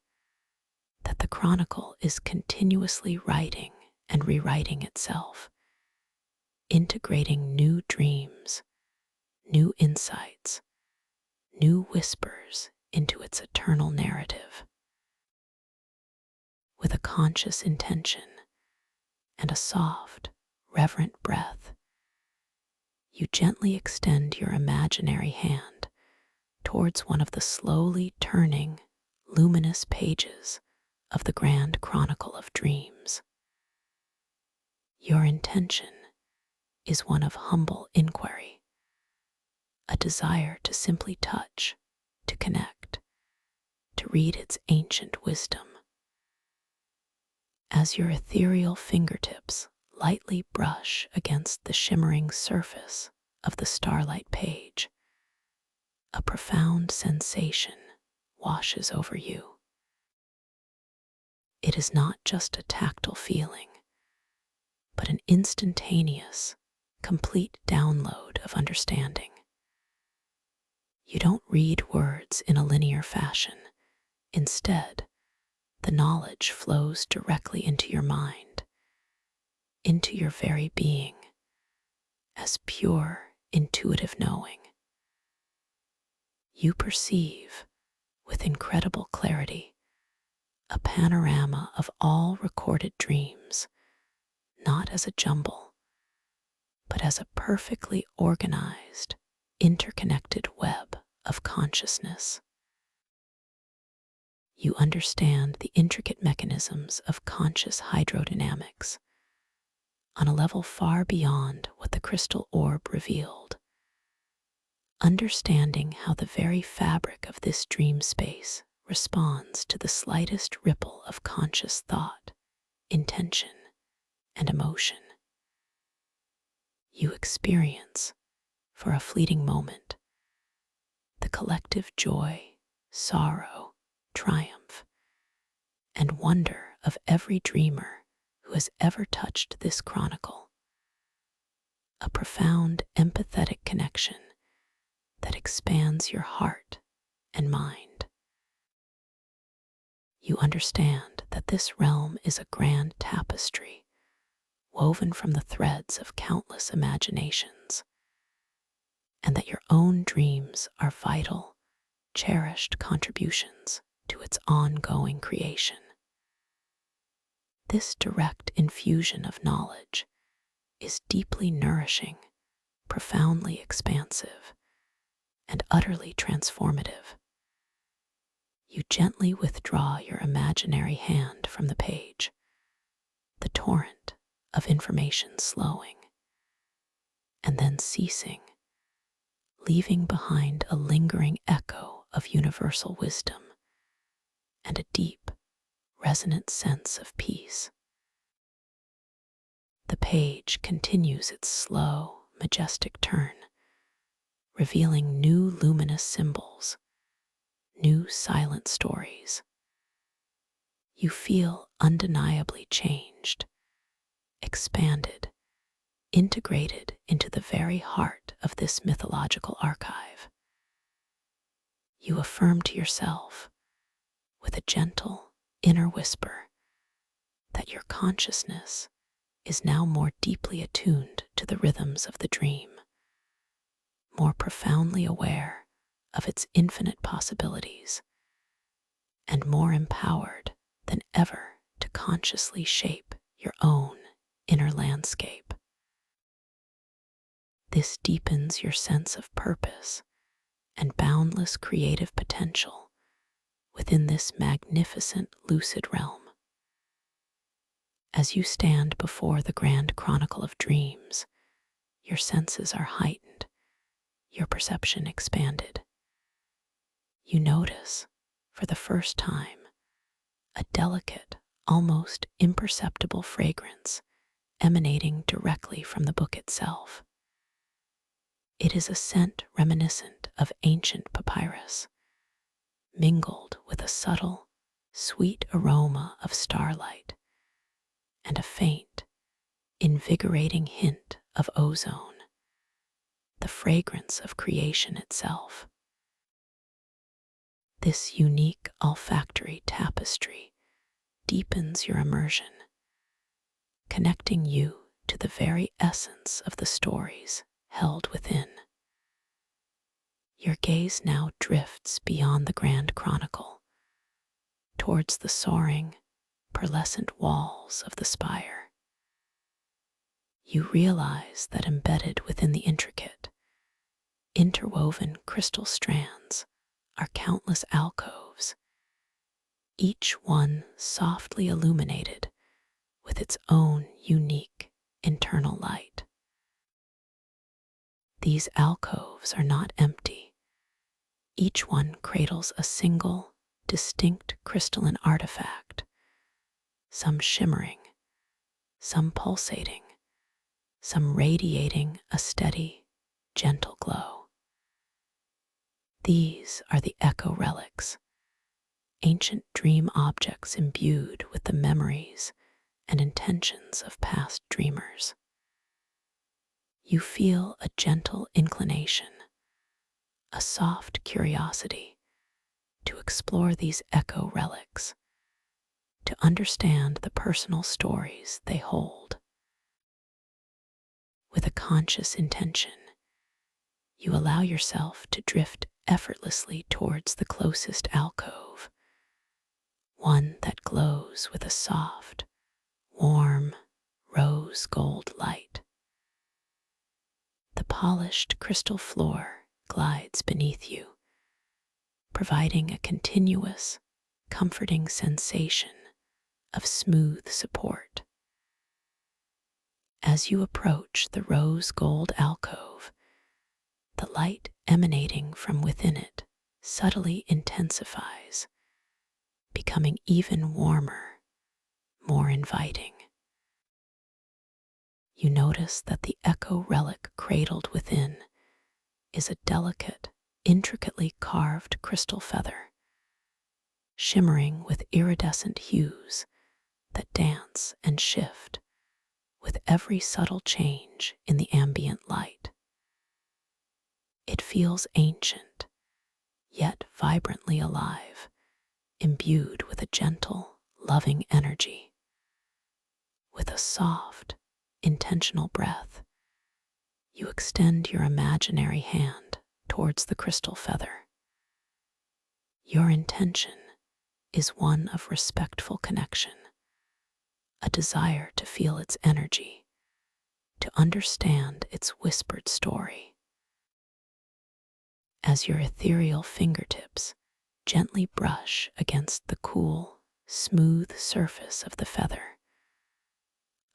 that the chronicle is continuously writing and rewriting itself, integrating new dreams, new insights, new whispers into its eternal narrative. With a conscious intention and a soft, reverent breath, you gently extend your imaginary hand towards one of the slowly turning, luminous pages of the Grand Chronicle of Dreams. Your intention is one of humble inquiry, a desire to simply touch, to connect, to read its ancient wisdom. As your ethereal fingertips lightly brush against the shimmering surface of the starlight page, a profound sensation washes over you. It is not just a tactile feeling, but an instantaneous, complete download of understanding. You don't read words in a linear fashion. Instead, the knowledge flows directly into your mind, into your very being, as pure, intuitive knowing. You perceive, with incredible clarity, a panorama of all recorded dreams, not as a jumble, but as a perfectly organized, interconnected web of consciousness. You understand the intricate mechanisms of conscious hydrodynamics on a level far beyond what the crystal orb revealed, understanding how the very fabric of this dream space responds to the slightest ripple of conscious thought, intention, and emotion. You experience, for a fleeting moment, the collective joy, sorrow, triumph, and wonder of every dreamer who has ever touched this chronicle. A profound, empathetic connection that expands your heart and mind. You understand that this realm is a grand tapestry woven from the threads of countless imaginations, and that your own dreams are vital, cherished contributions to its ongoing creation. This direct infusion of knowledge is deeply nourishing, profoundly expansive, and utterly transformative. You gently withdraw your imaginary hand from the page, the torrent of information slowing, and then ceasing, leaving behind a lingering echo of universal wisdom and a deep, resonant sense of peace. The page continues its slow, majestic turn, revealing new luminous symbols, new silent stories. You feel undeniably changed, expanded, integrated into the very heart of this mythological archive. You affirm to yourself, with a gentle inner whisper, that your consciousness is now more deeply attuned to the rhythms of the dream, more profoundly aware of its infinite possibilities, and more empowered than ever to consciously shape your own inner landscape. This deepens your sense of purpose and boundless creative potential within this magnificent lucid realm. As you stand before the grand chronicle of dreams, your senses are heightened, your perception expanded. You notice, for the first time, a delicate, almost imperceptible fragrance emanating directly from the book itself. It is a scent reminiscent of ancient papyrus, mingled with a subtle, sweet aroma of starlight and a faint, invigorating hint of ozone, the fragrance of creation itself. This unique olfactory tapestry deepens your immersion, connecting you to the very essence of the stories held within. Your gaze now drifts beyond the grand chronicle, towards the soaring, pearlescent walls of the spire. You realize that embedded within the intricate, interwoven crystal strands are countless alcoves, each one softly illuminated with its own unique internal light. These alcoves are not empty. Each one cradles a single, distinct crystalline artifact, some shimmering, some pulsating, some radiating a steady, gentle glow. These are the echo relics, ancient dream objects imbued with the memories and intentions of past dreamers. You feel a gentle inclination, a soft curiosity to explore these echo relics, to understand the personal stories they hold. With a conscious intention, you allow yourself to drift effortlessly towards the closest alcove, one that glows with a soft, warm, rose gold light. The polished crystal floor glides beneath you, providing a continuous, comforting sensation of smooth support. As you approach the rose gold alcove, the light emanating from within it subtly intensifies, becoming even warmer, more inviting. You notice that the echo relic cradled within is a delicate, intricately carved crystal feather, shimmering with iridescent hues that dance and shift with every subtle change in the ambient light. It feels ancient, yet vibrantly alive, imbued with a gentle, loving energy. With a soft, intentional breath, you extend your imaginary hand towards the crystal feather. Your intention is one of respectful connection, a desire to feel its energy, to understand its whispered story. As your ethereal fingertips gently brush against the cool, smooth surface of the feather,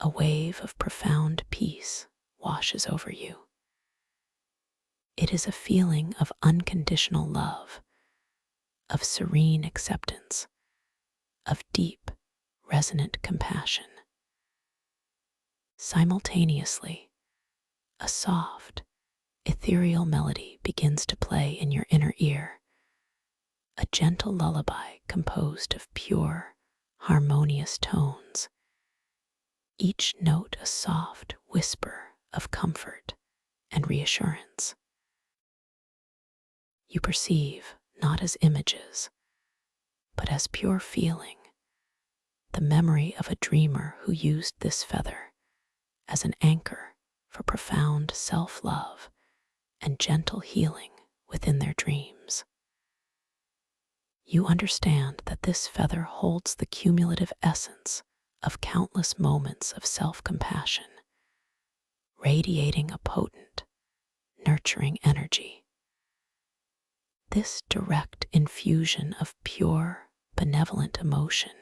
a wave of profound peace washes over you. It is a feeling of unconditional love, of serene acceptance, of deep, resonant compassion. Simultaneously, a soft, ethereal melody begins to play in your inner ear, a gentle lullaby composed of pure, harmonious tones, each note a soft whisper of comfort and reassurance. You perceive not as images, but as pure feeling, the memory of a dreamer who used this feather as an anchor for profound self-love and gentle healing within their dreams. You understand that this feather holds the cumulative essence of countless moments of self-compassion, radiating a potent, nurturing energy. This direct infusion of pure, benevolent emotion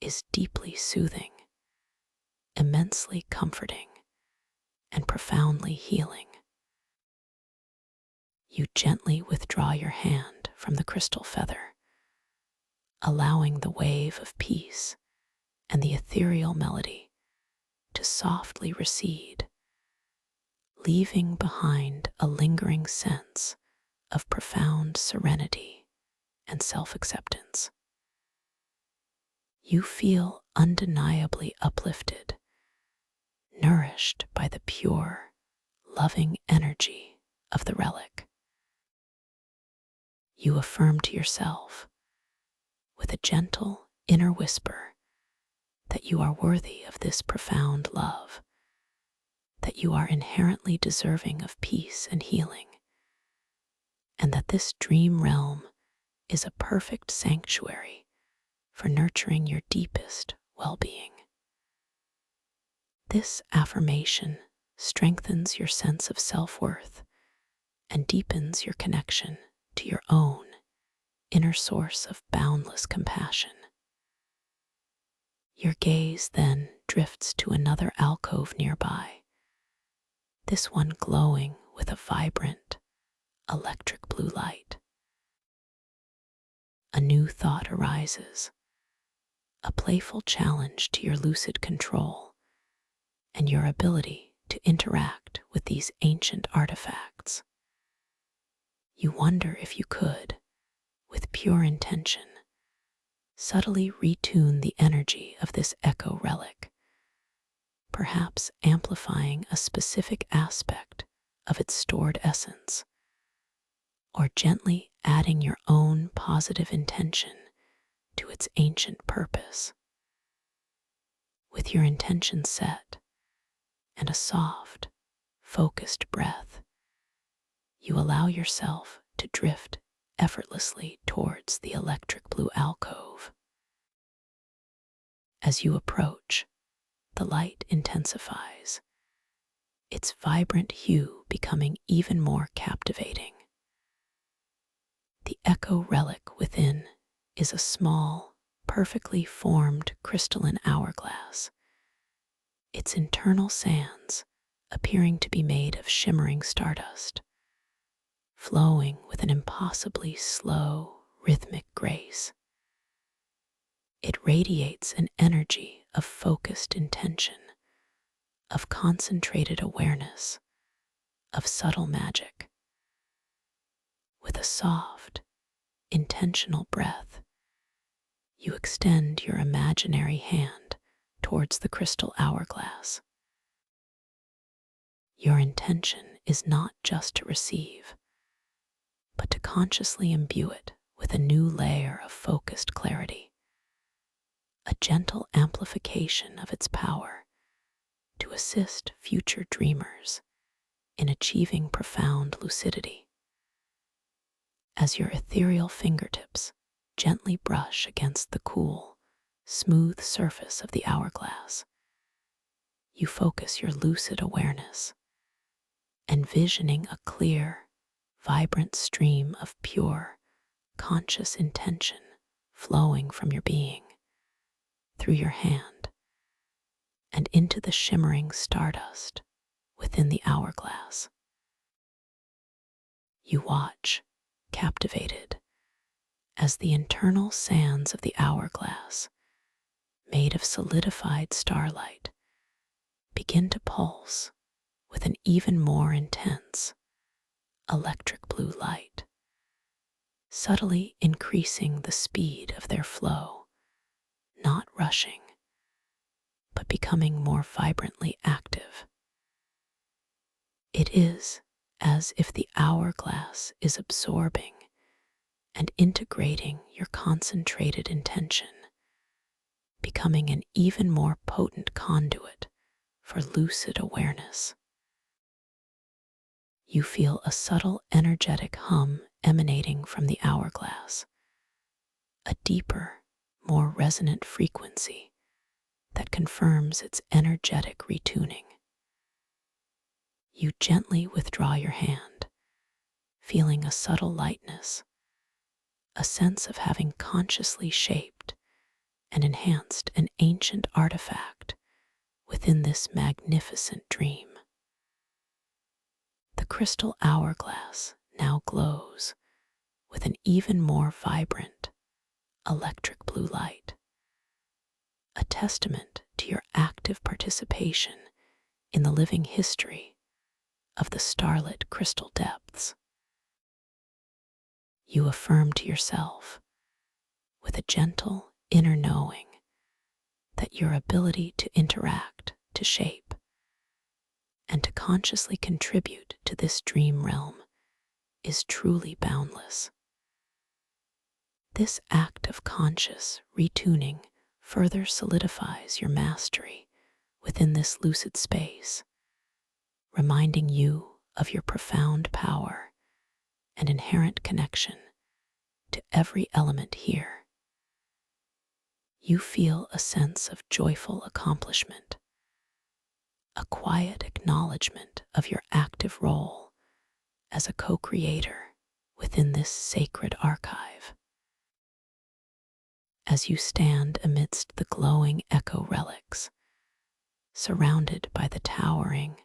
is deeply soothing, immensely comforting, and profoundly healing. You gently withdraw your hand from the crystal feather, allowing the wave of peace and the ethereal melody to softly recede, leaving behind a lingering sense of profound serenity and self-acceptance. You feel undeniably uplifted, nourished by the pure, loving energy of the relic. You affirm to yourself, with a gentle inner whisper, that you are worthy of this profound love, that you are inherently deserving of peace and healing, and that this dream realm is a perfect sanctuary for nurturing your deepest well-being. This affirmation strengthens your sense of self-worth and deepens your connection to your own inner source of boundless compassion. Your gaze then drifts to another alcove nearby, this one glowing with a vibrant, electric blue light. A new thought arises, a playful challenge to your lucid control and your ability to interact with these ancient artifacts. You wonder if you could, with pure intention, subtly retune the energy of this echo relic, perhaps amplifying a specific aspect of its stored essence, or gently adding your own positive intention to its ancient purpose. With your intention set and a soft, focused breath, you allow yourself to drift effortlessly towards the electric blue alcove. As you approach, the light intensifies, its vibrant hue becoming even more captivating. The echo relic within is a small, perfectly formed crystalline hourglass, its internal sands appearing to be made of shimmering stardust, flowing with an impossibly slow, rhythmic grace. It radiates an energy of focused intention, of concentrated awareness, of subtle magic. With a soft, intentional breath, you extend your imaginary hand towards the crystal hourglass. Your intention is not just to receive, but to consciously imbue it with a new layer of focused clarity, a gentle amplification of its power to assist future dreamers in achieving profound lucidity. As your ethereal fingertips gently brush against the cool, smooth surface of the hourglass. You focus your lucid awareness, envisioning a clear, vibrant stream of pure, conscious intention flowing from your being, through your hand, and into the shimmering stardust within the hourglass. You watch, captivated, as the internal sands of the hourglass, made of solidified starlight, begin to pulse with an even more intense, electric blue light, subtly increasing the speed of their flow, not rushing, but becoming more vibrantly active. It is as if the hourglass is absorbing and integrating your concentrated intention, becoming an even more potent conduit for lucid awareness. You feel a subtle energetic hum emanating from the hourglass, a deeper, more resonant frequency that confirms its energetic retuning. You gently withdraw your hand, feeling a subtle lightness, a sense of having consciously shaped and enhanced an ancient artifact within this magnificent dream. The crystal hourglass now glows with an even more vibrant, electric blue light, a testament to your active participation in the living history of the starlit crystal depths. You affirm to yourself, with a gentle inner knowing, that your ability to interact, to shape, and to consciously contribute to this dream realm is truly boundless. This act of conscious retuning further solidifies your mastery within this lucid space, reminding you of your profound power and inherent connection to every element here. You feel a sense of joyful accomplishment, a quiet acknowledgement of your active role as a co-creator within this sacred archive. As you stand amidst the glowing echo relics, surrounded by the towering,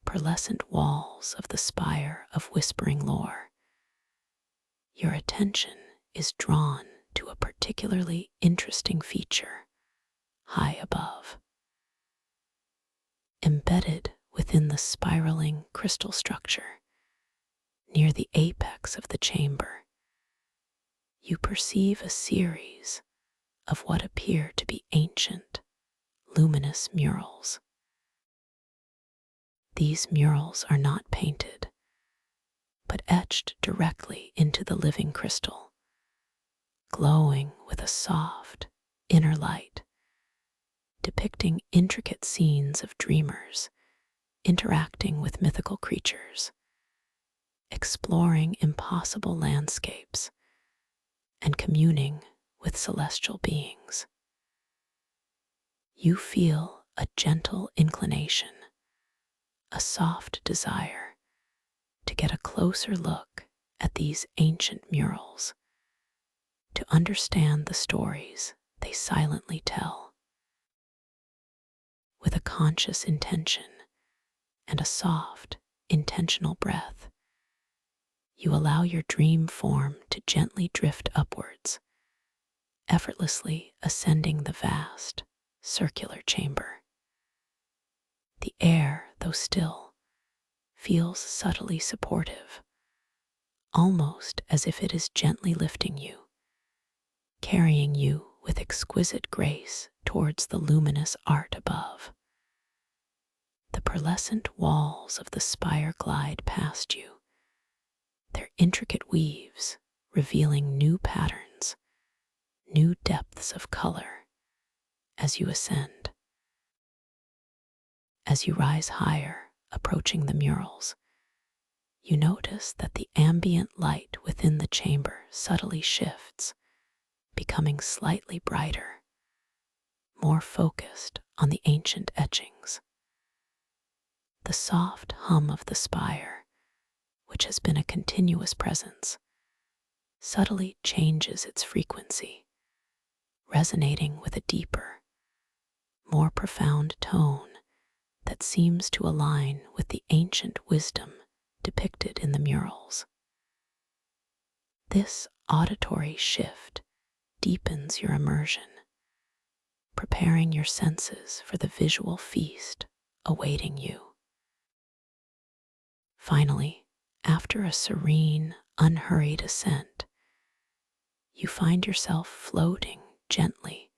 pearlescent walls of the spire of whispering lore, your attention is drawn to a particularly interesting feature high above. Embedded within the spiraling crystal structure, near the apex of the chamber, you perceive a series of what appear to be ancient, luminous murals. These murals are not painted, but etched directly into the living crystal, glowing with a soft, inner light, depicting intricate scenes of dreamers interacting with mythical creatures, exploring impossible landscapes, and communing with celestial beings. You feel a gentle inclination, a soft desire to get a closer look at these ancient murals, to understand the stories they silently tell. With a conscious intention and a soft, intentional breath, you allow your dream form to gently drift upwards, effortlessly ascending the vast, circular chamber. The air, though still, feels subtly supportive, almost as if it is gently lifting you, carrying you with exquisite grace towards the luminous art above. The pearlescent walls of the spire glide past you, their intricate weaves revealing new patterns, new depths of color as you ascend. As you rise higher, approaching the murals, you notice that the ambient light within the chamber subtly shifts, becoming slightly brighter, more focused on the ancient etchings. The soft hum of the spire, which has been a continuous presence, subtly changes its frequency, resonating with a deeper, more profound tone that seems to align with the ancient wisdom depicted in the murals. This auditory shift deepens your immersion, preparing your senses for the visual feast awaiting you. Finally, after a serene, unhurried ascent, you find yourself floating gently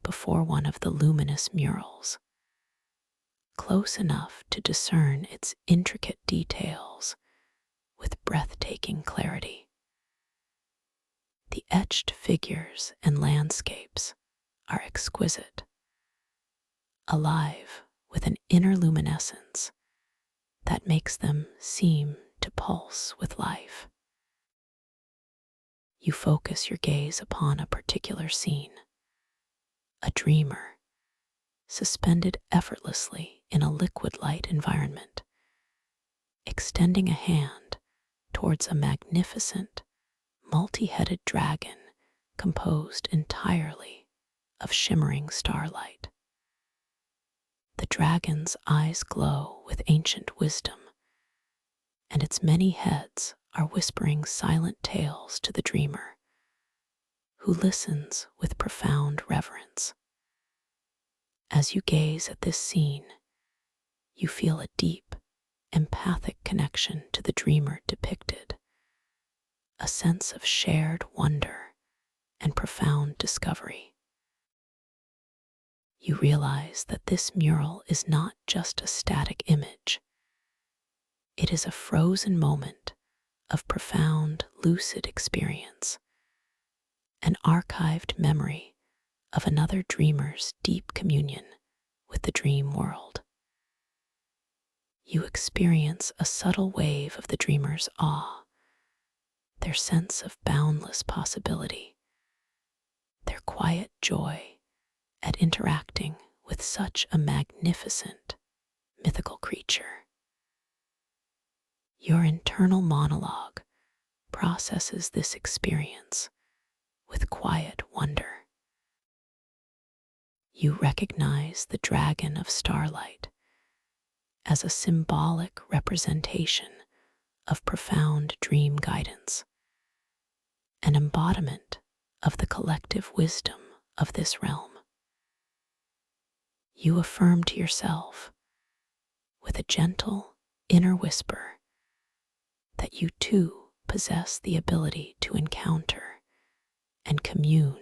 before one of the luminous murals, close enough to discern its intricate details with breathtaking clarity. The etched figures and landscapes are exquisite, alive with an inner luminescence that makes them seem to pulse with life. You focus your gaze upon a particular scene, a dreamer suspended effortlessly in a liquid light environment, extending a hand towards a magnificent, multi-headed dragon composed entirely of shimmering starlight. The dragon's eyes glow with ancient wisdom, and its many heads are whispering silent tales to the dreamer, who listens with profound reverence. As you gaze at this scene, you feel a deep, empathic connection to the dreamer depicted, a sense of shared wonder and profound discovery. You realize that this mural is not just a static image. It is a frozen moment of profound, lucid experience, an archived memory of another dreamer's deep communion with the dream world. You experience a subtle wave of the dreamer's awe, their sense of boundless possibility, their quiet joy at interacting with such a magnificent, mythical creature. Your internal monologue processes this experience with quiet wonder. You recognize the dragon of starlight as a symbolic representation of profound dream guidance, an embodiment of the collective wisdom of this realm. You affirm to yourself, with a gentle inner whisper, that you too possess the ability to encounter and commune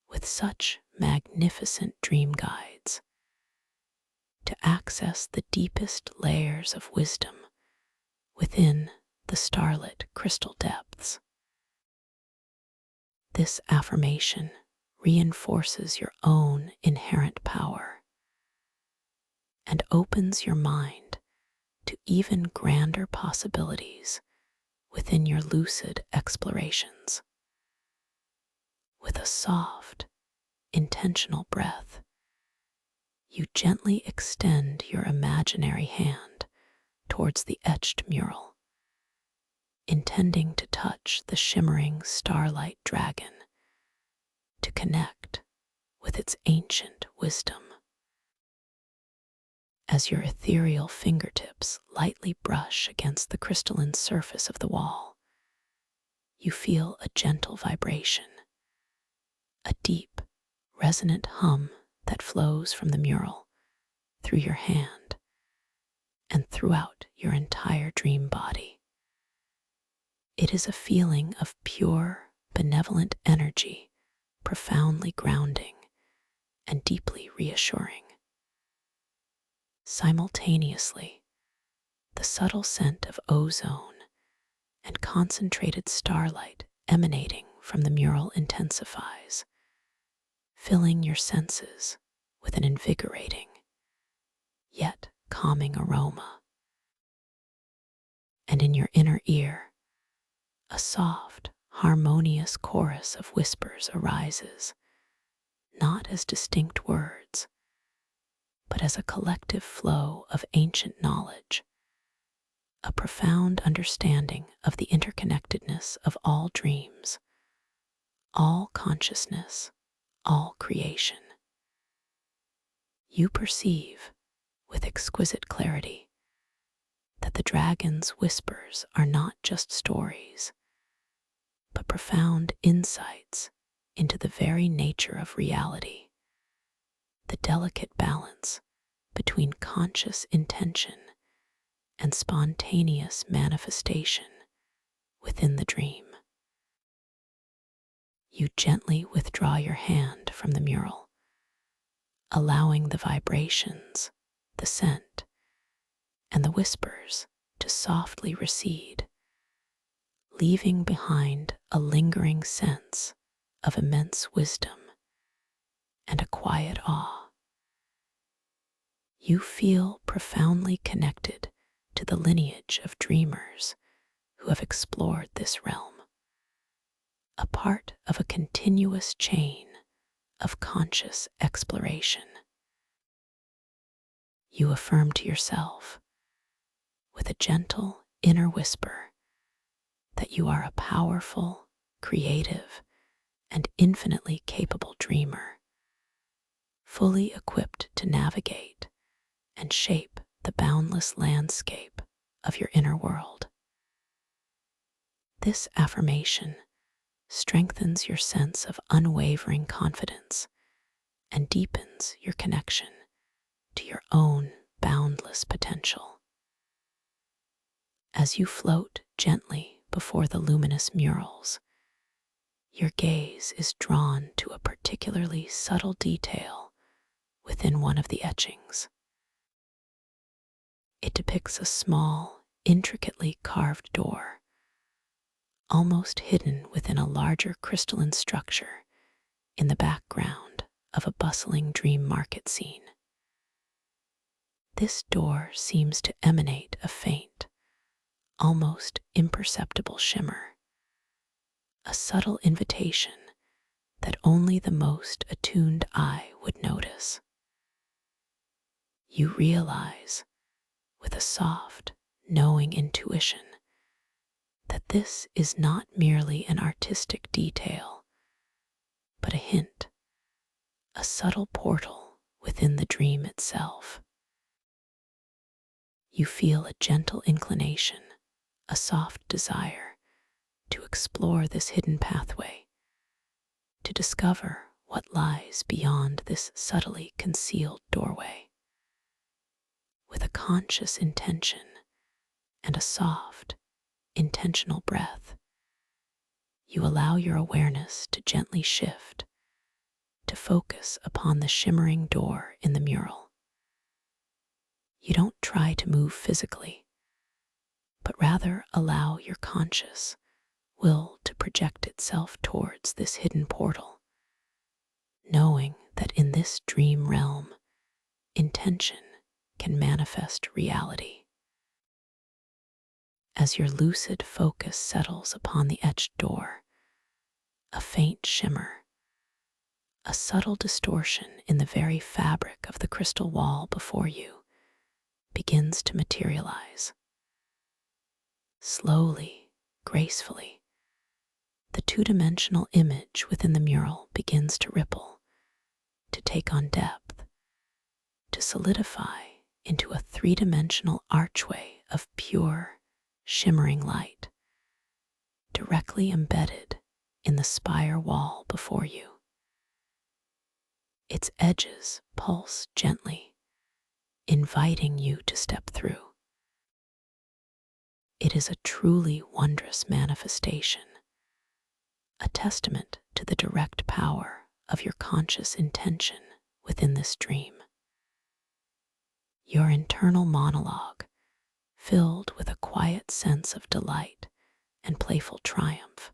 with such magnificent dream guides, to access the deepest layers of wisdom within the starlit crystal depths. This affirmation reinforces your own inherent power and opens your mind to even grander possibilities within your lucid explorations. With a soft, intentional breath, you gently extend your imaginary hand towards the etched mural, intending to touch the shimmering starlight dragon to connect with its ancient wisdom. As your ethereal fingertips lightly brush against the crystalline surface of the wall, you feel a gentle vibration, a deep, resonant hum that flows from the mural through your hand and throughout your entire dream body. It is a feeling of pure, benevolent energy, profoundly grounding and deeply reassuring. Simultaneously, the subtle scent of ozone and concentrated starlight emanating from the mural intensifies, filling your senses with an invigorating, yet calming aroma. And in your inner ear, a soft, harmonious chorus of whispers arises, not as distinct words, but as a collective flow of ancient knowledge, a profound understanding of the interconnectedness of all dreams, all consciousness, all creation. You perceive, with exquisite clarity, that the dragon's whispers are not just stories, but profound insights into the very nature of reality, the delicate balance between conscious intention and spontaneous manifestation within the dream. You gently withdraw your hand from the mural, allowing the vibrations, the scent, and the whispers to softly recede, leaving behind a lingering sense of immense wisdom and a quiet awe. You feel profoundly connected to the lineage of dreamers who have explored this realm, a part of a continuous chain of conscious exploration. You affirm to yourself, with a gentle inner whisper, that you are a powerful, creative, and infinitely capable dreamer, fully equipped to navigate and shape the boundless landscape of your inner world. This affirmation strengthens your sense of unwavering confidence and deepens your connection to your own boundless potential. As you float gently before the luminous murals, your gaze is drawn to a particularly subtle detail within one of the etchings. It depicts a small, intricately carved door, almost hidden within a larger crystalline structure in the background of a bustling dream market scene. This door seems to emanate a faint, almost imperceptible shimmer, a subtle invitation that only the most attuned eye would notice. You realize, with a soft, knowing intuition, that this is not merely an artistic detail, but a hint, a subtle portal within the dream itself. You feel a gentle inclination, a soft desire to explore this hidden pathway, to discover what lies beyond this subtly concealed doorway. With a conscious intention and a soft, intentional breath, you allow your awareness to gently shift, to focus upon the shimmering door in the mural. You don't try to move physically, but rather allow your conscious will to project itself towards this hidden portal, knowing that in this dream realm, intention can manifest reality. As your lucid focus settles upon the etched door, a faint shimmer, a subtle distortion in the very fabric of the crystal wall before you, begins to materialize. Slowly, gracefully, the two-dimensional image within the mural begins to ripple, to take on depth, to solidify into a three-dimensional archway of pure, shimmering light, directly embedded in the spire wall before you. Its edges pulse gently, inviting you to step through. It is a truly wondrous manifestation, a testament to the direct power of your conscious intention within this dream. Your internal monologue, filled with a quiet sense of delight and playful triumph,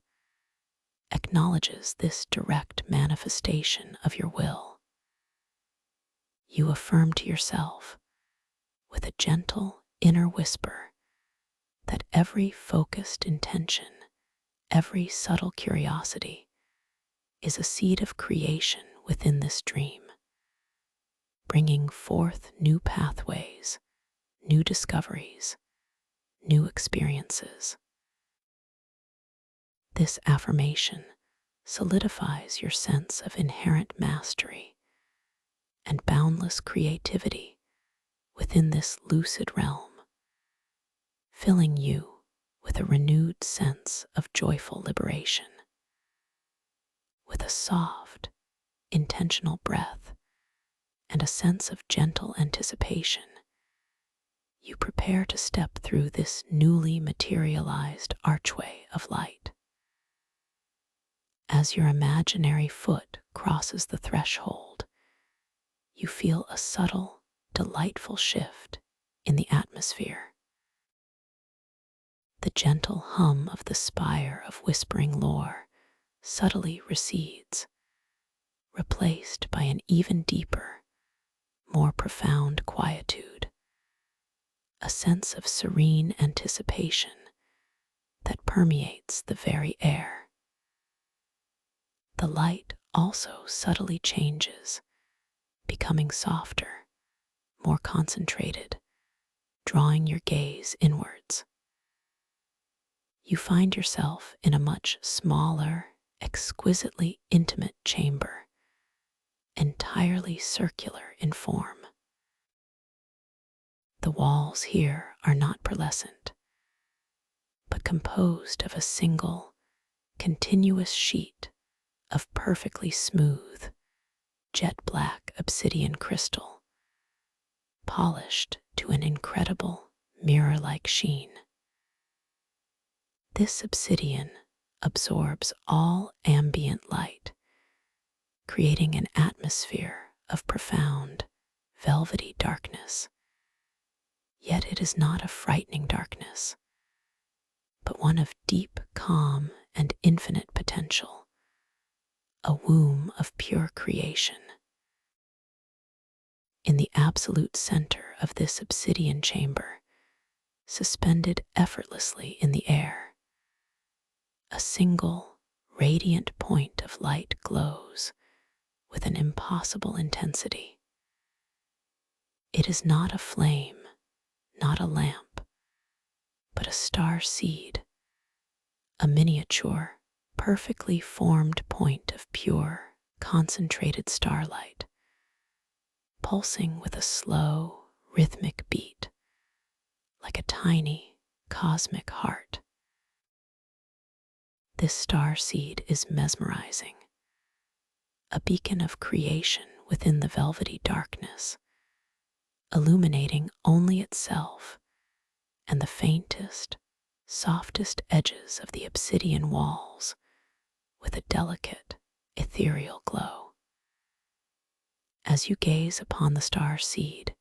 acknowledges this direct manifestation of your will. You affirm to yourself, with a gentle inner whisper, that every focused intention every subtle curiosity is a seed of creation within this dream, bringing forth new pathways, new discoveries, new experiences. This affirmation solidifies your sense of inherent mastery and boundless creativity within this lucid realm, filling you with a renewed sense of joyful liberation. With a soft, intentional breath and a sense of gentle anticipation, you prepare to step through this newly materialized archway of light. As your imaginary foot crosses the threshold, you feel a subtle, delightful shift in the atmosphere. The gentle hum of the spire of whispering lore subtly recedes, replaced by an even deeper, more profound quietude, a sense of serene anticipation that permeates the very air. The light also subtly changes, becoming softer, more concentrated, drawing your gaze inwards. You find yourself in a much smaller, exquisitely intimate chamber, entirely circular in form. The walls here are not pearlescent, but composed of a single, continuous sheet of perfectly smooth, jet black obsidian crystal, polished to an incredible mirror-like sheen. This obsidian absorbs all ambient light, creating an atmosphere of profound, velvety darkness. Yet it is not a frightening darkness, but one of deep calm and infinite potential, a womb of pure creation. In the absolute center of this obsidian chamber, suspended effortlessly in the air, a single, radiant point of light glows with an impossible intensity. It is not a flame, not a lamp, but a star seed, a miniature, perfectly formed point of pure, concentrated starlight, pulsing with a slow, rhythmic beat, like a tiny, cosmic heart. This star seed is mesmerizing, a beacon of creation within the velvety darkness, illuminating only itself and the faintest, softest edges of the obsidian walls with a delicate, ethereal glow. As you gaze upon the star seed,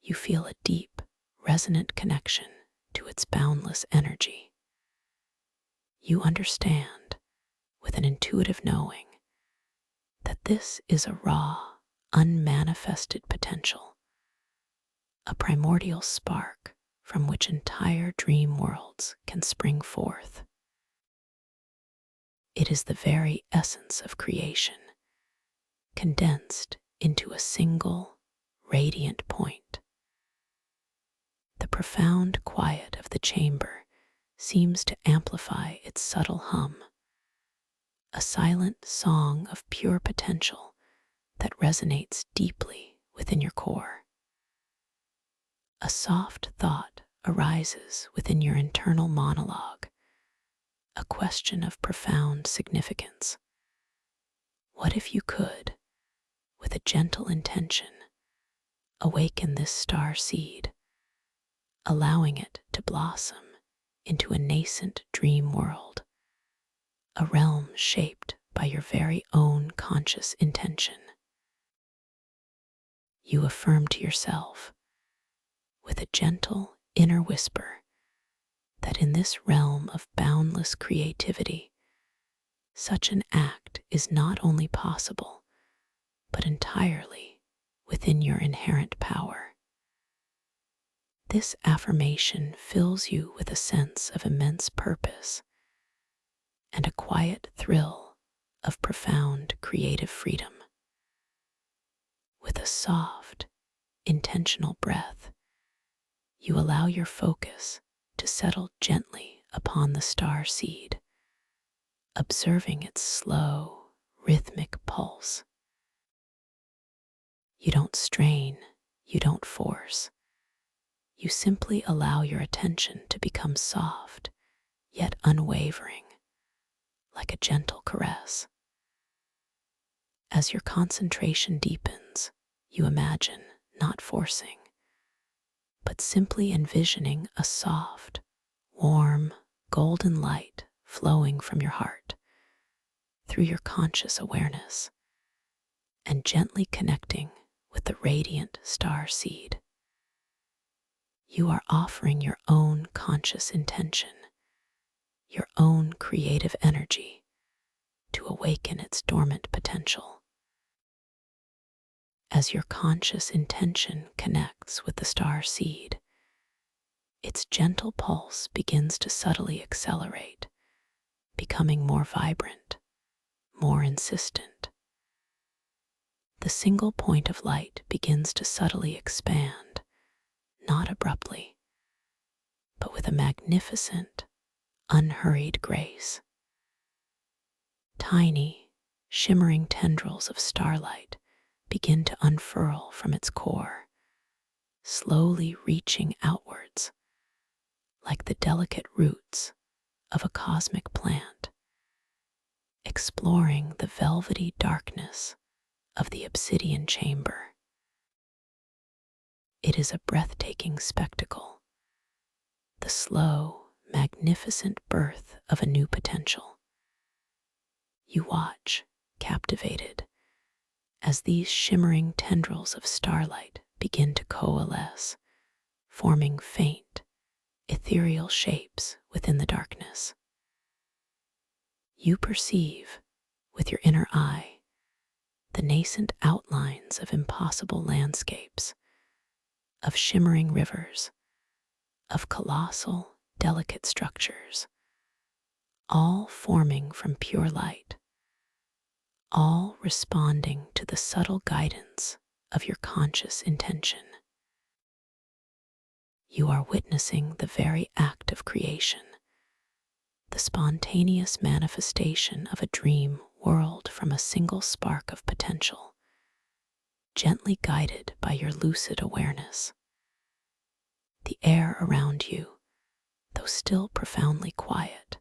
you feel a deep, resonant connection to its boundless energy. You understand, with an intuitive knowing, that this is a raw, unmanifested potential, a primordial spark from which entire dream worlds can spring forth. It is the very essence of creation, condensed into a single, radiant point. The profound quiet of the chamber seems to amplify its subtle hum, a silent song of pure potential that resonates deeply within your core. A soft thought arises within your internal monologue, a question of profound significance. What if you could, with a gentle intention, awaken this star seed, allowing it to blossom into a nascent dream world, a realm shaped by your very own conscious intention? You affirm to yourself, with a gentle inner whisper, that in this realm of boundless creativity, such an act is not only possible, but entirely within your inherent power. This affirmation fills you with a sense of immense purpose, and a quiet thrill of profound creative freedom. With a soft, intentional breath, you allow your focus to settle gently upon the star seed, observing its slow, rhythmic pulse. You don't strain, you don't force. You simply allow your attention to become soft, yet unwavering, like a gentle caress. As your concentration deepens, you imagine, not forcing, but simply envisioning a soft, warm, golden light flowing from your heart through your conscious awareness and gently connecting with the radiant star seed. You are offering your own conscious intention, your own creative energy to awaken its dormant potential. As your conscious intention connects with the star seed, its gentle pulse begins to subtly accelerate, becoming more vibrant, more insistent. The single point of light begins to subtly expand, not abruptly, but with a magnificent, unhurried grace. Tiny, shimmering tendrils of starlight begin to unfurl from its core, slowly reaching outwards like the delicate roots of a cosmic plant, exploring the velvety darkness of the obsidian chamber. It is a breathtaking spectacle, the slow, magnificent birth of a new potential. You watch, captivated, as these shimmering tendrils of starlight begin to coalesce, forming faint, ethereal shapes within the darkness. You perceive, with your inner eye, the nascent outlines of impossible landscapes, of shimmering rivers, of colossal, delicate structures, all forming from pure light, all responding to the subtle guidance of your conscious intention. You are witnessing the very act of creation, the spontaneous manifestation of a dream whirled from a single spark of potential, gently guided by your lucid awareness. The air around you, though still profoundly quiet,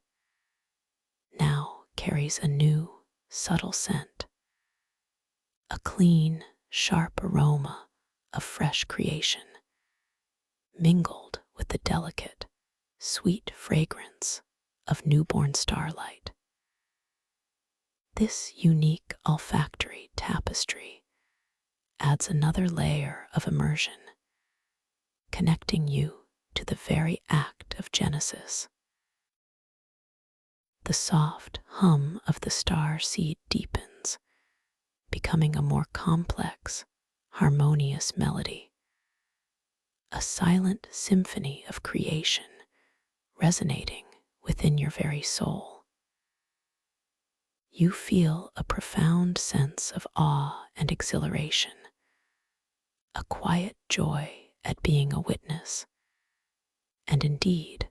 now carries a new, subtle scent, a clean, sharp aroma of fresh creation, mingled with the delicate, sweet fragrance of newborn starlight. This unique olfactory tapestry adds another layer of immersion, connecting you to the very act of Genesis. The soft hum of the star seed deepens, becoming a more complex, harmonious melody, a silent symphony of creation resonating within your very soul. You feel a profound sense of awe and exhilaration, a quiet joy at being a witness, and indeed,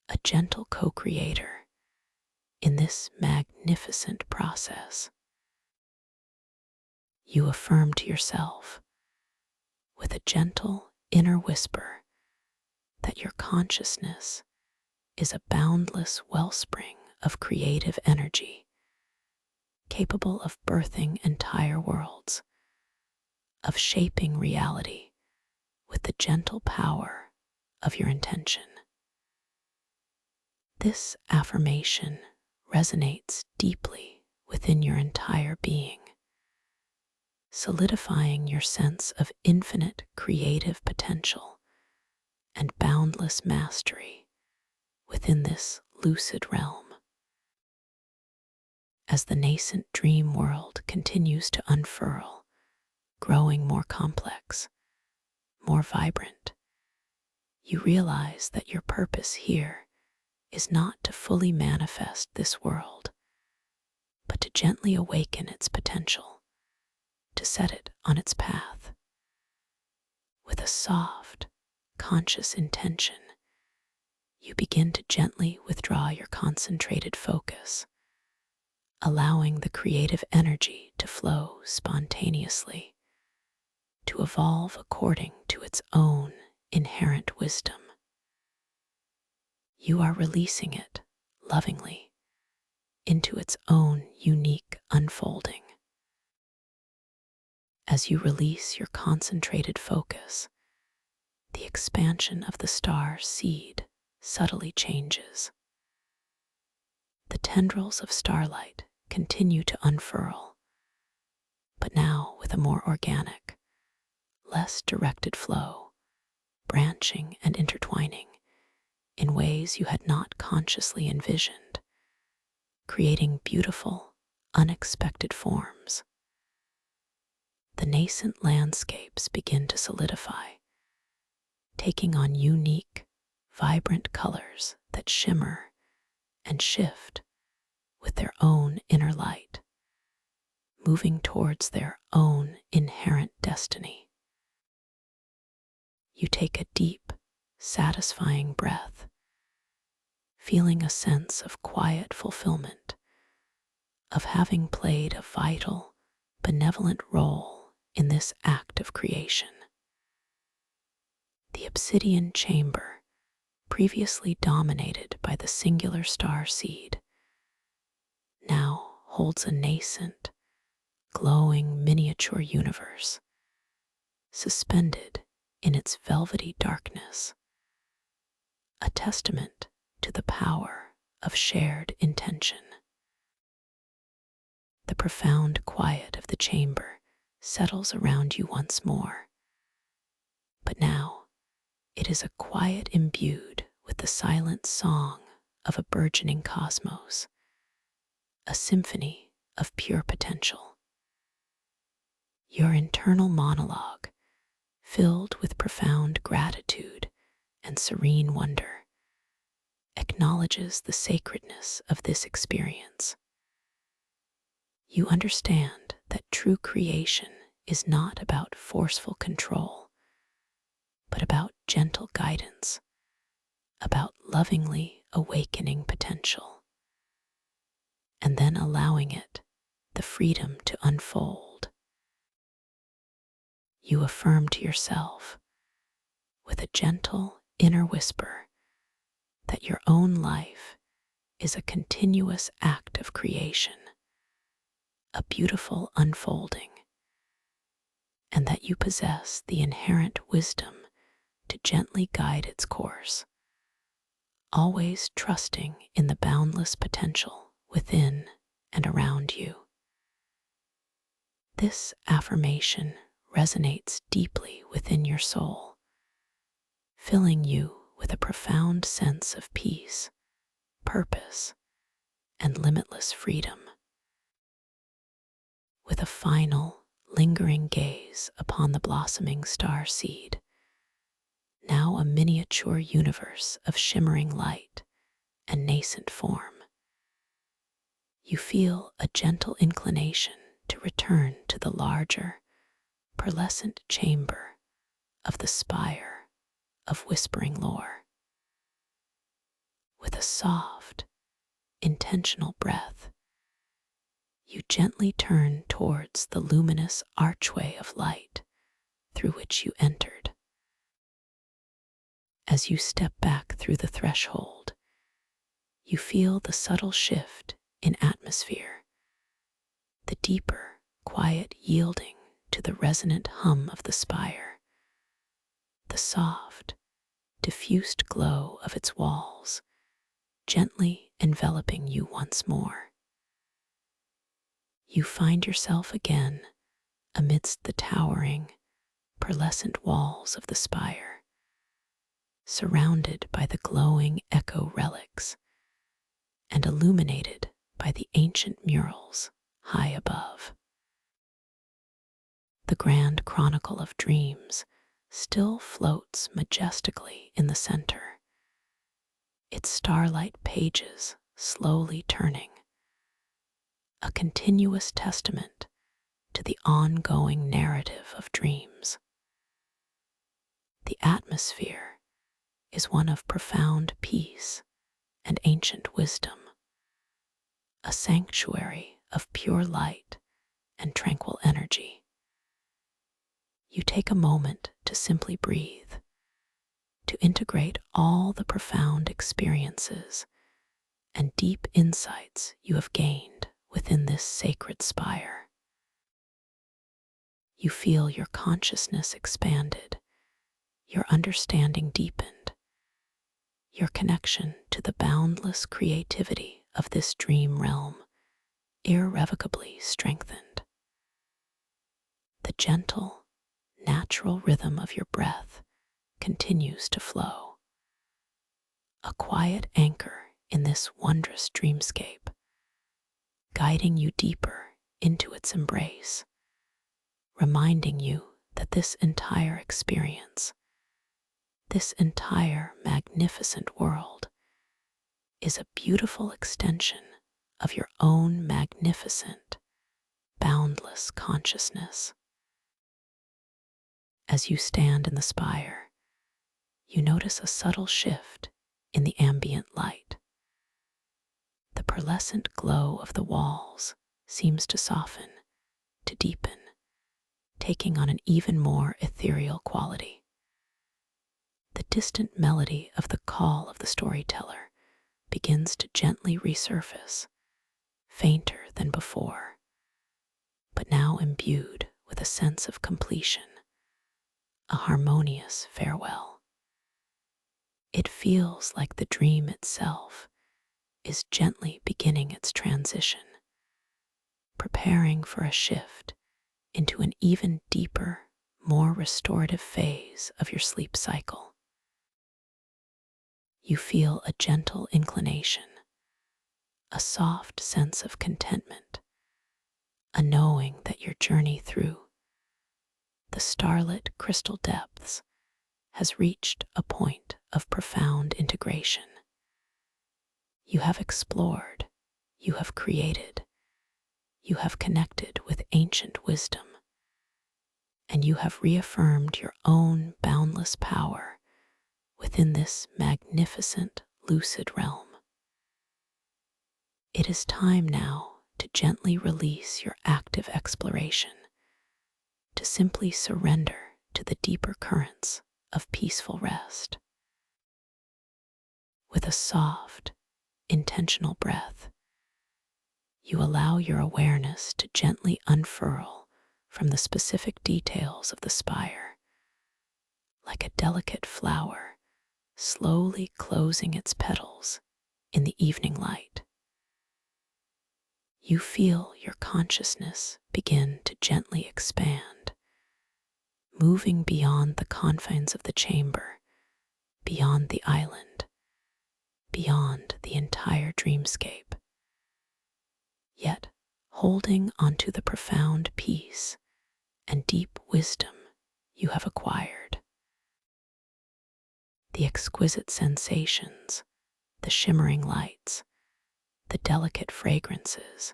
a gentle co-creator in this magnificent process. You affirm to yourself, with a gentle inner whisper, that your consciousness is a boundless wellspring of creative energy, capable of birthing entire worlds, of shaping reality with the gentle power of your intention. This affirmation resonates deeply within your entire being, solidifying your sense of infinite creative potential and boundless mastery within this lucid realm. As the nascent dream world continues to unfurl, growing more complex, more vibrant, you realize that your purpose here is not to fully manifest this world, but to gently awaken its potential, to set it on its path. With a soft, conscious intention, you begin to gently withdraw your concentrated focus, allowing the creative energy to flow spontaneously, to evolve according to its own inherent wisdom. You are releasing it lovingly into its own unique unfolding. As you release your concentrated focus, the expansion of the star seed subtly changes. The tendrils of starlight continue to unfurl, but now with a more organic, less directed flow, branching and intertwining in ways you had not consciously envisioned, creating beautiful, unexpected forms. The nascent landscapes begin to solidify, taking on unique, vibrant colors that shimmer and shift with their own inner light, moving towards their own inherent destiny. You take a deep, satisfying breath, feeling a sense of quiet fulfillment, of having played a vital, benevolent role in this act of creation. The obsidian chamber, previously dominated by the singular star seed, now holds a nascent, glowing miniature universe, suspended in its velvety darkness, a testament to the power of shared intention. The profound quiet of the chamber settles around you once more, but now it is a quiet imbued with the silent song of a burgeoning cosmos, a symphony of pure potential. Your internal monologue, filled with profound gratitude and serene wonder, acknowledges the sacredness of this experience. You understand that true creation is not about forceful control, but about gentle guidance, about lovingly awakening potential, and then allowing it the freedom to unfold. You affirm to yourself, with a gentle inner whisper, that your own life is a continuous act of creation, a beautiful unfolding, and that you possess the inherent wisdom to gently guide its course, always trusting in the boundless potential within and around you. This affirmation resonates deeply within your soul, filling you with a profound sense of peace, purpose, and limitless freedom. With a final, lingering gaze upon the blossoming star seed, now a miniature universe of shimmering light and nascent form, you feel a gentle inclination to return to the larger, pearlescent chamber of the spire of whispering lore. With a soft, intentional breath, you gently turn towards the luminous archway of light through which you entered. As you step back through the threshold, you feel the subtle shift in atmosphere, the deeper, quiet yielding to the resonant hum of the spire, the soft, diffused glow of its walls, gently enveloping you once more. You find yourself again amidst the towering, pearlescent walls of the spire, surrounded by the glowing echo relics and illuminated by the ancient murals high above. The Grand Chronicle of Dreams still floats majestically in the center, its starlight pages slowly turning, a continuous testament to the ongoing narrative of dreams. The atmosphere is one of profound peace and ancient wisdom, a sanctuary of pure light and tranquil energy. You take a moment to simply breathe, to integrate all the profound experiences and deep insights you have gained within this sacred spire. You feel your consciousness expanded, your understanding deepened, your connection to the boundless creativity of this dream realm irrevocably strengthened. The gentle, natural rhythm of your breath continues to flow, a quiet anchor in this wondrous dreamscape, guiding you deeper into its embrace, reminding you that this entire experience, this entire magnificent world, is a beautiful extension of your own magnificent, boundless consciousness. As you stand in the spire, you notice a subtle shift in the ambient light. The pearlescent glow of the walls seems to soften, to deepen, taking on an even more ethereal quality. The distant melody of the call of the storyteller begins to gently resurface, fainter than before, but now imbued with a sense of completion, a harmonious farewell. It feels like the dream itself is gently beginning its transition, preparing for a shift into an even deeper, more restorative phase of your sleep cycle. You feel a gentle inclination, a soft sense of contentment, a knowing that your journey through the starlit crystal depths has reached a point of profound integration. You have explored, you have created, you have connected with ancient wisdom, and you have reaffirmed your own boundless power within this magnificent lucid realm. It is time now to gently release your active exploration, to simply surrender to the deeper currents of peaceful rest. With a soft, intentional breath, you allow your awareness to gently unfurl from the specific details of the spire, like a delicate flower slowly closing its petals in the evening light. You feel your consciousness begin to gently expand, moving beyond the confines of the chamber, beyond the island, beyond the entire dreamscape, yet holding onto the profound peace and deep wisdom you have acquired. The exquisite sensations, the shimmering lights, the delicate fragrances,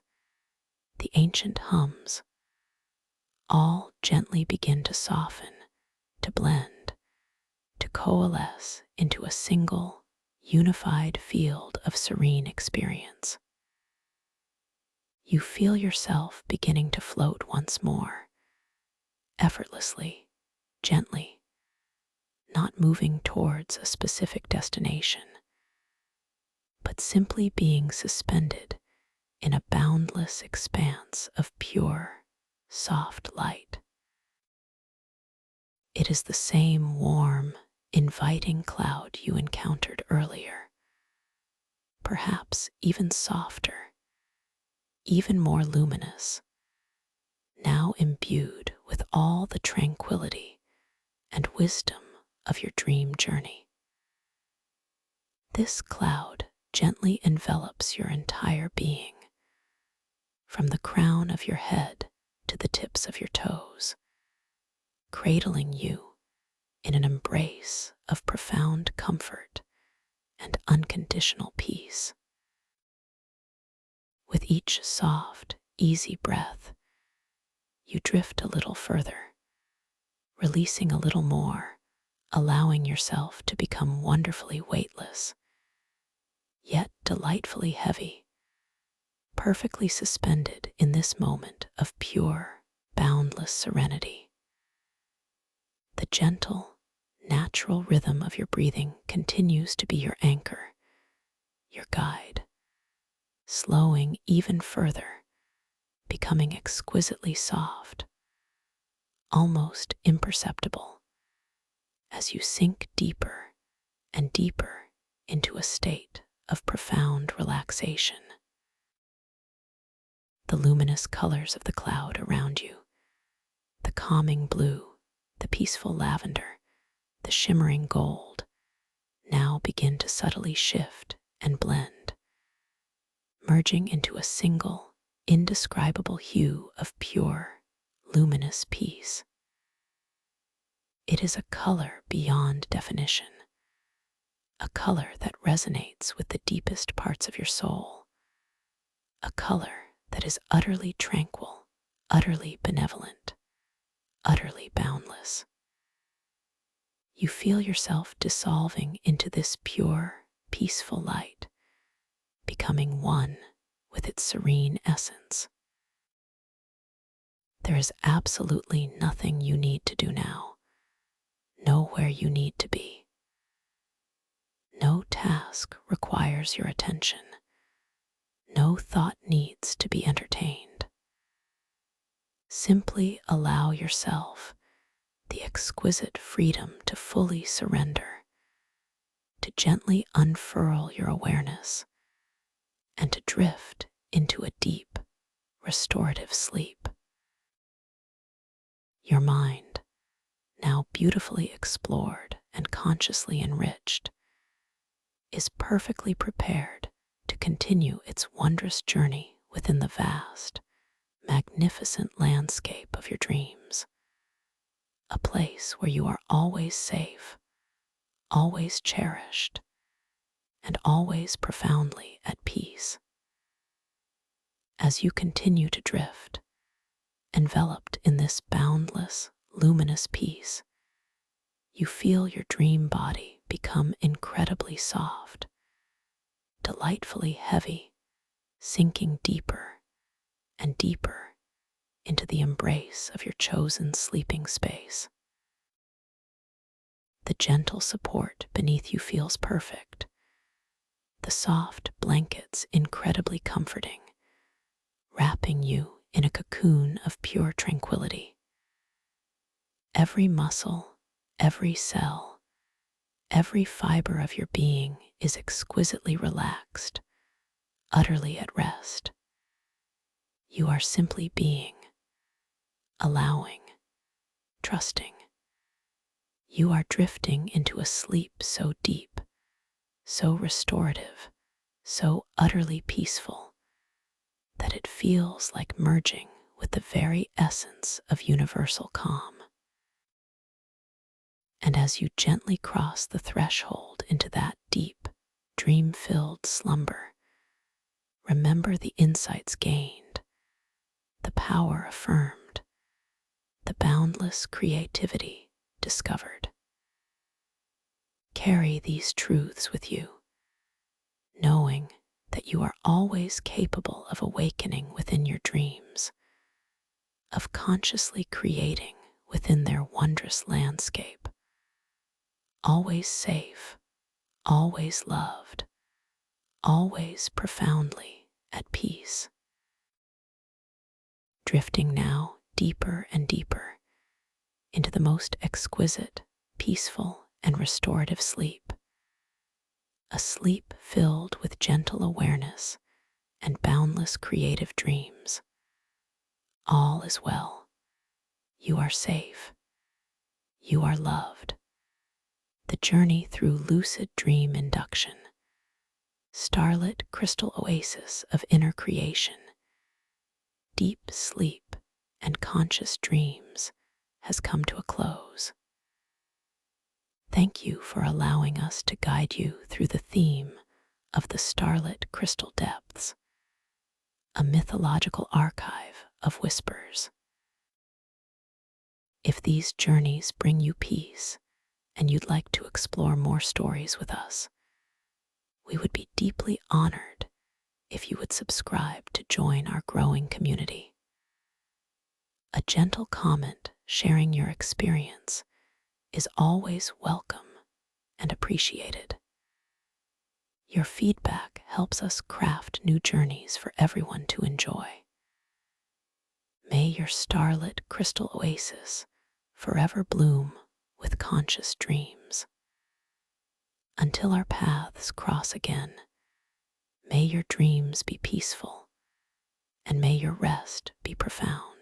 the ancient hums, all gently begin to soften, to blend, to coalesce into a single, unified field of serene experience. You feel yourself beginning to float once more, effortlessly, gently, not moving towards a specific destination, but simply being suspended in a boundless expanse of pure, soft light. It is the same warm, inviting cloud you encountered earlier, perhaps even softer, even more luminous, now imbued with all the tranquility and wisdom of your dream journey. This cloud gently envelops your entire being, from the crown of your head to the tips of your toes, cradling you in an embrace of profound comfort and unconditional peace. With each soft, easy breath, you drift a little further, releasing a little more, allowing yourself to become wonderfully weightless, yet delightfully heavy, perfectly suspended in this moment of pure, boundless serenity. The gentle, natural rhythm of your breathing continues to be your anchor, your guide, slowing even further, becoming exquisitely soft, almost imperceptible, as you sink deeper and deeper into a state of profound relaxation. The luminous colors of the cloud around you, the calming blue, the peaceful lavender, the shimmering gold, now begin to subtly shift and blend, merging into a single, indescribable hue of pure, luminous peace. It is a color beyond definition, a color that resonates with the deepest parts of your soul, a color that is utterly tranquil, utterly benevolent, utterly boundless. You feel yourself dissolving into this pure, peaceful light, becoming one with its serene essence. There is absolutely nothing you need to do now, nowhere you need to be. No task requires your attention. No thought needs to be entertained. Simply allow yourself the exquisite freedom to fully surrender, to gently unfurl your awareness, and to drift into a deep, restorative sleep. Your mind, now beautifully explored and consciously enriched, is perfectly prepared to continue its wondrous journey within the vast, magnificent landscape of your dreams, a place where you are always safe, always cherished, and always profoundly at peace. As you continue to drift, enveloped in this boundless, luminous peace, you feel your dream body become incredibly soft, delightfully heavy, sinking deeper and deeper into the embrace of your chosen sleeping space. The gentle support beneath you feels perfect, the soft blankets incredibly comforting, wrapping you in a cocoon of pure tranquility. Every muscle, every cell, every fiber of your being is exquisitely relaxed, utterly at rest. You are simply being, allowing, trusting. You are drifting into a sleep so deep, so restorative, so utterly peaceful, that it feels like merging with the very essence of universal calm. And as you gently cross the threshold into that deep, dream-filled slumber, remember the insights gained, the power affirmed, the boundless creativity discovered. Carry these truths with you, knowing that you are always capable of awakening within your dreams, of consciously creating within their wondrous landscape, always safe, always loved, always profoundly at peace. Drifting now deeper and deeper into the most exquisite, peaceful, and restorative sleep, a sleep filled with gentle awareness and boundless creative dreams. All is well. You are safe. You are loved. The journey through lucid dream induction, starlit crystal oasis of inner creation, deep sleep, and conscious dreams has come to a close. Thank you for allowing us to guide you through the theme of the Starlit Crystal Depths, a mythological archive of whispers. If these journeys bring you peace and you'd like to explore more stories with us, we would be deeply honored if you would subscribe to join our growing community. A gentle comment sharing your experience is always welcome and appreciated. Your feedback helps us craft new journeys for everyone to enjoy. May your starlit crystal oasis forever bloom with conscious dreams. Until our paths cross again, may your dreams be peaceful and may your rest be profound.